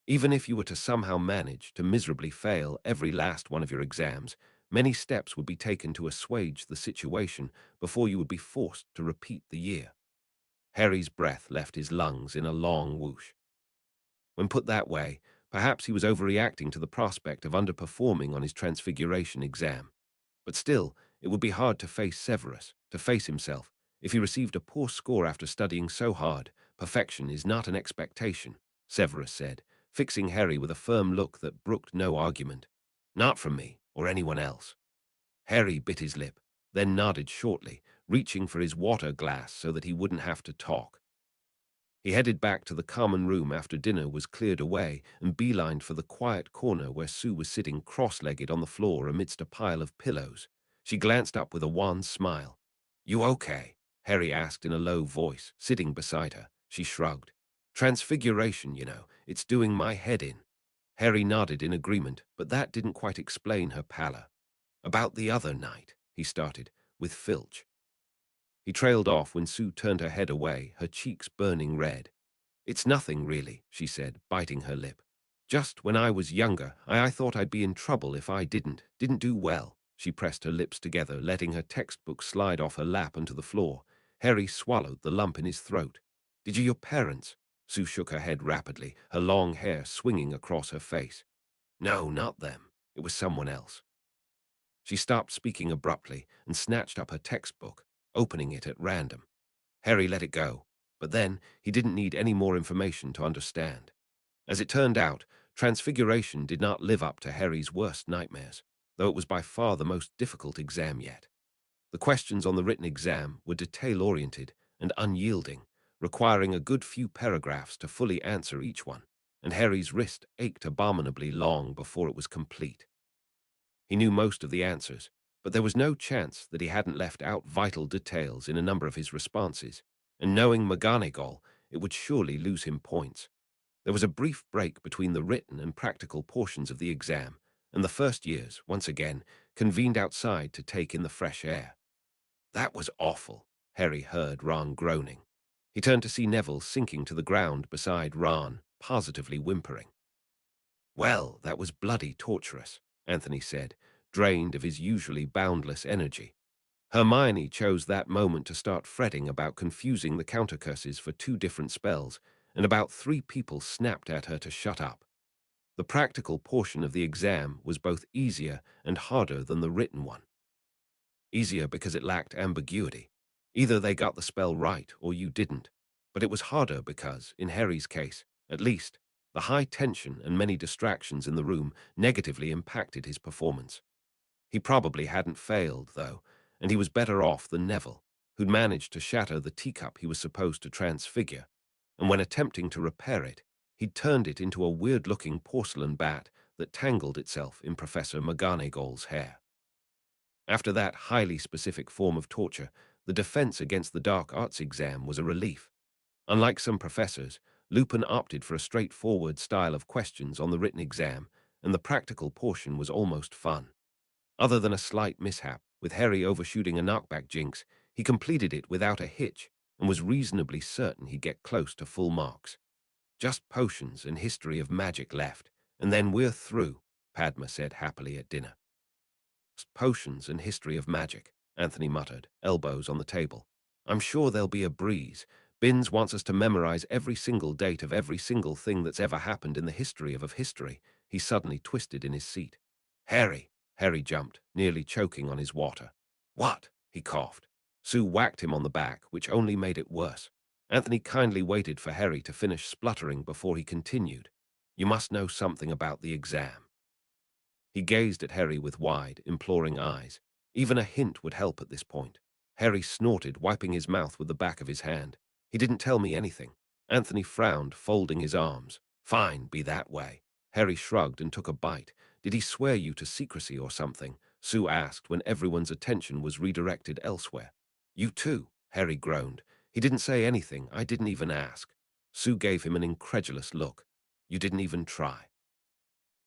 "Even if you were to somehow manage to miserably fail every last one of your exams, many steps would be taken to assuage the situation before you would be forced to repeat the year." Harry's breath left his lungs in a long whoosh. When put that way, perhaps he was overreacting to the prospect of underperforming on his transfiguration exam. But still, it would be hard to face Severus, to face himself. If he received a poor score after studying so hard, perfection is not an expectation, Severus said, fixing Harry with a firm look that brooked no argument. "Not from me, or anyone else." Harry bit his lip, then nodded shortly, reaching for his water glass so that he wouldn't have to talk. He headed back to the common room after dinner was cleared away and beelined for the quiet corner where Sue was sitting cross-legged on the floor amidst a pile of pillows. She glanced up with a wan smile. "You okay?" Harry asked in a low voice, sitting beside her. She shrugged. "Transfiguration, you know. It's doing my head in." Harry nodded in agreement, but that didn't quite explain her pallor. "About the other night," he started, "with Filch." He trailed off when Sue turned her head away, her cheeks burning red. "It's nothing, really," she said, biting her lip. "Just when I was younger, I thought I'd be in trouble if I didn't do well." She pressed her lips together, letting her textbook slide off her lap onto the floor. Harry swallowed the lump in his throat. "Did your parents?" Sue shook her head rapidly, her long hair swinging across her face. "No, not them. It was someone else." She stopped speaking abruptly and snatched up her textbook, opening it at random. Harry let it go, but then he didn't need any more information to understand. As it turned out, Transfiguration did not live up to Harry's worst nightmares, though it was by far the most difficult exam yet. The questions on the written exam were detail-oriented and unyielding, requiring a good few paragraphs to fully answer each one, and Harry's wrist ached abominably long before it was complete. He knew most of the answers, but there was no chance that he hadn't left out vital details in a number of his responses, and knowing McGonagall, it would surely lose him points. There was a brief break between the written and practical portions of the exam, and the first years, once again, convened outside to take in the fresh air. "That was awful," Harry heard Ron groaning. He turned to see Neville sinking to the ground beside Ron, positively whimpering. "Well, that was bloody torturous," Anthony said, drained of his usually boundless energy. Hermione chose that moment to start fretting about confusing the countercurses for 2 different spells, and about 3 people snapped at her to shut up. The practical portion of the exam was both easier and harder than the written one. Easier because it lacked ambiguity. Either they got the spell right or you didn't. But it was harder because, in Harry's case, at least, the high tension and many distractions in the room negatively impacted his performance. He probably hadn't failed, though, and he was better off than Neville, who'd managed to shatter the teacup he was supposed to transfigure, and when attempting to repair it, he'd turned it into a weird-looking porcelain bat that tangled itself in Professor McGonagall's hair. After that highly specific form of torture, the defense against the dark arts exam was a relief. Unlike some professors, Lupin opted for a straightforward style of questions on the written exam, and the practical portion was almost fun. Other than a slight mishap, with Harry overshooting a knockback jinx, he completed it without a hitch and was reasonably certain he'd get close to full marks. "Just potions and history of magic left, and then we're through," Padma said happily at dinner. "Potions and history of magic," Anthony muttered, elbows on the table. "I'm sure there'll be a breeze. Binns wants us to memorize every single date of every single thing that's ever happened in the history of history." He suddenly twisted in his seat. Harry jumped, nearly choking on his water. "What?" he coughed. Sue whacked him on the back, which only made it worse. Anthony kindly waited for Harry to finish spluttering before he continued. "You must know something about the exam." He gazed at Harry with wide, imploring eyes. Even a hint would help at this point. Harry snorted, wiping his mouth with the back of his hand. "He didn't tell me anything." Anthony frowned, folding his arms. "Fine, be that way." Harry shrugged and took a bite. "Did he swear you to secrecy or something?" Sue asked when everyone's attention was redirected elsewhere. "You too," Harry groaned. "He didn't say anything. I didn't even ask." Sue gave him an incredulous look. "You didn't even try.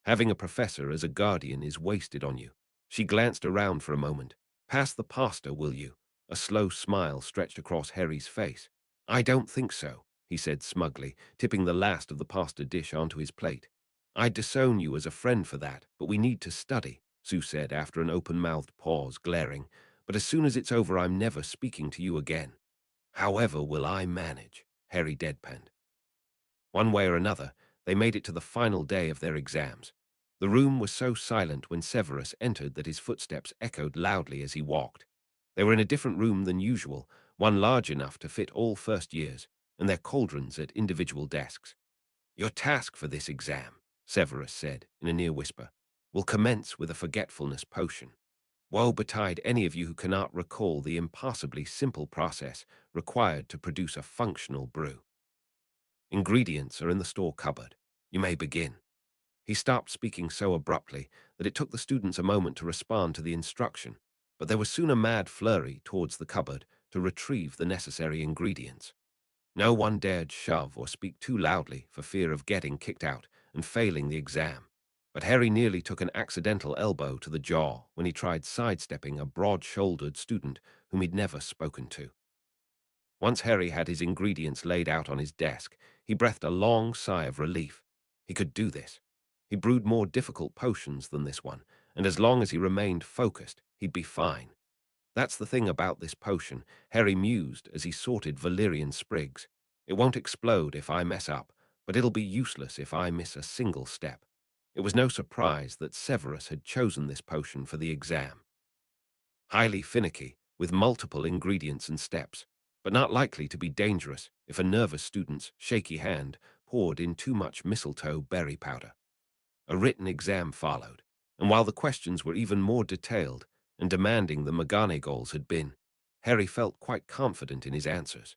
Having a professor as a guardian is wasted on you." She glanced around for a moment. "Pass the pasta, will you?" A slow smile stretched across Harry's face. "I don't think so," he said smugly, tipping the last of the pasta dish onto his plate. "I'd disown you as a friend for that, but we need to study," Sue said after an open-mouthed pause, glaring. "But as soon as it's over, I'm never speaking to you again." "However will I manage?" Harry deadpanned. One way or another, they made it to the final day of their exams. The room was so silent when Severus entered that his footsteps echoed loudly as he walked. They were in a different room than usual, one large enough to fit all first years, and their cauldrons at individual desks. "Your task for this exam," Severus said in a near whisper, "will commence with a forgetfulness potion. Woe betide any of you who cannot recall the impossibly simple process required to produce a functional brew." Ingredients are in the store cupboard. You may begin." He stopped speaking so abruptly that it took the students a moment to respond to the instruction, but there was soon a mad flurry towards the cupboard to retrieve the necessary ingredients. No one dared shove or speak too loudly for fear of getting kicked out and failing the exam. But Harry nearly took an accidental elbow to the jaw when he tried sidestepping a broad-shouldered student whom he'd never spoken to. Once Harry had his ingredients laid out on his desk, he breathed a long sigh of relief. He could do this. He brewed more difficult potions than this one, and as long as he remained focused, he'd be fine. "That's the thing about this potion," Harry mused as he sorted valerian sprigs. "It won't explode if I mess up, but it'll be useless if I miss a single step." It was no surprise that Severus had chosen this potion for the exam. Highly finicky, with multiple ingredients and steps, but not likely to be dangerous if a nervous student's shaky hand poured in too much mistletoe berry powder. A written exam followed, and while the questions were even more detailed and demanding than McGonagall's had been, Harry felt quite confident in his answers.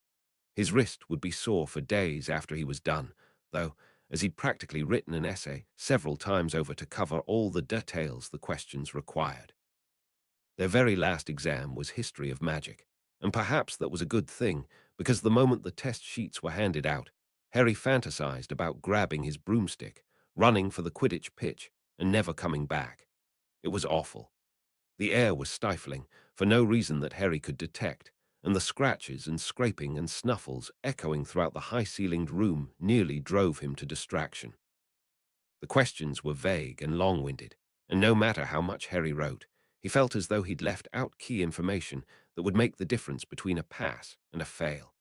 His wrist would be sore for days after he was done, though, as he'd practically written an essay several times over to cover all the details the questions required. Their very last exam was history of magic, and perhaps that was a good thing, because the moment the test sheets were handed out, Harry fantasized about grabbing his broomstick, running for the Quidditch pitch, and never coming back. It was awful. The air was stifling, for no reason that Harry could detect, and the scratches and scraping and snuffles echoing throughout the high-ceilinged room nearly drove him to distraction. The questions were vague and long-winded, and no matter how much Harry wrote, he felt as though he'd left out key information that would make the difference between a pass and a fail.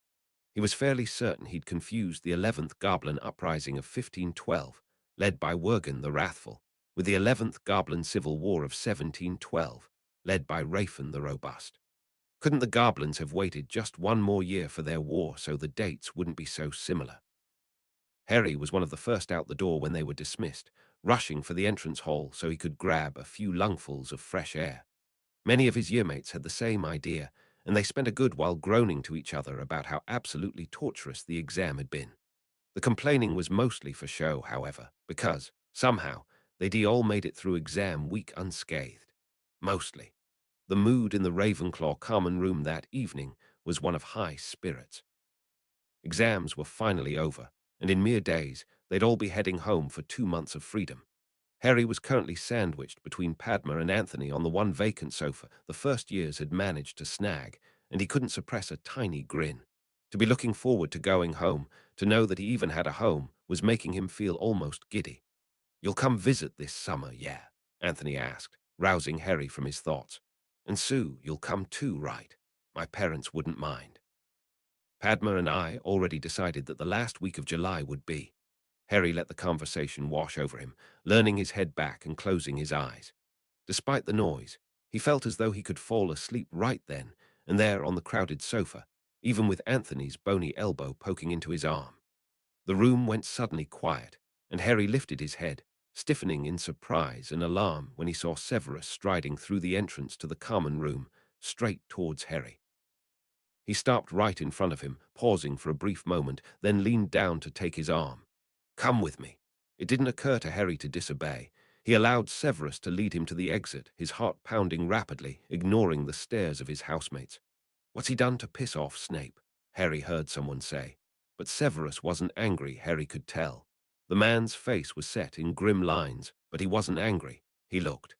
He was fairly certain he'd confused the 11th Goblin Uprising of 1512, led by Wergen the Wrathful, with the 11th Goblin Civil War of 1712, led by Raphan the Robust. Couldn't the goblins have waited just one more year for their war so the dates wouldn't be so similar? Harry was one of the first out the door when they were dismissed, rushing for the entrance hall so he could grab a few lungfuls of fresh air. Many of his yearmates had the same idea, and they spent a good while groaning to each other about how absolutely torturous the exam had been. The complaining was mostly for show, however, because, somehow, they'd all made it through exam week unscathed. Mostly. The mood in the Ravenclaw common room that evening was one of high spirits. Exams were finally over, and in mere days, they'd all be heading home for 2 months of freedom. Harry was currently sandwiched between Padma and Anthony on the one vacant sofa the first years had managed to snag, and he couldn't suppress a tiny grin. To be looking forward to going home, to know that he even had a home, was making him feel almost giddy. "You'll come visit this summer, yeah?" Anthony asked, rousing Harry from his thoughts. "And Sue, you'll come too, right? My parents wouldn't mind." Padma and I already decided that the last week of July would be. Harry let the conversation wash over him, leaning his head back and closing his eyes. Despite the noise, he felt as though he could fall asleep right then and there on the crowded sofa, even with Anthony's bony elbow poking into his arm. The room went suddenly quiet, and Harry lifted his head, stiffening in surprise and alarm when he saw Severus striding through the entrance to the common room, straight towards Harry. He stopped right in front of him, pausing for a brief moment, then leaned down to take his arm. "Come with me." It didn't occur to Harry to disobey. He allowed Severus to lead him to the exit, his heart pounding rapidly, ignoring the stares of his housemates. "What's he done to piss off Snape?" Harry heard someone say. But Severus wasn't angry, Harry could tell. The man's face was set in grim lines, but he wasn't angry. He looked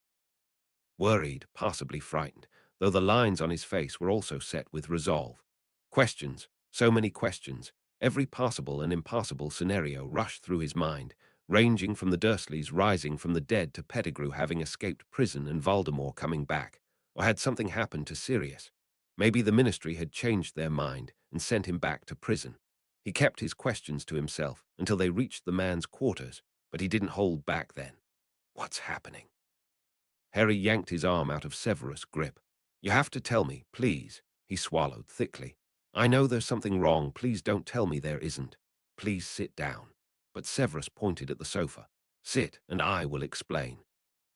worried, possibly frightened, though the lines on his face were also set with resolve. Questions, so many questions, every possible and impossible scenario rushed through his mind, ranging from the Dursleys rising from the dead to Pettigrew having escaped prison and Voldemort coming back. Or had something happened to Sirius? Maybe the Ministry had changed their mind and sent him back to prison. He kept his questions to himself until they reached the man's quarters, but he didn't hold back then. What's happening? Harry yanked his arm out of Severus' grip. "You have to tell me, please," he swallowed thickly. "I know there's something wrong. Please don't tell me there isn't. Please sit down." But Severus pointed at the sofa. "Sit, and I will explain."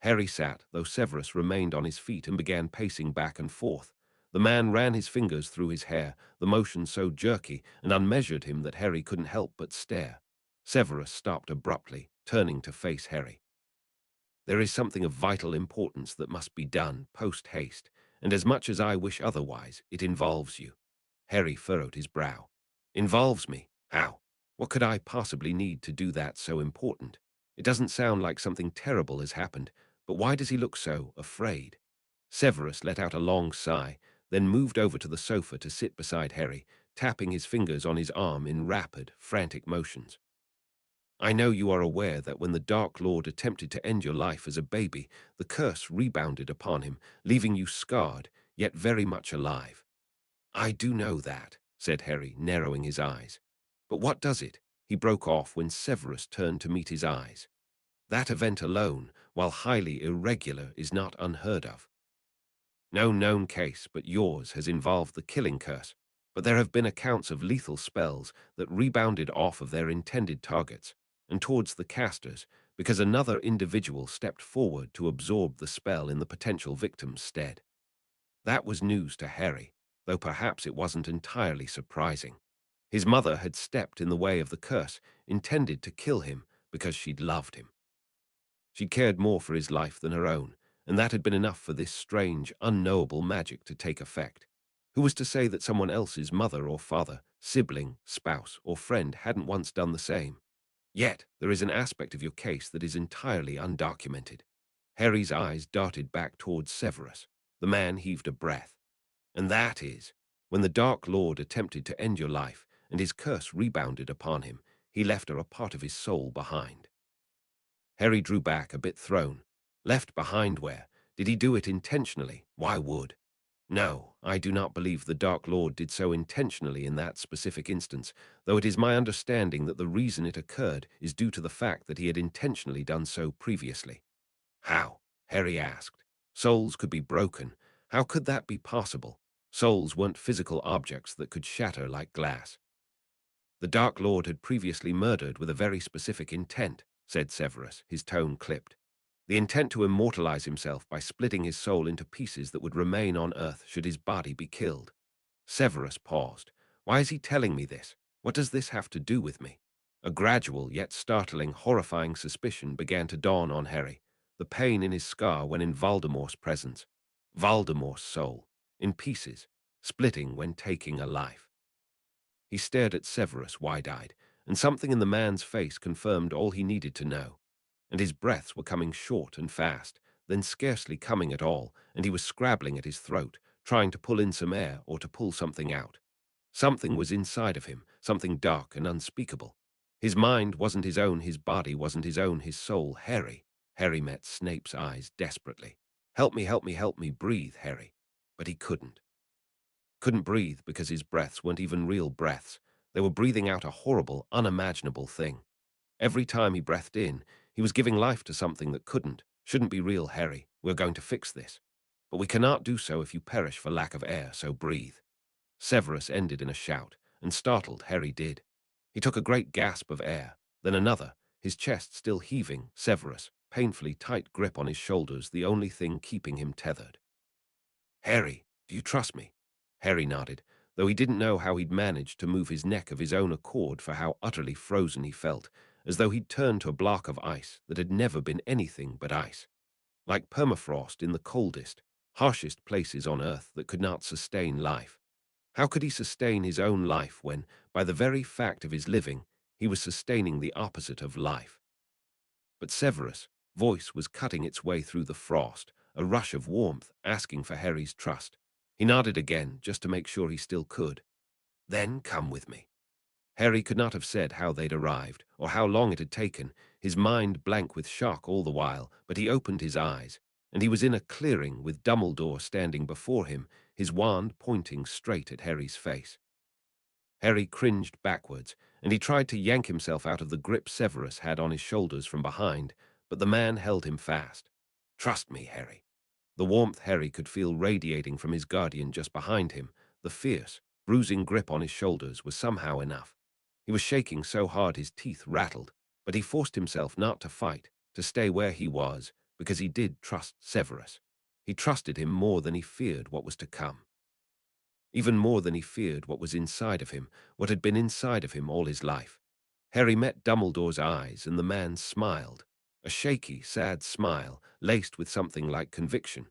Harry sat, though Severus remained on his feet and began pacing back and forth. The man ran his fingers through his hair, the motion so jerky and unmeasured him that Harry couldn't help but stare. Severus stopped abruptly, turning to face Harry. "There is something of vital importance that must be done post-haste, and as much as I wish otherwise, it involves you." Harry furrowed his brow. "Involves me? How? What could I possibly need to do that so important? It doesn't sound like something terrible has happened, but why does he look so afraid?" Severus let out a long sigh, then moved over to the sofa to sit beside Harry, tapping his fingers on his arm in rapid, frantic motions. "I know you are aware that when the Dark Lord attempted to end your life as a baby, the curse rebounded upon him, leaving you scarred, yet very much alive." "I do know that," said Harry, narrowing his eyes. "But what does it?" He broke off when Severus turned to meet his eyes. "That event alone, while highly irregular, is not unheard of. No known case but yours has involved the killing curse, but there have been accounts of lethal spells that rebounded off of their intended targets and towards the casters because another individual stepped forward to absorb the spell in the potential victim's stead." That was news to Harry, though perhaps it wasn't entirely surprising. His mother had stepped in the way of the curse, intended to kill him because she'd loved him. She cared more for his life than her own, and that had been enough for this strange, unknowable magic to take effect. Who was to say that someone else's mother or father, sibling, spouse, or friend hadn't once done the same? Yet, there is an aspect of your case that is entirely undocumented. Harry's eyes darted back towards Severus. The man heaved a breath. "And that is, when the Dark Lord attempted to end your life and his curse rebounded upon him, he left her a part of his soul behind." Harry drew back, a bit thrown. Left behind where? Did he do it intentionally? Why would? "No, I do not believe the Dark Lord did so intentionally in that specific instance, though it is my understanding that the reason it occurred is due to the fact that he had intentionally done so previously." "How?" Harry asked. "Souls could be broken. How could that be possible? Souls weren't physical objects that could shatter like glass." "The Dark Lord had previously murdered with a very specific intent," said Severus, his tone clipped. "The intent to immortalize himself by splitting his soul into pieces that would remain on Earth should his body be killed." Severus paused. "Why is he telling me this? What does this have to do with me?" A gradual yet startling, horrifying suspicion began to dawn on Harry. The pain in his scar when in Voldemort's presence. Voldemort's soul, in pieces, splitting when taking a life. He stared at Severus wide-eyed, and something in the man's face confirmed all he needed to know. And his breaths were coming short and fast, then scarcely coming at all, and he was scrabbling at his throat, trying to pull in some air or to pull something out. Something was inside of him, something dark and unspeakable. His mind wasn't his own, his body wasn't his own, his soul. "Harry." Harry met Snape's eyes desperately. "Help me, help me, help me, breathe, Harry." But he couldn't. Couldn't breathe because his breaths weren't even real breaths. They were breathing out a horrible, unimaginable thing. Every time he breathed in, he was giving life to something that shouldn't be real. "Harry, we're going to fix this. But we cannot do so if you perish for lack of air, so breathe." Severus ended in a shout, and startled Harry did. He took a great gasp of air, then another, his chest still heaving. Severus, painfully tight grip on his shoulders, the only thing keeping him tethered. "Harry, do you trust me?" Harry nodded, though he didn't know how he'd managed to move his neck of his own accord for how utterly frozen he felt, as though he'd turned to a block of ice that had never been anything but ice. Like permafrost in the coldest, harshest places on Earth that could not sustain life. How could he sustain his own life when, by the very fact of his living, he was sustaining the opposite of life? But Severus' voice was cutting its way through the frost, a rush of warmth asking for Harry's trust. He nodded again, just to make sure he still could. "Then come with me." Harry could not have said how they'd arrived, or how long it had taken, his mind blank with shock all the while, but he opened his eyes, and he was in a clearing with Dumbledore standing before him, his wand pointing straight at Harry's face. Harry cringed backwards, and he tried to yank himself out of the grip Severus had on his shoulders from behind, but the man held him fast. "Trust me, Harry." The warmth Harry could feel radiating from his guardian just behind him, the fierce, bruising grip on his shoulders, was somehow enough. He was shaking so hard his teeth rattled, but he forced himself not to fight, to stay where he was, because he did trust Severus. He trusted him more than he feared what was to come. even more than he feared what was inside of him, what had been inside of him all his life. Harry met Dumbledore's eyes, and the man smiled, a shaky, sad smile laced with something like conviction.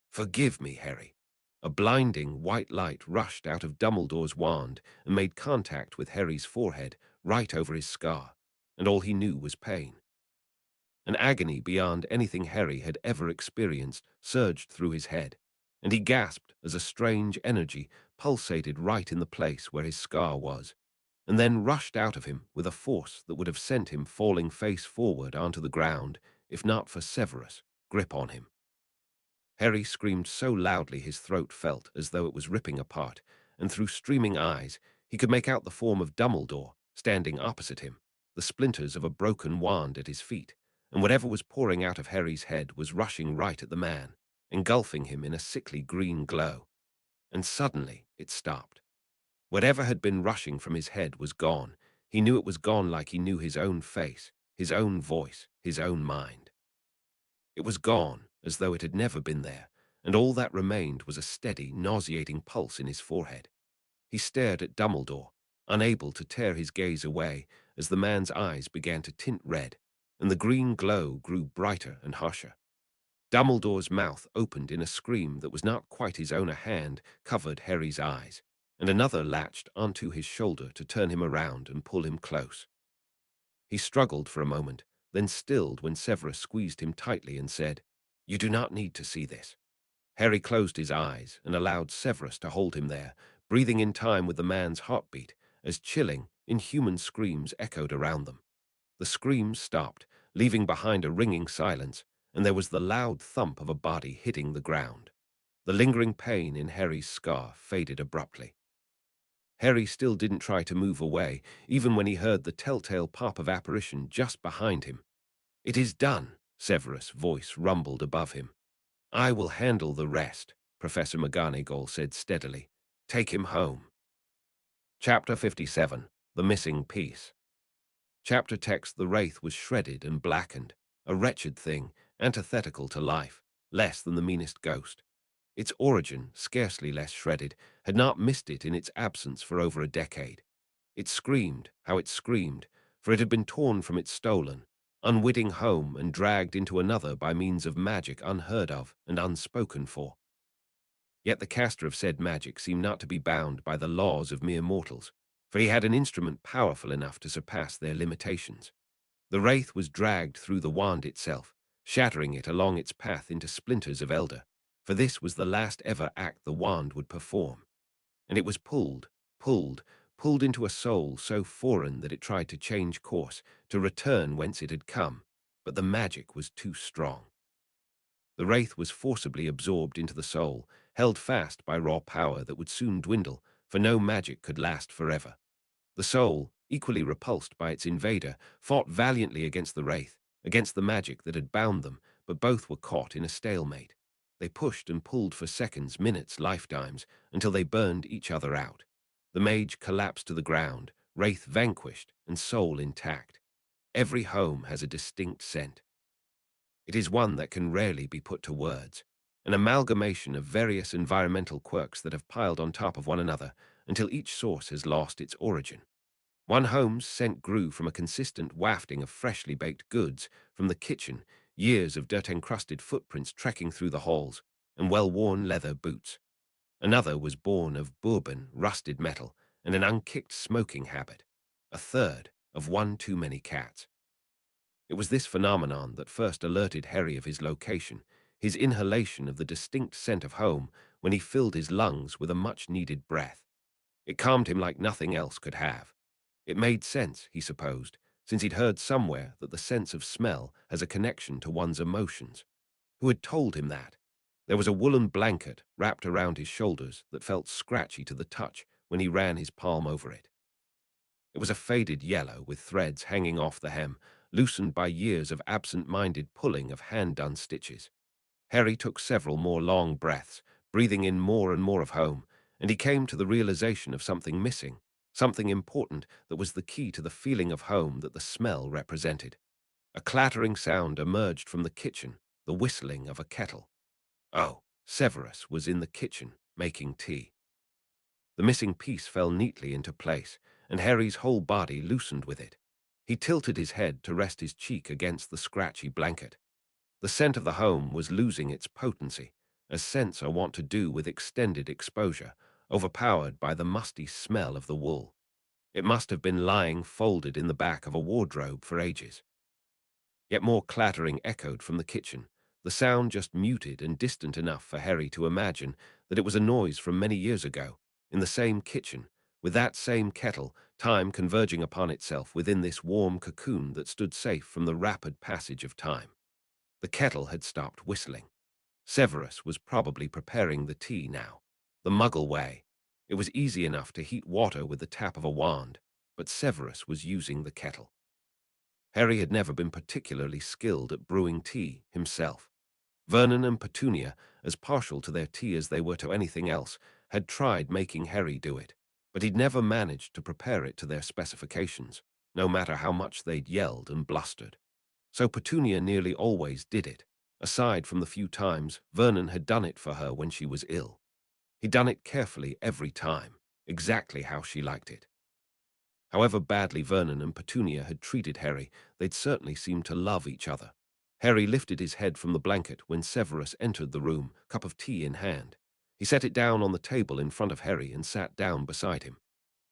"Forgive me, Harry." A blinding white light rushed out of Dumbledore's wand and made contact with Harry's forehead, right over his scar, and all he knew was pain. An agony beyond anything Harry had ever experienced surged through his head, and he gasped as a strange energy pulsated right in the place where his scar was, and then rushed out of him with a force that would have sent him falling face forward onto the ground if not for Severus' grip on him. Harry screamed so loudly his throat felt as though it was ripping apart, and through streaming eyes he could make out the form of Dumbledore standing opposite him, the splinters of a broken wand at his feet, and whatever was pouring out of Harry's head was rushing right at the man, engulfing him in a sickly green glow. And suddenly it stopped. Whatever had been rushing from his head was gone. He knew it was gone like he knew his own face, his own voice, his own mind. It was gone, as though it had never been there, and all that remained was a steady, nauseating pulse in his forehead. He stared at Dumbledore, unable to tear his gaze away as the man's eyes began to tint red, and the green glow grew brighter and harsher. Dumbledore's mouth opened in a scream that was not quite his own. A hand covered Harry's eyes, and another latched onto his shoulder to turn him around and pull him close. He struggled for a moment, then stilled when Severus squeezed him tightly and said, "You do not need to see this." Harry closed his eyes and allowed Severus to hold him there, breathing in time with the man's heartbeat as chilling, inhuman screams echoed around them. The screams stopped, leaving behind a ringing silence, and there was the loud thump of a body hitting the ground. The lingering pain in Harry's scar faded abruptly. Harry still didn't try to move away, even when he heard the telltale pop of apparition just behind him. "It is done," Severus' voice rumbled above him. "I will handle the rest," Professor McGonagall said steadily. "Take him home." Chapter 57. The Missing Piece. Chapter text: The wraith was shredded and blackened, a wretched thing, antithetical to life, less than the meanest ghost. Its origin, scarcely less shredded, had not missed it in its absence for over a decade. It screamed, how it screamed, for it had been torn from its stolen, unwitting home and dragged into another by means of magic unheard of and unspoken for. Yet the caster of said magic seemed not to be bound by the laws of mere mortals, for he had an instrument powerful enough to surpass their limitations. The wraith was dragged through the wand itself, shattering it along its path into splinters of elder, for this was the last ever act the wand would perform. And it was pulled into a soul so foreign that it tried to change course, to return whence it had come, but the magic was too strong. The wraith was forcibly absorbed into the soul, held fast by raw power that would soon dwindle, for no magic could last forever. The soul, equally repulsed by its invader, fought valiantly against the wraith, against the magic that had bound them, but both were caught in a stalemate. They pushed and pulled for seconds, minutes, lifetimes, until they burned each other out. The mage collapsed to the ground, wraith vanquished and soul intact. Every home has a distinct scent. It is one that can rarely be put to words, an amalgamation of various environmental quirks that have piled on top of one another until each source has lost its origin. One home's scent grew from a consistent wafting of freshly baked goods from the kitchen, years of dirt-encrusted footprints trekking through the halls, and well-worn leather boots. Another was born of bourbon, rusted metal, and an unkicked smoking habit. A third of one too many cats. It was this phenomenon that first alerted Harry of his location, his inhalation of the distinct scent of home when he filled his lungs with a much-needed breath. It calmed him like nothing else could have. It made sense, he supposed, since he'd heard somewhere that the sense of smell has a connection to one's emotions. Who had told him that? There was a woolen blanket wrapped around his shoulders that felt scratchy to the touch when he ran his palm over it. It was a faded yellow with threads hanging off the hem, loosened by years of absent-minded pulling of hand-done stitches. Harry took several more long breaths, breathing in more and more of home, and he came to the realization of something missing, something important that was the key to the feeling of home that the smell represented. A clattering sound emerged from the kitchen, the whistling of a kettle. Oh, Severus was in the kitchen, making tea. The missing piece fell neatly into place, and Harry's whole body loosened with it. He tilted his head to rest his cheek against the scratchy blanket. The scent of the home was losing its potency, as scents are wont to do with extended exposure, overpowered by the musty smell of the wool. It must have been lying folded in the back of a wardrobe for ages. Yet more clattering echoed from the kitchen, the sound just muted and distant enough for Harry to imagine that it was a noise from many years ago, in the same kitchen, with that same kettle, time converging upon itself within this warm cocoon that stood safe from the rapid passage of time. The kettle had stopped whistling. Severus was probably preparing the tea now, the Muggle way. It was easy enough to heat water with the tap of a wand, but Severus was using the kettle. Harry had never been particularly skilled at brewing tea himself. Vernon and Petunia, as partial to their tea as they were to anything else, had tried making Harry do it, but he'd never managed to prepare it to their specifications, no matter how much they'd yelled and blustered. So Petunia nearly always did it, aside from the few times Vernon had done it for her when she was ill. He'd done it carefully every time, exactly how she liked it. However badly Vernon and Petunia had treated Harry, they'd certainly seemed to love each other. Harry lifted his head from the blanket when Severus entered the room, cup of tea in hand. He set it down on the table in front of Harry and sat down beside him.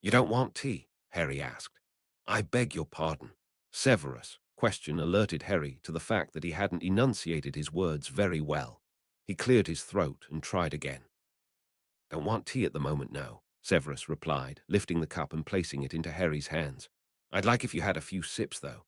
"You don't want tea?" Harry asked. "I beg your pardon." Severus' question alerted Harry to the fact that he hadn't enunciated his words very well. He cleared his throat and tried again. "Don't want tea at the moment, no," Severus replied, lifting the cup and placing it into Harry's hands. "I'd like if you had a few sips, though."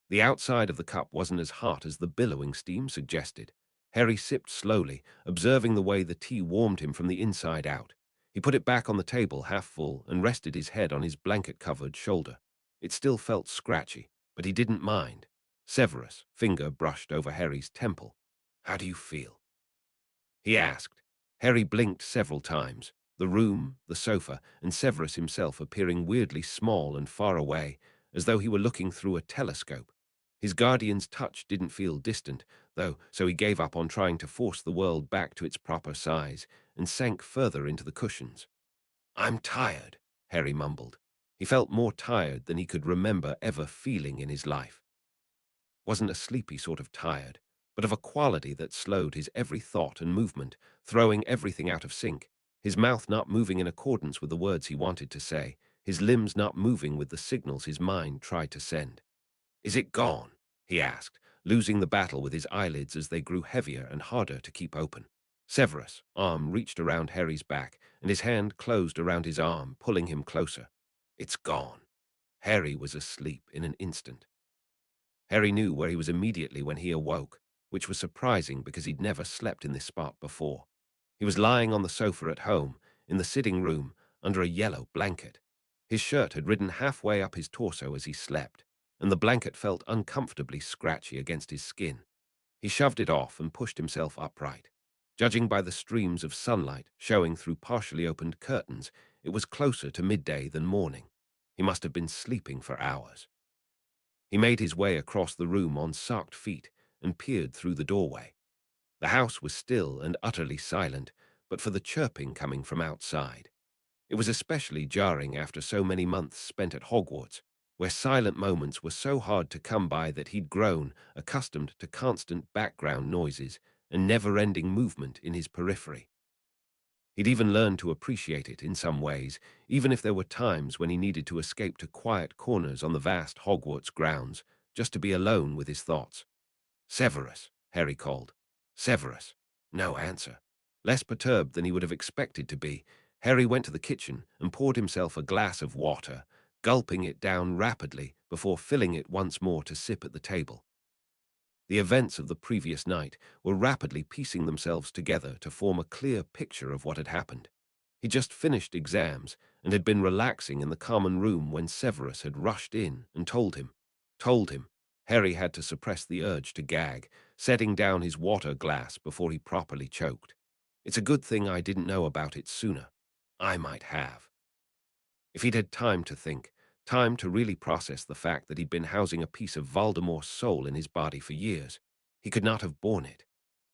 The outside of the cup wasn't as hot as the billowing steam suggested. Harry sipped slowly, observing the way the tea warmed him from the inside out. He put it back on the table half full and rested his head on his blanket-covered shoulder. It still felt scratchy, but he didn't mind. Severus' finger brushed over Harry's temple. "How do you feel?" he asked. Harry blinked several times, the room, the sofa, and Severus himself appearing weirdly small and far away, as though he were looking through a telescope. His guardian's touch didn't feel distant, though, so he gave up on trying to force the world back to its proper size and sank further into the cushions. "I'm tired," Harry mumbled. He felt more tired than he could remember ever feeling in his life. Wasn't a sleepy sort of tired, but of a quality that slowed his every thought and movement, throwing everything out of sync, his mouth not moving in accordance with the words he wanted to say, his limbs not moving with the signals his mind tried to send. "Is it gone?" he asked, losing the battle with his eyelids as they grew heavier and harder to keep open. Severus' arm reached around Harry's back, and his hand closed around his arm, pulling him closer. "It's gone." Harry was asleep in an instant. Harry knew where he was immediately when he awoke, which was surprising because he'd never slept in this spot before. He was lying on the sofa at home, in the sitting room, under a yellow blanket. His shirt had ridden halfway up his torso as he slept, and the blanket felt uncomfortably scratchy against his skin. He shoved it off and pushed himself upright. Judging by the streams of sunlight showing through partially opened curtains, it was closer to midday than morning. He must have been sleeping for hours. He made his way across the room on socked feet and peered through the doorway. The house was still and utterly silent, but for the chirping coming from outside. It was especially jarring after so many months spent at Hogwarts, where silent moments were so hard to come by that he'd grown accustomed to constant background noises and never-ending movement in his periphery. He'd even learned to appreciate it in some ways, even if there were times when he needed to escape to quiet corners on the vast Hogwarts grounds, just to be alone with his thoughts. "Severus," Harry called. "Severus." No answer. Less perturbed than he would have expected to be, Harry went to the kitchen and poured himself a glass of water, gulping it down rapidly before filling it once more to sip at the table. The events of the previous night were rapidly piecing themselves together to form a clear picture of what had happened. He just finished exams and had been relaxing in the common room when Severus had rushed in and told him. Harry had to suppress the urge to gag, setting down his water glass before he properly choked. "It's a good thing I didn't know about it sooner. I might have." If he'd had time to think, time to really process the fact that he'd been housing a piece of Voldemort's soul in his body for years, he could not have borne it.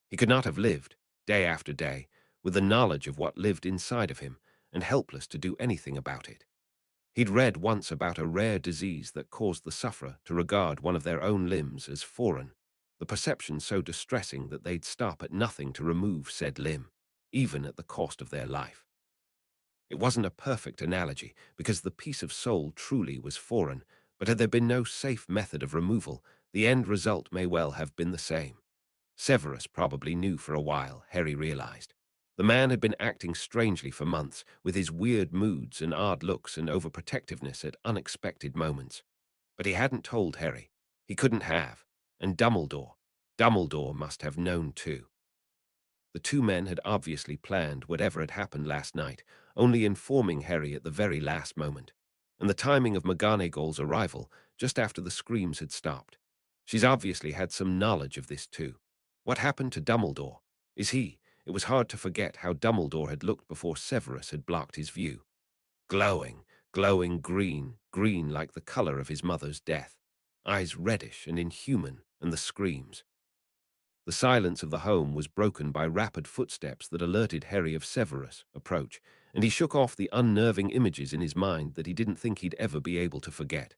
He could not have lived, day after day, with the knowledge of what lived inside of him, and helpless to do anything about it. He'd read once about a rare disease that caused the sufferer to regard one of their own limbs as foreign, the perception so distressing that they'd stop at nothing to remove said limb, even at the cost of their life. It wasn't a perfect analogy, because the piece of soul truly was foreign, but had there been no safe method of removal, the end result may well have been the same. Severus probably knew for a while, Harry realized. The man had been acting strangely for months, with his weird moods and odd looks and overprotectiveness at unexpected moments. But he hadn't told Harry. He couldn't have. And Dumbledore must have known too. The two men had obviously planned whatever had happened last night, only informing Harry at the very last moment. And the timing of McGonagall's arrival, just after the screams had stopped. She's obviously had some knowledge of this too. What happened to Dumbledore? It was hard to forget how Dumbledore had looked before Severus had blocked his view. Glowing green like the color of his mother's death. Eyes reddish and inhuman, and the screams. The silence of the home was broken by rapid footsteps that alerted Harry of Severus' approach, and he shook off the unnerving images in his mind that he didn't think he'd ever be able to forget.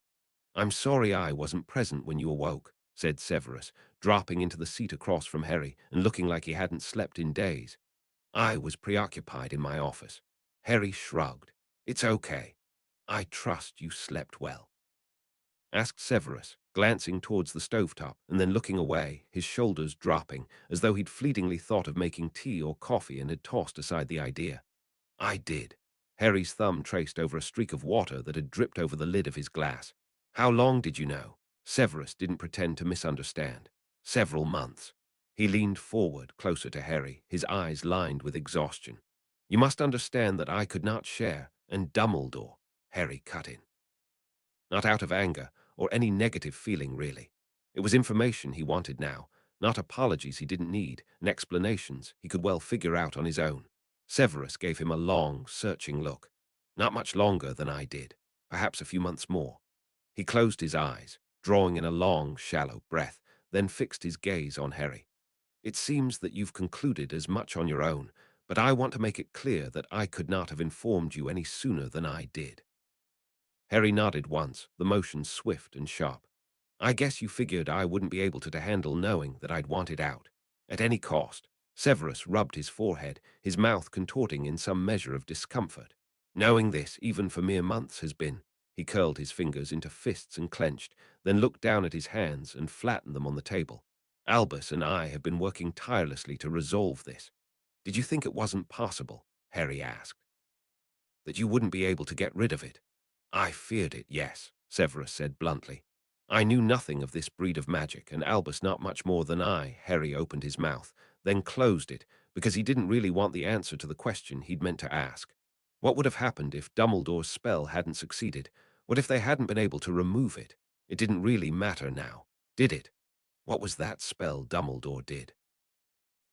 "I'm sorry I wasn't present when you awoke," said Severus, dropping into the seat across from Harry and looking like he hadn't slept in days. "I was preoccupied in my office." Harry shrugged. "It's okay. I trust you slept well," asked Severus, glancing towards the stovetop and then looking away, his shoulders dropping, as though he'd fleetingly thought of making tea or coffee and had tossed aside the idea. "I did." Harry's thumb traced over a streak of water that had dripped over the lid of his glass. "How long did you know?" Severus didn't pretend to misunderstand. "Several months." He leaned forward, closer to Harry, his eyes lined with exhaustion. "You must understand that I could not share, and Dumbledore," Harry cut in. Not out of anger, or any negative feeling, really. It was information he wanted now, not apologies he didn't need, and explanations he could well figure out on his own. Severus gave him a long, searching look. "Not much longer than I did. Perhaps a few months more." He closed his eyes, drawing in a long, shallow breath, then fixed his gaze on Harry. "It seems that you've concluded as much on your own, but I want to make it clear that I could not have informed you any sooner than I did." Harry nodded once, the motion swift and sharp. "I guess you figured I wouldn't be able to handle knowing that I'd want it out. At any cost." Severus rubbed his forehead, his mouth contorting in some measure of discomfort. "Knowing this, even for mere months, has been—" He curled his fingers into fists and clenched, then looked down at his hands and flattened them on the table. "Albus and I have been working tirelessly to resolve this." "Did you think it wasn't possible?" Harry asked. "That you wouldn't be able to get rid of it?" "I feared it, yes," Severus said bluntly. "I knew nothing of this breed of magic, and Albus not much more than I." Harry opened his mouth, then closed it, because he didn't really want the answer to the question he'd meant to ask. What would have happened if Dumbledore's spell hadn't succeeded? What if they hadn't been able to remove it? It didn't really matter now, did it? What was that spell Dumbledore did?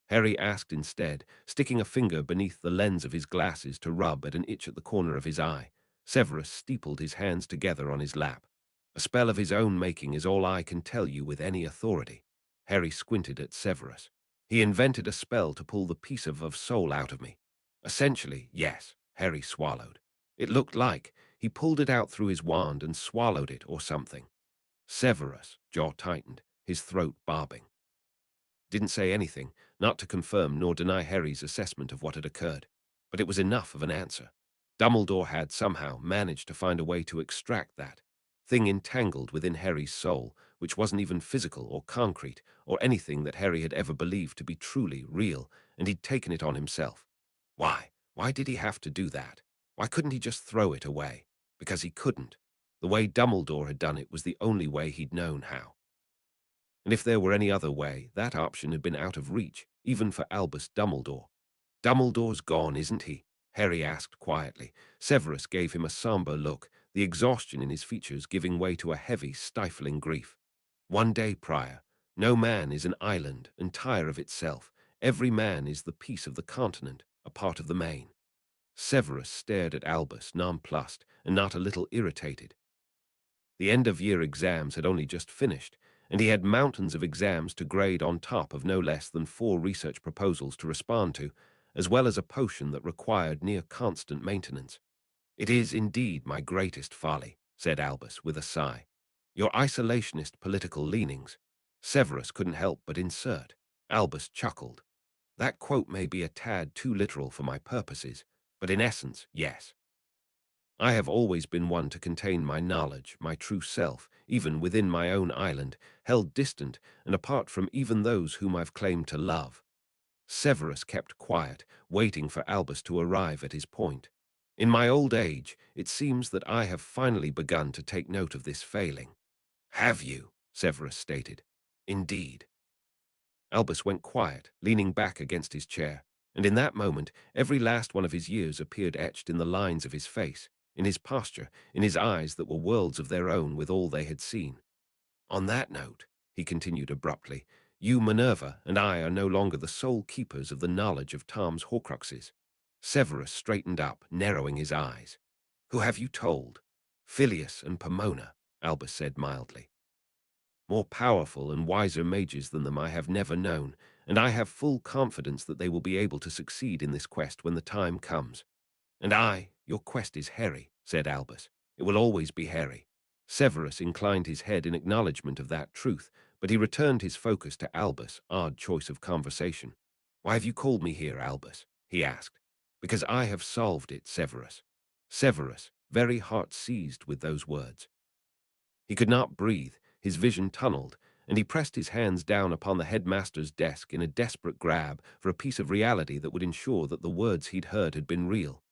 Harry asked instead, sticking a finger beneath the lens of his glasses to rub at an itch at the corner of his eye. Severus steepled his hands together on his lap. "A spell of his own making is all I can tell you with any authority." Harry squinted at Severus. "He invented a spell to pull the piece of soul out of me." "Essentially, yes," Harry swallowed. "It looked like he pulled it out through his wand and swallowed it or something." Severus' jaw tightened, his throat bobbing. Didn't say anything, not to confirm nor deny Harry's assessment of what had occurred. But it was enough of an answer. Dumbledore had somehow managed to find a way to extract that thing entangled within Harry's soul, which wasn't even physical or concrete or anything that Harry had ever believed to be truly real, and he'd taken it on himself. Why? Why did he have to do that? Why couldn't he just throw it away? Because he couldn't. The way Dumbledore had done it was the only way he'd known how. And if there were any other way, that option had been out of reach, even for Albus Dumbledore. "Dumbledore's gone, isn't he?" Harry asked quietly. Severus gave him a somber look, the exhaustion in his features giving way to a heavy, stifling grief. "One day prior, no man is an island, entire of itself. Every man is the piece of the continent, a part of the main." Severus stared at Albus, nonplussed, and not a little irritated. The end-of-year exams had only just finished, and he had mountains of exams to grade on top of no less than 4 research proposals to respond to, as well as a potion that required near constant maintenance. "It is indeed my greatest folly," said Albus with a sigh. "Your isolationist political leanings." Severus couldn't help but insert. Albus chuckled. "That quote may be a tad too literal for my purposes, but in essence, yes. I have always been one to contain my knowledge, my true self, even within my own island, held distant and apart from even those whom I've claimed to love." Severus kept quiet, waiting for Albus to arrive at his point. "In my old age, it seems that I have finally begun to take note of this failing." "Have you?" Severus stated. "Indeed." Albus went quiet, leaning back against his chair, and in that moment every last one of his years appeared etched in the lines of his face, in his posture, in his eyes that were worlds of their own with all they had seen. "On that note," he continued abruptly, "you, Minerva, and I are no longer the sole keepers of the knowledge of Tom's Horcruxes." Severus straightened up, narrowing his eyes. "Who have you told?" "Phileas and Pomona," Albus said mildly. "More powerful and wiser mages than them I have never known, and I have full confidence that they will be able to succeed in this quest when the time comes." "Your quest is hairy," said Albus. "It will always be hairy." Severus inclined his head in acknowledgement of that truth, but he returned his focus to Albus, odd choice of conversation. "Why have you called me here, Albus?" he asked. "Because I have solved it, Severus." Severus, very heart seized with those words. He could not breathe, his vision tunneled, and he pressed his hands down upon the headmaster's desk in a desperate grab for a piece of reality that would ensure that the words he'd heard had been real.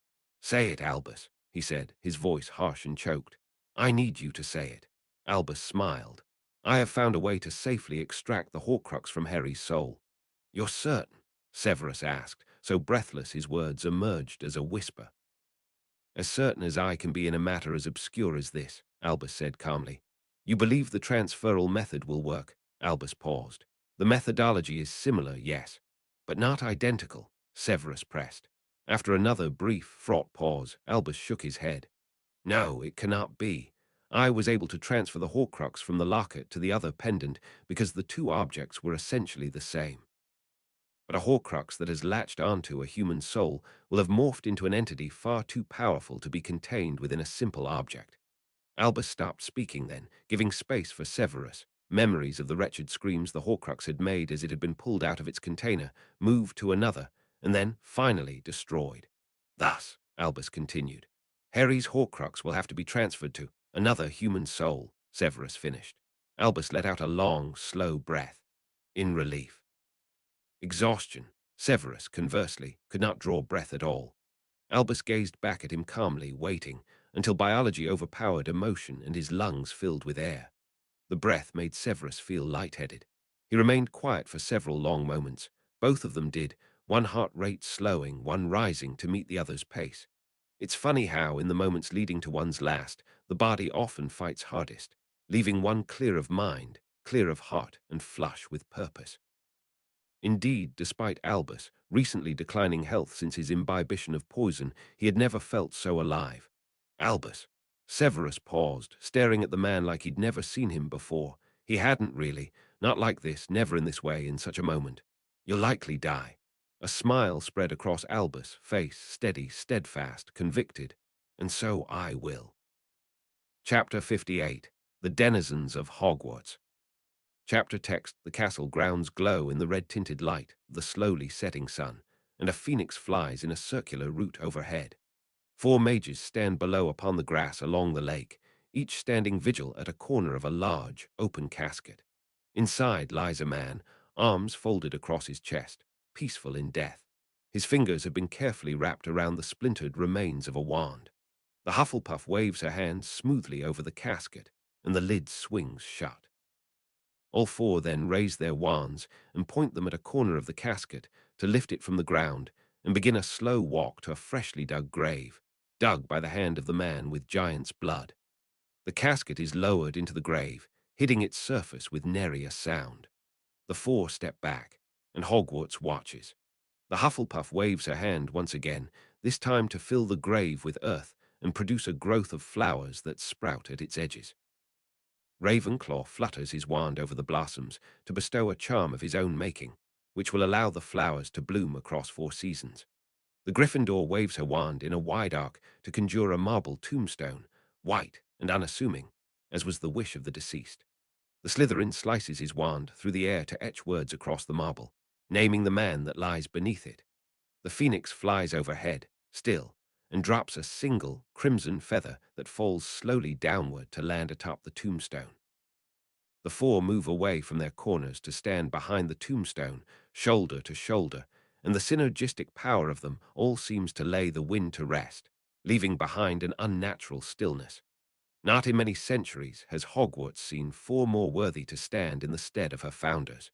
"Say it, Albus," he said, his voice harsh and choked. "I need you to say it." Albus smiled. "I have found a way to safely extract the Horcrux from Harry's soul." "You're certain?" Severus asked, so breathless his words emerged as a whisper. "As certain as I can be in a matter as obscure as this," Albus said calmly. "You believe the transferal method will work?" Albus paused. "The methodology is similar, yes, but not identical," Severus pressed. After another brief, fraught pause, Albus shook his head. "No, it cannot be. I was able to transfer the Horcrux from the locket to the other pendant because the two objects were essentially the same. But a Horcrux that has latched onto a human soul will have morphed into an entity far too powerful to be contained within a simple object." Albus stopped speaking then, giving space for Severus. Memories of the wretched screams the Horcrux had made as it had been pulled out of its container, moved to another, and then, finally, destroyed. "Thus," Albus continued, "Harry's Horcrux will have to be transferred to another human soul," Severus finished. Albus let out a long, slow breath, in relief. Exhaustion. Severus, conversely, could not draw breath at all. Albus gazed back at him calmly, waiting, until biology overpowered emotion and his lungs filled with air. The breath made Severus feel lightheaded. He remained quiet for several long moments. Both of them did, one heart rate slowing, one rising to meet the other's pace. It's funny how, in the moments leading to one's last, the body often fights hardest, leaving one clear of mind, clear of heart, and flush with purpose. Indeed, despite Albus' recently declining health since his imbibition of poison, he had never felt so alive. "Albus." Severus paused, staring at the man like he'd never seen him before. He hadn't really, not like this, never in this way, in such a moment. "You'll likely die." A smile spread across Albus' face, steady, steadfast, convicted. "And so I will." Chapter 58. The Denizens of Hogwarts. Chapter text: The castle grounds glow in the red-tinted light of the slowly setting sun, and a phoenix flies in a circular route overhead. 4 mages stand below upon the grass along the lake, each standing vigil at a corner of a large, open casket. Inside lies a man, arms folded across his chest, peaceful in death. His fingers have been carefully wrapped around the splintered remains of a wand. The Hufflepuff waves her hand smoothly over the casket, and the lid swings shut. All 4 then raise their wands and point them at a corner of the casket to lift it from the ground and begin a slow walk to a freshly dug grave, dug by the hand of the man with giant's blood. The casket is lowered into the grave, hitting its surface with nary a sound. The 4 step back, and Hogwarts watches. The Hufflepuff waves her hand once again, this time to fill the grave with earth and produce a growth of flowers that sprout at its edges. Ravenclaw flutters his wand over the blossoms to bestow a charm of his own making, which will allow the flowers to bloom across 4 seasons. The Gryffindor waves her wand in a wide arc to conjure a marble tombstone, white and unassuming, as was the wish of the deceased. The Slytherin slices his wand through the air to etch words across the marble, naming the man that lies beneath it. The phoenix flies overhead, still, and drops a single crimson feather that falls slowly downward to land atop the tombstone. The four move away from their corners to stand behind the tombstone, shoulder to shoulder, and the synergistic power of them all seems to lay the wind to rest, leaving behind an unnatural stillness. Not in many centuries has Hogwarts seen four more worthy to stand in the stead of her founders.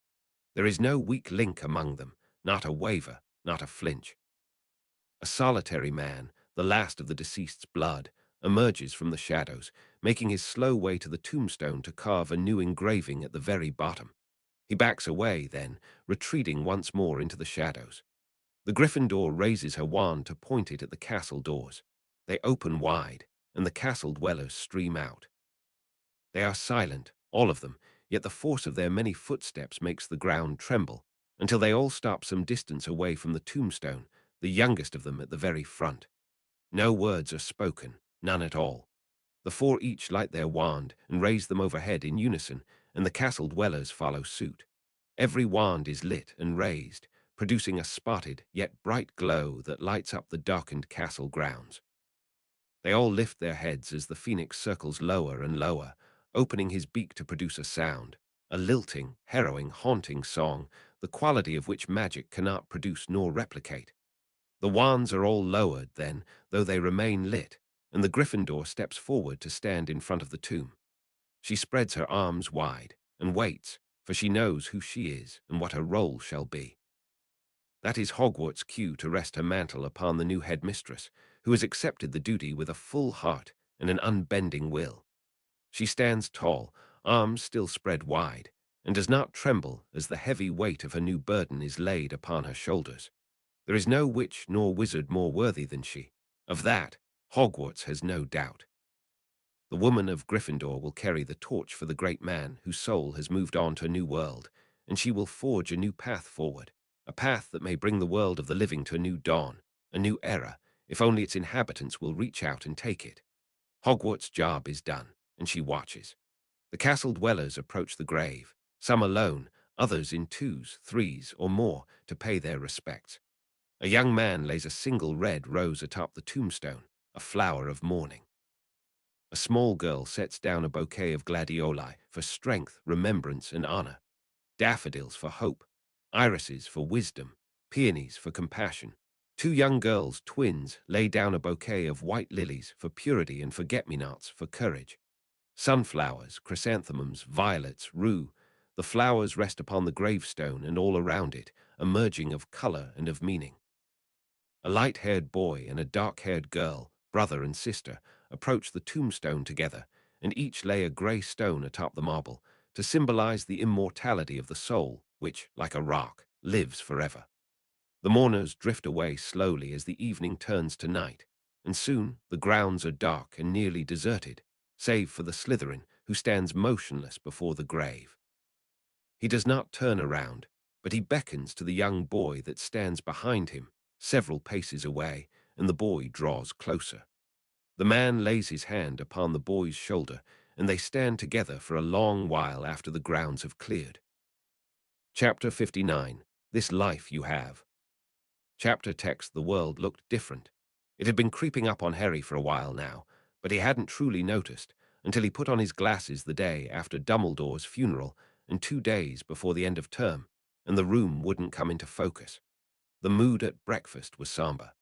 There is no weak link among them, not a waver, not a flinch. A solitary man, the last of the deceased's blood, emerges from the shadows, making his slow way to the tombstone to carve a new engraving at the very bottom. He backs away, then, retreating once more into the shadows. The Gryffindor raises her wand to point it at the castle doors. They open wide, and the castle dwellers stream out. They are silent, all of them, yet the force of their many footsteps makes the ground tremble, until they all stop some distance away from the tombstone, the youngest of them at the very front. No words are spoken, none at all. The four each light their wand and raise them overhead in unison, and the castle dwellers follow suit. Every wand is lit and raised, producing a spotted yet bright glow that lights up the darkened castle grounds. They all lift their heads as the phoenix circles lower and lower, opening his beak to produce a sound, a lilting, harrowing, haunting song, the quality of which magic cannot produce nor replicate. The wands are all lowered, then, though they remain lit, and the Gryffindor steps forward to stand in front of the tomb. She spreads her arms wide and waits, for she knows who she is and what her role shall be. That is Hogwarts' cue to rest her mantle upon the new headmistress, who has accepted the duty with a full heart and an unbending will. She stands tall, arms still spread wide, and does not tremble as the heavy weight of her new burden is laid upon her shoulders. There is no witch nor wizard more worthy than she. Of that, Hogwarts has no doubt. The woman of Gryffindor will carry the torch for the great man whose soul has moved on to a new world, and she will forge a new path forward, a path that may bring the world of the living to a new dawn, a new era, if only its inhabitants will reach out and take it. Hogwarts' job is done, and she watches. The castle dwellers approach the grave, some alone, others in twos, threes, or more, to pay their respects. A young man lays a single red rose atop the tombstone, a flower of mourning. A small girl sets down a bouquet of gladioli for strength, remembrance, and honor, daffodils for hope, irises for wisdom, peonies for compassion. Two young girls, twins, lay down a bouquet of white lilies for purity and forget-me-nots for courage. Sunflowers, chrysanthemums, violets, rue. The flowers rest upon the gravestone and all around it, a merging of color and of meaning. A light-haired boy and a dark-haired girl, brother and sister, approach the tombstone together, and each lay a grey stone atop the marble to symbolize the immortality of the soul, which, like a rock, lives forever. The mourners drift away slowly as the evening turns to night, and soon the grounds are dark and nearly deserted, save for the Slytherin, who stands motionless before the grave. He does not turn around, but he beckons to the young boy that stands behind him, several paces away, and the boy draws closer. The man lays his hand upon the boy's shoulder, and they stand together for a long while after the grounds have cleared. Chapter 59. This Life You Have. Chapter text. The world looked different. It had been creeping up on Harry for a while now, but he hadn't truly noticed until he put on his glasses the day after Dumbledore's funeral and 2 days before the end of term, and the room wouldn't come into focus. The mood at breakfast was somber.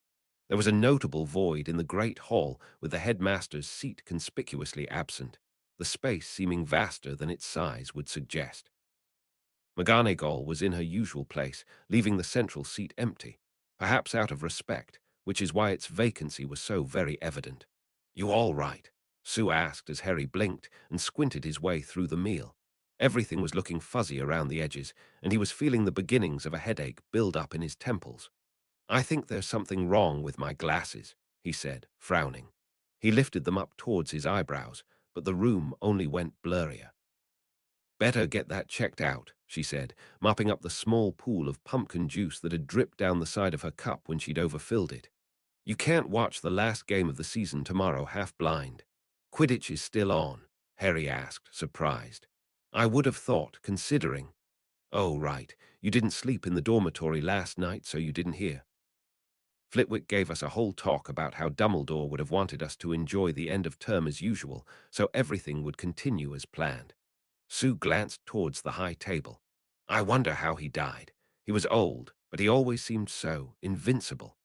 There was a notable void in the great hall with the headmaster's seat conspicuously absent, the space seeming vaster than its size would suggest. McGonagall was in her usual place, leaving the central seat empty, perhaps out of respect, which is why its vacancy was so very evident. "You all right?" Sue asked as Harry blinked and squinted his way through the meal. Everything was looking fuzzy around the edges, and he was feeling the beginnings of a headache build up in his temples. "I think there's something wrong with my glasses," he said, frowning. He lifted them up towards his eyebrows, but the room only went blurrier. "Better get that checked out," she said, mopping up the small pool of pumpkin juice that had dripped down the side of her cup when she'd overfilled it. You can't watch the last game of the season tomorrow half-blind. Quidditch is still on, Harry asked, surprised. I would have thought, considering. Oh, right, you didn't sleep in the dormitory last night, so you didn't hear. Flitwick gave us a whole talk about how Dumbledore would have wanted us to enjoy the end of term as usual, so everything would continue as planned. Sue glanced towards the high table. I wonder how he died. He was old, but he always seemed so invincible.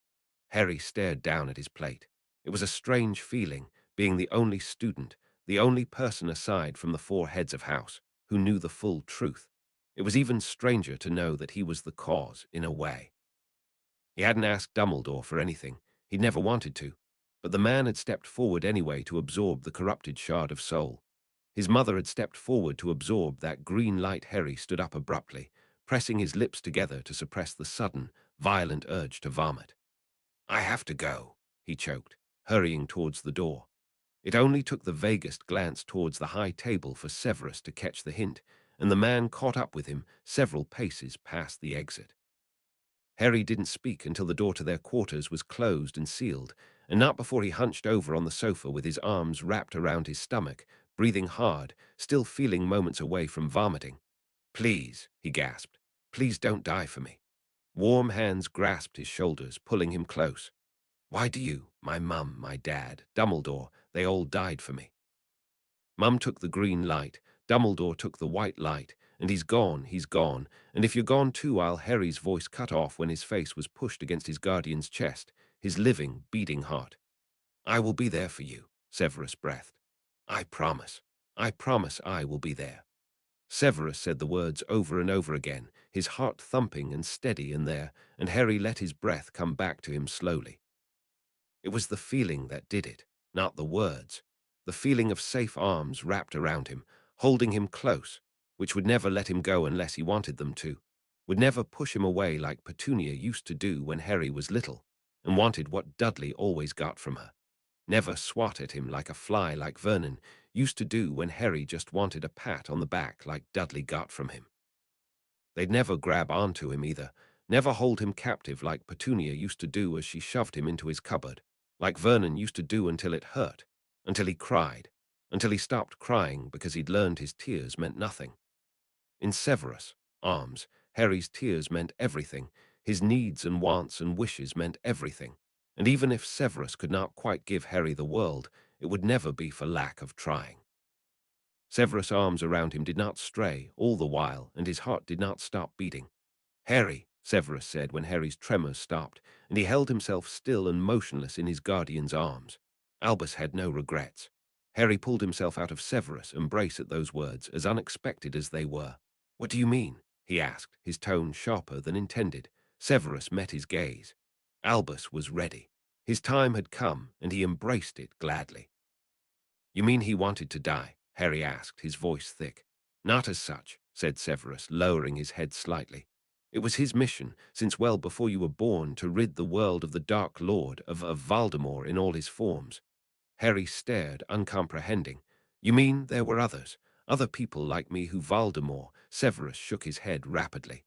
Harry stared down at his plate. It was a strange feeling, being the only student, the only person aside from the four heads of house, who knew the full truth. It was even stranger to know that he was the cause, in a way. He hadn't asked Dumbledore for anything. He'd never wanted to. But the man had stepped forward anyway to absorb the corrupted shard of soul. His mother had stepped forward to absorb that green light. Harry stood up abruptly, pressing his lips together to suppress the sudden, violent urge to vomit. I have to go, he choked, hurrying towards the door. It only took the vaguest glance towards the high table for Severus to catch the hint, and the man caught up with him several paces past the exit. Harry didn't speak until the door to their quarters was closed and sealed, and not before he hunched over on the sofa with his arms wrapped around his stomach, breathing hard, still feeling moments away from vomiting. Please, he gasped, please don't die for me. Warm hands grasped his shoulders, pulling him close. Why do you, my mum, my dad, Dumbledore, they all died for me. Mum took the green light, Dumbledore took the white light, and he's gone, and if you're gone too, Harry's voice cut off when his face was pushed against his guardian's chest, his living, beating heart. I will be there for you, Severus breathed. I promise I will be there. Severus said the words over and over again, his heart thumping and steady in there, and Harry let his breath come back to him slowly. It was the feeling that did it, not the words. The feeling of safe arms wrapped around him, holding him close, which would never let him go unless he wanted them to, would never push him away like Petunia used to do when Harry was little, and wanted what Dudley always got from her. Never swat at him like a fly like Vernon used to do when Harry just wanted a pat on the back like Dudley got from him. They'd never grab onto him either, never hold him captive like Petunia used to do as she shoved him into his cupboard, like Vernon used to do until it hurt, until he cried, until he stopped crying because he'd learned his tears meant nothing. In Severus' arms, Harry's tears meant everything, his needs and wants and wishes meant everything, and even if Severus could not quite give Harry the world, it would never be for lack of trying. Severus' arms around him did not stray all the while, and his heart did not stop beating. Harry, Severus said when Harry's tremors stopped, and he held himself still and motionless in his guardian's arms. Albus had no regrets. Harry pulled himself out of Severus' embrace at those words, as unexpected as they were. What do you mean? He asked, his tone sharper than intended. Severus met his gaze. Albus was ready. His time had come, and he embraced it gladly. You mean he wanted to die? Harry asked, his voice thick. Not as such, said Severus, lowering his head slightly. It was his mission, since well before you were born, to rid the world of the Dark Lord, of Voldemort in all his forms. Harry stared, uncomprehending. You mean there were others? Other people like me who Voldemort? Severus shook his head rapidly.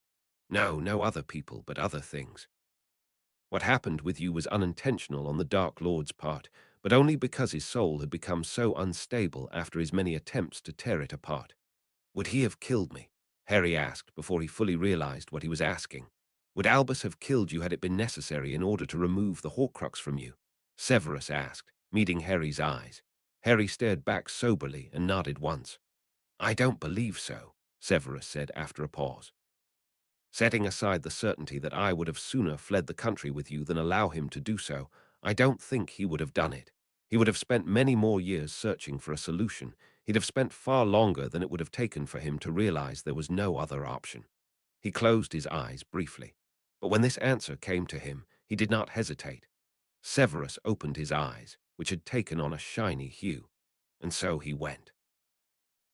No other people, but other things. What happened with you was unintentional on the Dark Lord's part, but only because his soul had become so unstable after his many attempts to tear it apart. Would he have killed me? Harry asked before he fully realized what he was asking. Would Albus have killed you had it been necessary in order to remove the Horcrux from you? Severus asked, meeting Harry's eyes. Harry stared back soberly and nodded once. I don't believe so, Severus said after a pause. Setting aside the certainty that I would have sooner fled the country with you than allow him to do so, I don't think he would have done it. He would have spent many more years searching for a solution. He'd have spent far longer than it would have taken for him to realize there was no other option. He closed his eyes briefly. But when this answer came to him, he did not hesitate. Severus opened his eyes, which had taken on a shiny hue. And so he went.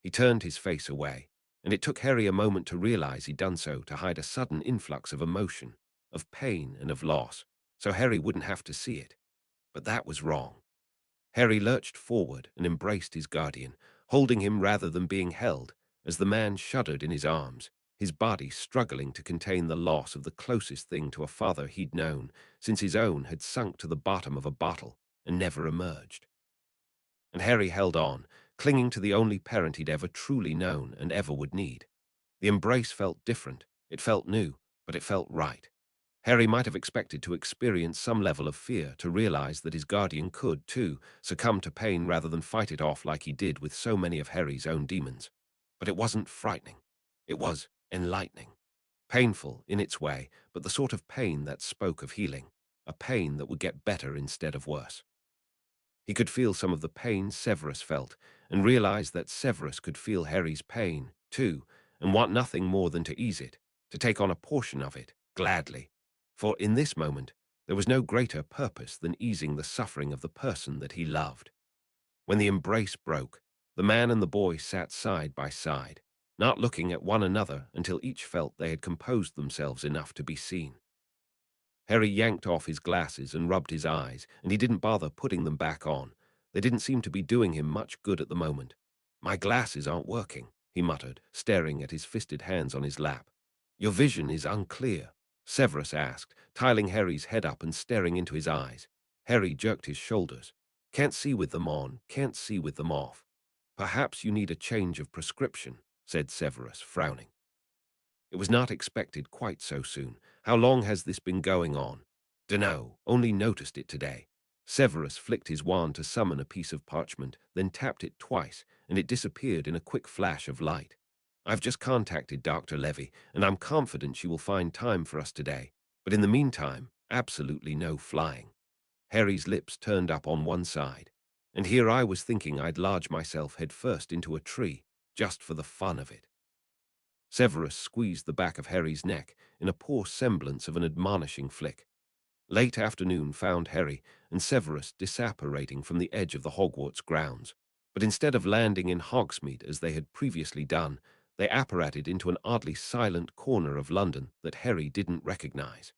He turned his face away, and it took Harry a moment to realize he'd done so to hide a sudden influx of emotion, of pain and of loss, so Harry wouldn't have to see it. But that was wrong. Harry lurched forward and embraced his guardian, holding him rather than being held, as the man shuddered in his arms, his body struggling to contain the loss of the closest thing to a father he'd known, since his own had sunk to the bottom of a bottle and never emerged. And Harry held on, clinging to the only parent he'd ever truly known and ever would need. The embrace felt different, it felt new, but it felt right. Harry might have expected to experience some level of fear, to realize that his guardian could, too, succumb to pain rather than fight it off like he did with so many of Harry's own demons. But it wasn't frightening. It was enlightening. Painful in its way, but the sort of pain that spoke of healing, a pain that would get better instead of worse. He could feel some of the pain Severus felt, and realized that Severus could feel Harry's pain, too, and want nothing more than to ease it, to take on a portion of it, gladly. For in this moment, there was no greater purpose than easing the suffering of the person that he loved. When the embrace broke, the man and the boy sat side by side, not looking at one another until each felt they had composed themselves enough to be seen. Harry yanked off his glasses and rubbed his eyes, and he didn't bother putting them back on. They didn't seem to be doing him much good at the moment. "My glasses aren't working," he muttered, staring at his fisted hands on his lap. "Your vision is unclear," Severus asked, tiling Harry's head up and staring into his eyes. Harry jerked his shoulders. "Can't see with them on, can't see with them off." "Perhaps you need a change of prescription," said Severus, frowning. "It was not expected quite so soon. How long has this been going on?" "Dunno, only noticed it today." Severus flicked his wand to summon a piece of parchment, then tapped it twice, and it disappeared in a quick flash of light. "I've just contacted Dr. Levy, and I'm confident she will find time for us today. But in the meantime, absolutely no flying." Harry's lips turned up on one side. "And here I was thinking I'd lodge myself head first into a tree, just for the fun of it." Severus squeezed the back of Harry's neck in a poor semblance of an admonishing flick. Late afternoon found Harry and Severus disapparating from the edge of the Hogwarts grounds, but instead of landing in Hogsmeade as they had previously done, they apparated into an oddly silent corner of London that Harry didn't recognize.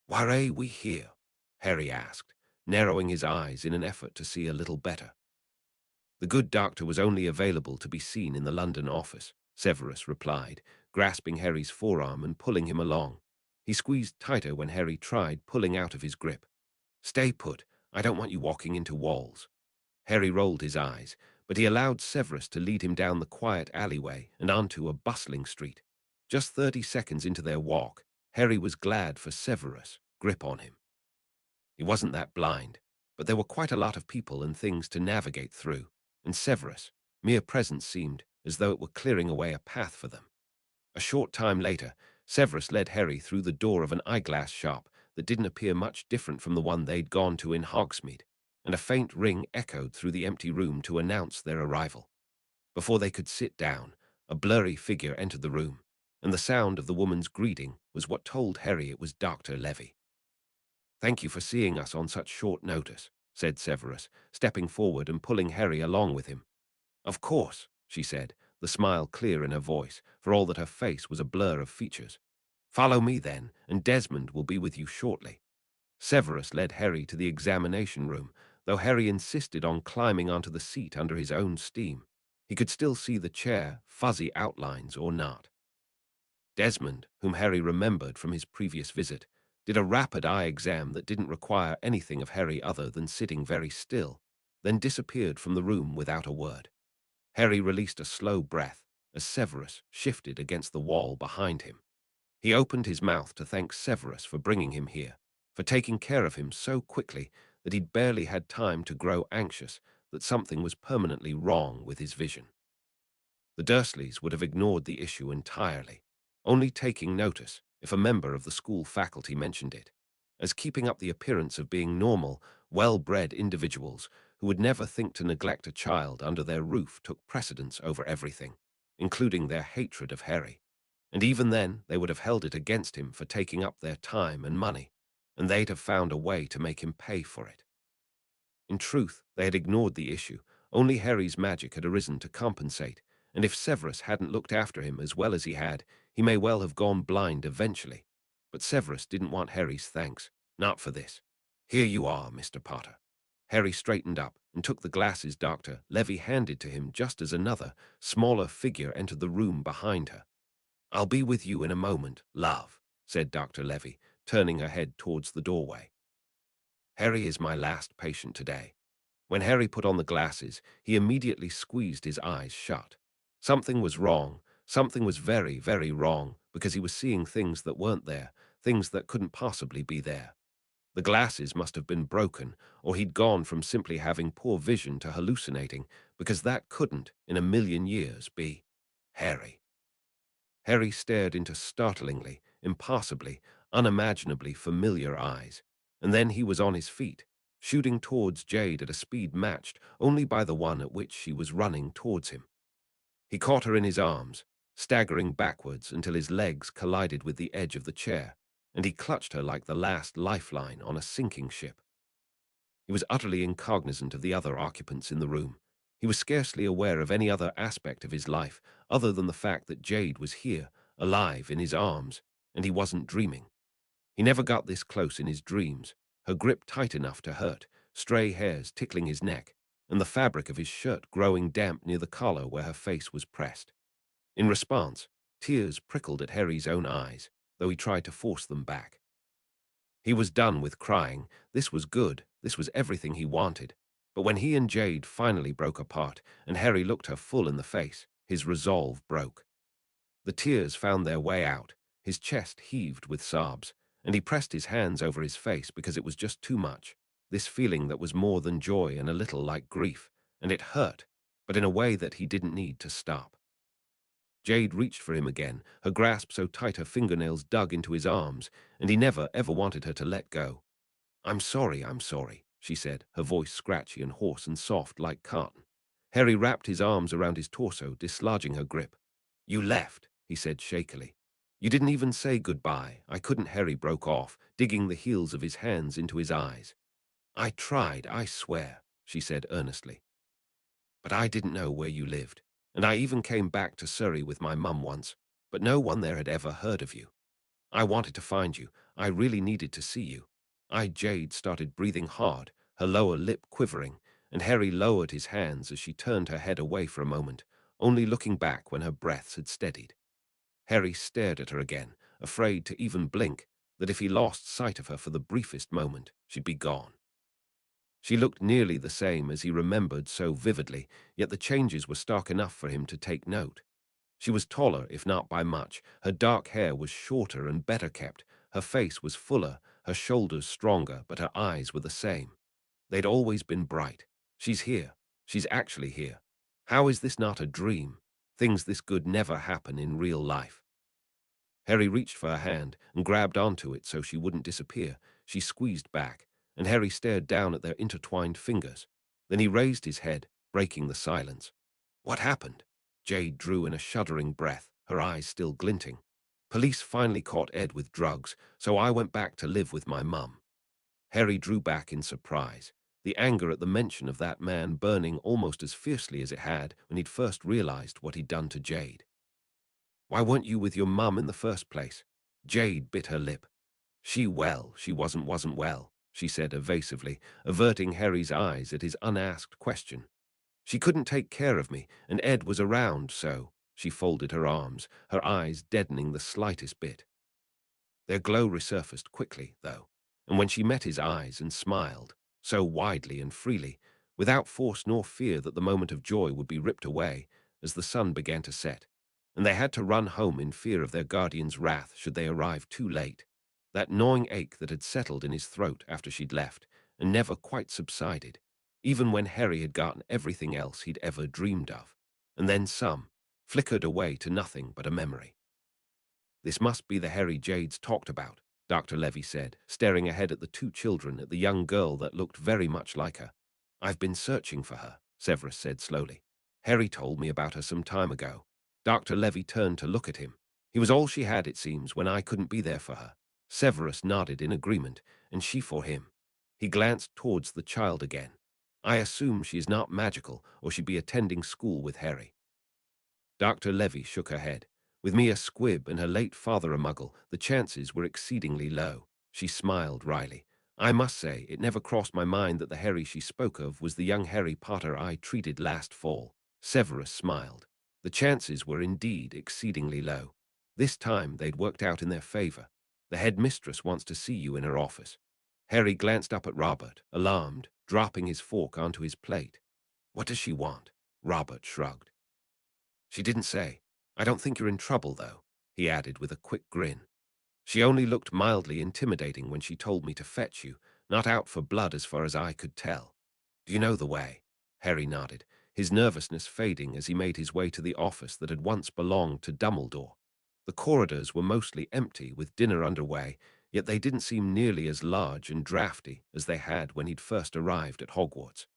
"Why are we here?" Harry asked, narrowing his eyes in an effort to see a little better. "The good doctor was only available to be seen in the London office," Severus replied, grasping Harry's forearm and pulling him along. He squeezed tighter when Harry tried pulling out of his grip. "Stay put. I don't want you walking into walls." Harry rolled his eyes, but he allowed Severus to lead him down the quiet alleyway and onto a bustling street. Just 30 seconds into their walk, Harry was glad for Severus' grip on him. He wasn't that blind, but there were quite a lot of people and things to navigate through, and Severus' mere presence seemed as though it were clearing away a path for them. A short time later, Severus led Harry through the door of an eyeglass shop that didn't appear much different from the one they'd gone to in Hogsmeade, and a faint ring echoed through the empty room to announce their arrival. Before they could sit down, a blurry figure entered the room, and the sound of the woman's greeting was what told Harry it was Dr. Levy. "Thank you for seeing us on such short notice," said Severus, stepping forward and pulling Harry along with him. "Of course," she said, the smile clear in her voice, for all that her face was a blur of features. "Follow me, then, and Desmond will be with you shortly." Severus led Harry to the examination room, though Harry insisted on climbing onto the seat under his own steam. He could still see the chair, fuzzy outlines or not. Desmond, whom Harry remembered from his previous visit, did a rapid eye exam that didn't require anything of Harry other than sitting very still, then disappeared from the room without a word. Harry released a slow breath as Severus shifted against the wall behind him. He opened his mouth to thank Severus for bringing him here, for taking care of him so quickly that he'd barely had time to grow anxious that something was permanently wrong with his vision. The Dursleys would have ignored the issue entirely, only taking notice if a member of the school faculty mentioned it, as keeping up the appearance of being normal, well-bred individuals who would never think to neglect a child under their roof took precedence over everything, including their hatred of Harry. And even then, they would have held it against him for taking up their time and money, and they'd have found a way to make him pay for it. In truth, they had ignored the issue. Only Harry's magic had arisen to compensate, and if Severus hadn't looked after him as well as he had, he may well have gone blind eventually. But Severus didn't want Harry's thanks, not for this. "Here you are, Mr. Potter." Harry straightened up and took the glasses Dr. Levy handed to him just as another, smaller figure entered the room behind her. I'll be with you in a moment, love, said Dr. Levy, turning her head towards the doorway. Harry is my last patient today. When Harry put on the glasses, he immediately squeezed his eyes shut. Something was wrong. Something was very, very wrong, because he was seeing things that weren't there, things that couldn't possibly be there. The glasses must have been broken, or he'd gone from simply having poor vision to hallucinating, because that couldn't, in a million years, be Harry. Harry stared into startlingly, impossibly, unimaginably familiar eyes, and then he was on his feet, shooting towards Jade at a speed matched only by the one at which she was running towards him. He caught her in his arms, staggering backwards until his legs collided with the edge of the chair, and he clutched her like the last lifeline on a sinking ship. He was utterly incognizant of the other occupants in the room. He was scarcely aware of any other aspect of his life other than the fact that Jade was here, alive in his arms, and he wasn't dreaming. He never got this close in his dreams, her grip tight enough to hurt, stray hairs tickling his neck, and the fabric of his shirt growing damp near the collar where her face was pressed. In response, tears prickled at Harry's own eyes, though he tried to force them back. He was done with crying. This was good. This was everything he wanted. But when he and Jade finally broke apart, and Harry looked her full in the face, his resolve broke. The tears found their way out. His chest heaved with sobs, and he pressed his hands over his face because it was just too much. This feeling that was more than joy and a little like grief, and it hurt, but in a way that he didn't need to stop. Jade reached for him again, her grasp so tight her fingernails dug into his arms, and he never, ever wanted her to let go. I'm sorry, she said, her voice scratchy and hoarse and soft like cotton. Harry wrapped his arms around his torso, dislodging her grip. You left, he said shakily. You didn't even say goodbye. I couldn't. Harry broke off, digging the heels of his hands into his eyes. I tried, I swear, she said earnestly. But I didn't know where you lived, and I even came back to Surrey with my mum once, but no one there had ever heard of you. I wanted to find you. I really needed to see you. Jade started breathing hard, her lower lip quivering, and Harry lowered his hands as she turned her head away for a moment, only looking back when her breaths had steadied. Harry stared at her again, afraid to even blink, that if he lost sight of her for the briefest moment, she'd be gone. She looked nearly the same as he remembered so vividly, yet the changes were stark enough for him to take note. She was taller, if not by much. Her dark hair was shorter and better kept. Her face was fuller, her shoulders stronger, but her eyes were the same. They'd always been bright. She's here. She's actually here. How is this not a dream? Things this good never happen in real life. Harry reached for her hand and grabbed onto it so she wouldn't disappear. She squeezed back, and Harry stared down at their intertwined fingers. Then he raised his head, breaking the silence. What happened? Jade drew in a shuddering breath, her eyes still glinting. Police finally caught Ed with drugs, so I went back to live with my mum. Harry drew back in surprise, the anger at the mention of that man burning almost as fiercely as it had when he'd first realized what he'd done to Jade. Why weren't you with your mum in the first place? Jade bit her lip. She wasn't well, she said evasively, averting Harry's eyes at his unasked question. She couldn't take care of me, and Ed was around, so she folded her arms, her eyes deadening the slightest bit. Their glow resurfaced quickly, though, and when she met his eyes and smiled, so widely and freely, without force nor fear that the moment of joy would be ripped away as the sun began to set, and they had to run home in fear of their guardian's wrath should they arrive too late. That gnawing ache that had settled in his throat after she'd left, and never quite subsided, even when Harry had gotten everything else he'd ever dreamed of, and then some, flickered away to nothing but a memory. This must be the Harry Jade's talked about, Dr. Levy said, staring ahead at the two children, at the young girl that looked very much like her. I've been searching for her, Severus said slowly. Harry told me about her some time ago. Dr. Levy turned to look at him. He was all she had, it seems, when I couldn't be there for her. Severus nodded in agreement, and she for him. He glanced towards the child again. I assume she is not magical, or she'd be attending school with Harry. Dr. Levy shook her head. With me a squib and her late father a muggle, the chances were exceedingly low. She smiled wryly. I must say, it never crossed my mind that the Harry she spoke of was the young Harry Potter I treated last fall. Severus smiled. The chances were indeed exceedingly low. This time they'd worked out in their favor. The headmistress wants to see you in her office. Harry glanced up at Robert, alarmed, dropping his fork onto his plate. What does she want? Robert shrugged. She didn't say. I don't think you're in trouble, though, he added with a quick grin. She only looked mildly intimidating when she told me to fetch you, not out for blood as far as I could tell. Do you know the way? Harry nodded, his nervousness fading as he made his way to the office that had once belonged to Dumbledore. The corridors were mostly empty, with dinner underway, yet they didn't seem nearly as large and drafty as they had when he'd first arrived at Hogwarts.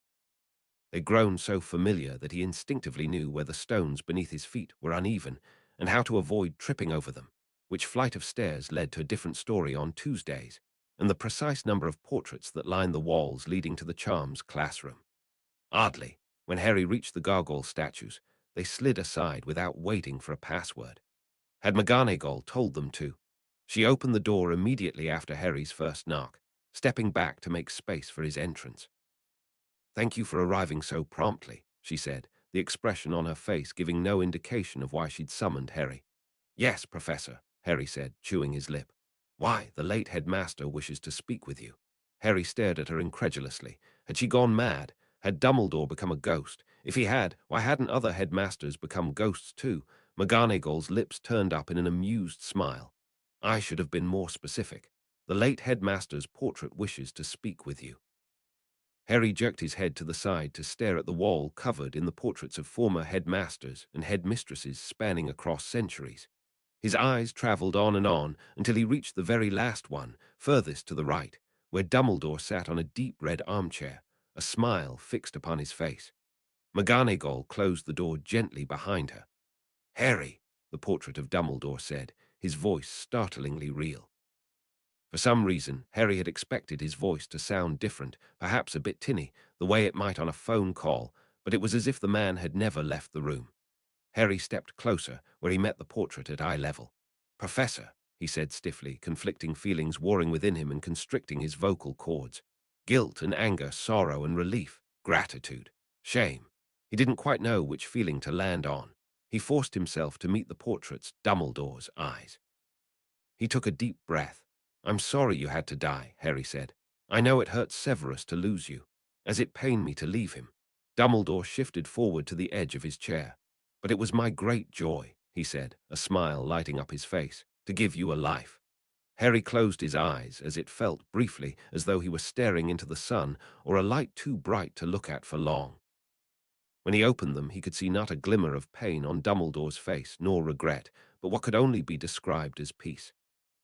They'd grown so familiar that he instinctively knew where the stones beneath his feet were uneven and how to avoid tripping over them, which flight of stairs led to a different story on Tuesdays, and the precise number of portraits that lined the walls leading to the charms classroom. Oddly, when Harry reached the gargoyle statues, they slid aside without waiting for a password. Had McGonagall told them to? She opened the door immediately after Harry's first knock, stepping back to make space for his entrance. Thank you for arriving so promptly, she said, the expression on her face giving no indication of why she'd summoned Harry. Yes, Professor, Harry said, chewing his lip. Why, the late headmaster wishes to speak with you. Harry stared at her incredulously. Had she gone mad? Had Dumbledore become a ghost? If he had, why hadn't other headmasters become ghosts too? McGonagall's lips turned up in an amused smile. I should have been more specific. The late headmaster's portrait wishes to speak with you. Harry jerked his head to the side to stare at the wall covered in the portraits of former headmasters and headmistresses spanning across centuries. His eyes travelled on and on until he reached the very last one, furthest to the right, where Dumbledore sat on a deep red armchair, a smile fixed upon his face. McGonagall closed the door gently behind her. Harry, the portrait of Dumbledore said, his voice startlingly real. For some reason, Harry had expected his voice to sound different, perhaps a bit tinny, the way it might on a phone call, but it was as if the man had never left the room. Harry stepped closer, where he met the portrait at eye level. Professor, he said stiffly, conflicting feelings warring within him and constricting his vocal cords. Guilt and anger, sorrow and relief, gratitude, shame. He didn't quite know which feeling to land on. He forced himself to meet the portrait's, Dumbledore's, eyes. He took a deep breath. I'm sorry you had to die, Harry said. I know it hurts Severus to lose you, as it pained me to leave him. Dumbledore shifted forward to the edge of his chair. But it was my great joy, he said, a smile lighting up his face, to give you a life. Harry closed his eyes as it felt briefly as though he were staring into the sun or a light too bright to look at for long. When he opened them, he could see not a glimmer of pain on Dumbledore's face, nor regret, but what could only be described as peace.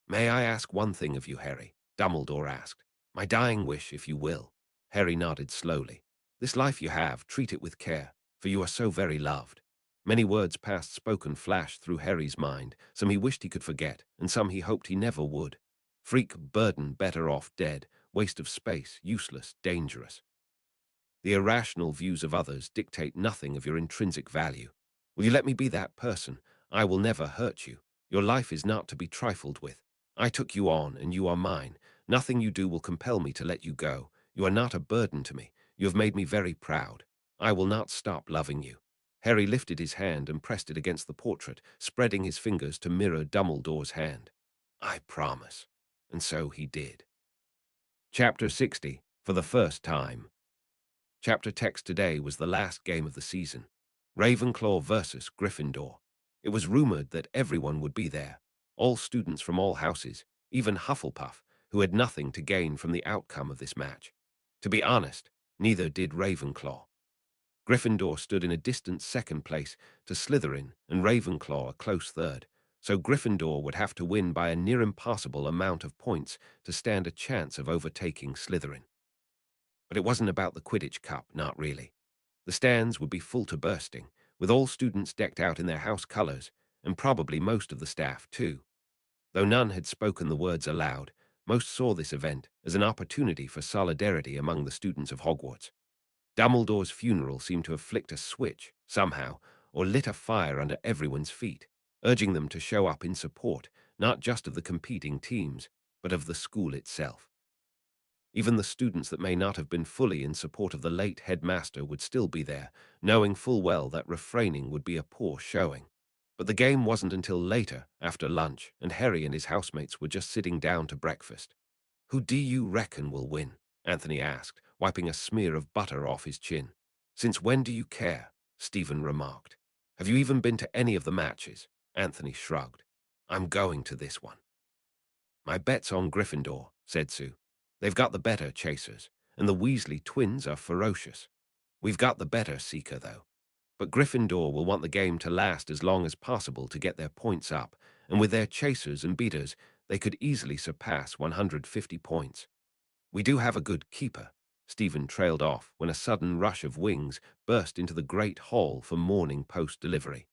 May I ask one thing of you, Harry? Dumbledore asked. My dying wish, if you will. Harry nodded slowly. This life you have, treat it with care, for you are so very loved. Many words past spoken flashed through Harry's mind, some he wished he could forget, and some he hoped he never would. Freak, burden, better off dead, waste of space, useless, dangerous. The irrational views of others dictate nothing of your intrinsic value. Will you let me be that person? I will never hurt you. Your life is not to be trifled with. I took you on, and you are mine. Nothing you do will compel me to let you go. You are not a burden to me. You have made me very proud. I will not stop loving you. Harry lifted his hand and pressed it against the portrait, spreading his fingers to mirror Dumbledore's hand. I promise. And so he did. Chapter 60, for the first time. Chapter text today was the last game of the season. Ravenclaw versus Gryffindor. It was rumored that everyone would be there. All students from all houses, even Hufflepuff, who had nothing to gain from the outcome of this match. To be honest, neither did Ravenclaw. Gryffindor stood in a distant second place to Slytherin and Ravenclaw a close third, so Gryffindor would have to win by a near impossible amount of points to stand a chance of overtaking Slytherin. But it wasn't about the Quidditch Cup, not really. The stands would be full to bursting, with all students decked out in their house colors, and probably most of the staff too. Though none had spoken the words aloud, most saw this event as an opportunity for solidarity among the students of Hogwarts. Dumbledore's funeral seemed to have flicked a switch, somehow, or lit a fire under everyone's feet, urging them to show up in support, not just of the competing teams, but of the school itself. Even the students that may not have been fully in support of the late headmaster would still be there, knowing full well that refraining would be a poor showing. But the game wasn't until later, after lunch, and Harry and his housemates were just sitting down to breakfast. "Who do you reckon will win?" Anthony asked, wiping a smear of butter off his chin. "Since when do you care?" Stephen remarked. "Have you even been to any of the matches?" Anthony shrugged. "I'm going to this one." "My bet's on Gryffindor," said Sue. "They've got the better chasers, and the Weasley twins are ferocious. We've got the better seeker, though. But Gryffindor will want the game to last as long as possible to get their points up, and with their chasers and beaters, they could easily surpass 150 points. We do have a good keeper." Stephen trailed off when a sudden rush of wings burst into the great hall for morning post-delivery.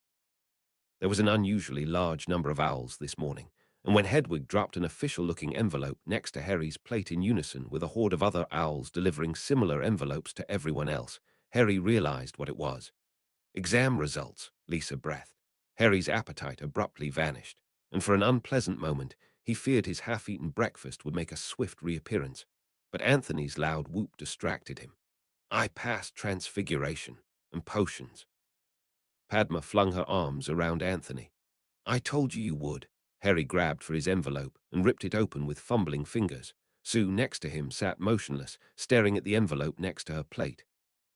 There was an unusually large number of owls this morning, and when Hedwig dropped an official-looking envelope next to Harry's plate in unison with a horde of other owls delivering similar envelopes to everyone else, Harry realized what it was. "Exam results," Lisa breathed. Harry's appetite abruptly vanished, and for an unpleasant moment he feared his half-eaten breakfast would make a swift reappearance. But Anthony's loud whoop distracted him. "I passed Transfiguration and potions." Padma flung her arms around Anthony. "I told you you would." Harry grabbed for his envelope and ripped it open with fumbling fingers. Sue, next to him, sat motionless, staring at the envelope next to her plate.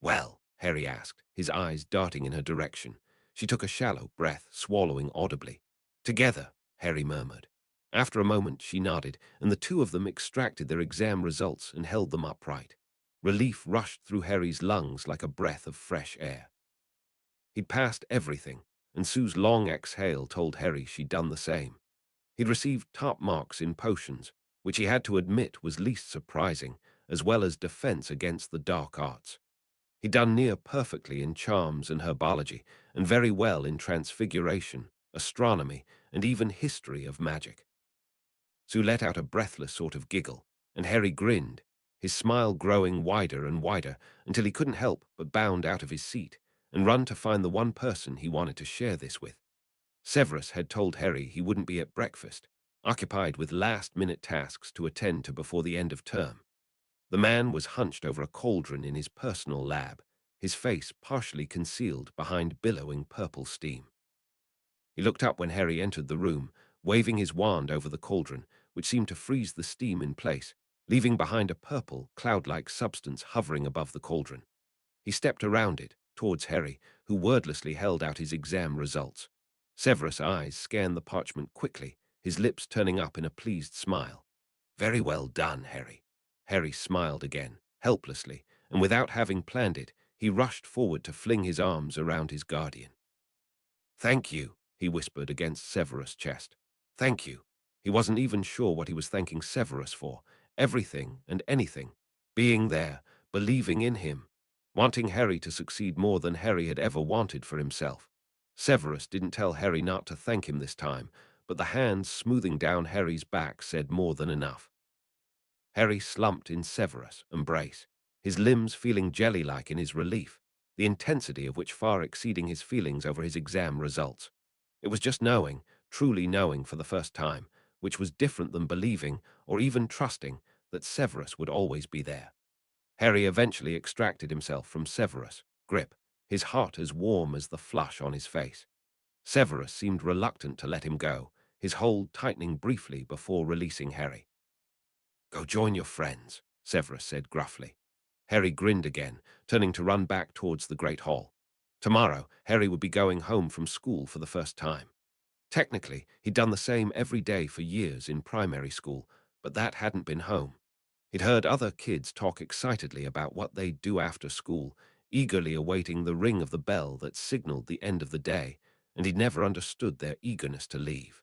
"Well?" Harry asked, his eyes darting in her direction. She took a shallow breath, swallowing audibly. "Together," Harry murmured. After a moment, she nodded, and the two of them extracted their exam results and held them upright. Relief rushed through Harry's lungs like a breath of fresh air. He'd passed everything, and Sue's long exhale told Harry she'd done the same. He'd received top marks in potions, which he had to admit was least surprising, as well as defense against the dark arts. He'd done near perfectly in charms and herbology, and very well in transfiguration, astronomy, and even history of magic. Sue let out a breathless sort of giggle, and Harry grinned, his smile growing wider and wider until he couldn't help but bound out of his seat and run to find the one person he wanted to share this with. Severus had told Harry he wouldn't be at breakfast, occupied with last-minute tasks to attend to before the end of term. The man was hunched over a cauldron in his personal lab, his face partially concealed behind billowing purple steam. He looked up when Harry entered the room, waving his wand over the cauldron, which seemed to freeze the steam in place, leaving behind a purple, cloud-like substance hovering above the cauldron. He stepped around it, towards Harry, who wordlessly held out his exam results. Severus' eyes scanned the parchment quickly, his lips turning up in a pleased smile. "Very well done, Harry." Harry smiled again, helplessly, and without having planned it, he rushed forward to fling his arms around his guardian. "Thank you," he whispered against Severus' chest. "Thank you." He wasn't even sure what he was thanking Severus for. Everything and anything. Being there, believing in him, wanting Harry to succeed more than Harry had ever wanted for himself. Severus didn't tell Harry not to thank him this time, but the hands smoothing down Harry's back said more than enough. Harry slumped in Severus' embrace, his limbs feeling jelly-like in his relief, the intensity of which far exceeding his feelings over his exam results. It was just knowing, truly knowing for the first time, which was different than believing or even trusting that Severus would always be there. Harry eventually extracted himself from Severus' grip, his heart as warm as the flush on his face. Severus seemed reluctant to let him go, his hold tightening briefly before releasing Harry. "Go join your friends," Severus said gruffly. Harry grinned again, turning to run back towards the Great Hall. Tomorrow, Harry would be going home from school for the first time. Technically, he'd done the same every day for years in primary school, but that hadn't been home. He'd heard other kids talk excitedly about what they'd do after school, eagerly awaiting the ring of the bell that signaled the end of the day, and he'd never understood their eagerness to leave.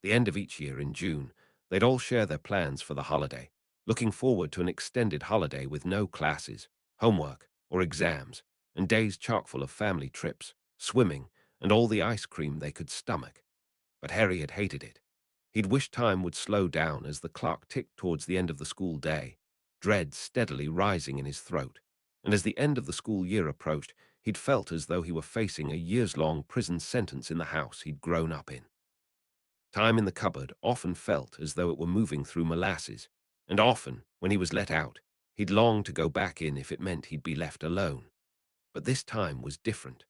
The end of each year in June, they'd all share their plans for the holiday, looking forward to an extended holiday with no classes, homework, or exams, and days chock full of family trips, swimming, and all the ice cream they could stomach. But Harry had hated it. He'd wished time would slow down as the clock ticked towards the end of the school day, dread steadily rising in his throat. And as the end of the school year approached, he'd felt as though he were facing a years-long prison sentence in the house he'd grown up in. Time in the cupboard often felt as though it were moving through molasses, and often, when he was let out, he'd long to go back in if it meant he'd be left alone. But this time was different.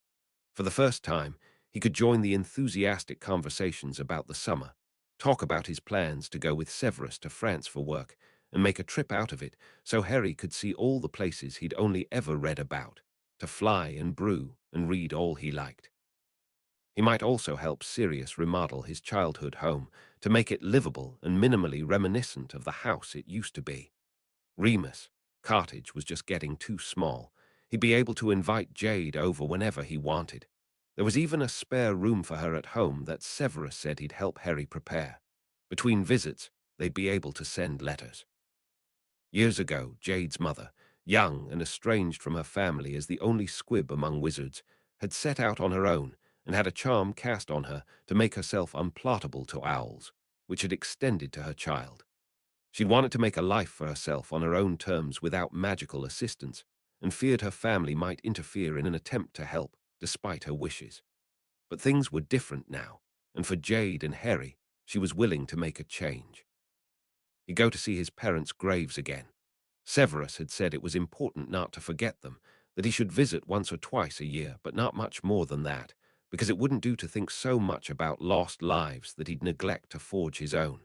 For the first time, He could join the enthusiastic conversations about the summer, talk about his plans to go with Severus to France for work, and make a trip out of it so Harry could see all the places he'd only ever read about, to fly and brew and read all he liked. He might also help Sirius remodel his childhood home to make it livable and minimally reminiscent of the house it used to be. Remus' cottage was just getting too small. He'd be able to invite Jade over whenever he wanted. There was even a spare room for her at home that Severus said he'd help Harry prepare. Between visits, they'd be able to send letters. Years ago, Jade's mother, young and estranged from her family as the only squib among wizards, had set out on her own and had a charm cast on her to make herself unplottable to owls, which had extended to her child. She'd wanted to make a life for herself on her own terms without magical assistance, and feared her family might interfere in an attempt to help, despite her wishes. But things were different now, and for Jade and Harry, she was willing to make a change. He'd go to see his parents' graves again. Severus had said it was important not to forget them, that he should visit once or twice a year, but not much more than that, because it wouldn't do to think so much about lost lives that he'd neglect to forge his own.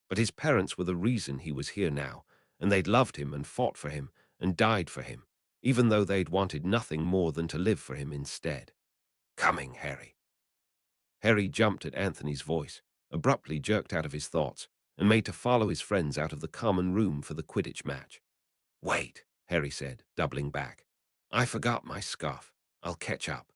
But his parents were the reason he was here now, and they'd loved him and fought for him and died for him, even though they'd wanted nothing more than to live for him instead. Coming, Harry. Harry jumped at Anthony's voice, abruptly jerked out of his thoughts, and made to follow his friends out of the common room for the Quidditch match. Wait, Harry said, doubling back. I forgot my scarf. I'll catch up.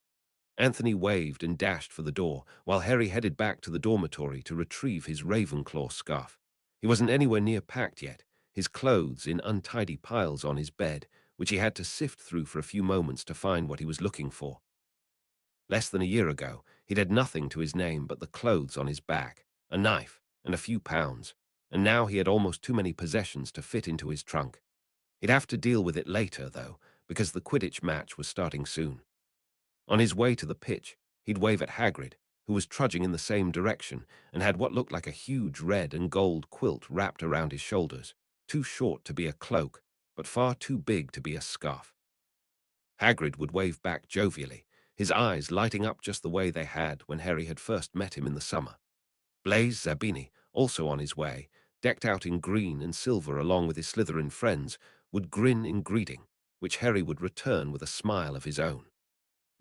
Anthony waved and dashed for the door, while Harry headed back to the dormitory to retrieve his Ravenclaw scarf. He wasn't anywhere near packed yet, his clothes in untidy piles on his bed, which he had to sift through for a few moments to find what he was looking for. Less than a year ago, he'd had nothing to his name but the clothes on his back, a knife, and a few pounds, and now he had almost too many possessions to fit into his trunk. He'd have to deal with it later, though, because the Quidditch match was starting soon. On his way to the pitch, he'd wave at Hagrid, who was trudging in the same direction and had what looked like a huge red and gold quilt wrapped around his shoulders, too short to be a cloak, but far too big to be a scarf. Hagrid would wave back jovially, his eyes lighting up just the way they had when Harry had first met him in the summer. Blaise Zabini, also on his way, decked out in green and silver along with his Slytherin friends, would grin in greeting, which Harry would return with a smile of his own.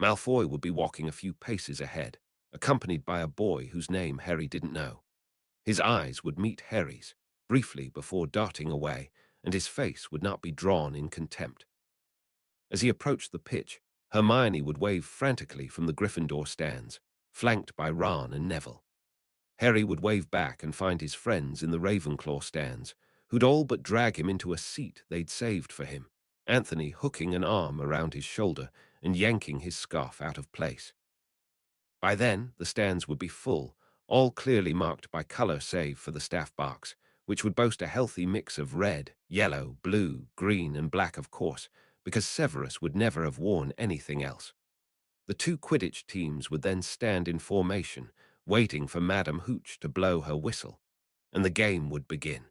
Malfoy would be walking a few paces ahead, accompanied by a boy whose name Harry didn't know. His eyes would meet Harry's, briefly before darting away, and his face would not be drawn in contempt. As he approached the pitch, Hermione would wave frantically from the Gryffindor stands, flanked by Ron and Neville. Harry would wave back and find his friends in the Ravenclaw stands, who'd all but drag him into a seat they'd saved for him, Anthony hooking an arm around his shoulder and yanking his scarf out of place. By then, the stands would be full, all clearly marked by color save for the staff box, which would boast a healthy mix of red, yellow, blue, green, and black, of course, because Severus would never have worn anything else. The two Quidditch teams would then stand in formation, waiting for Madame Hooch to blow her whistle, and the game would begin.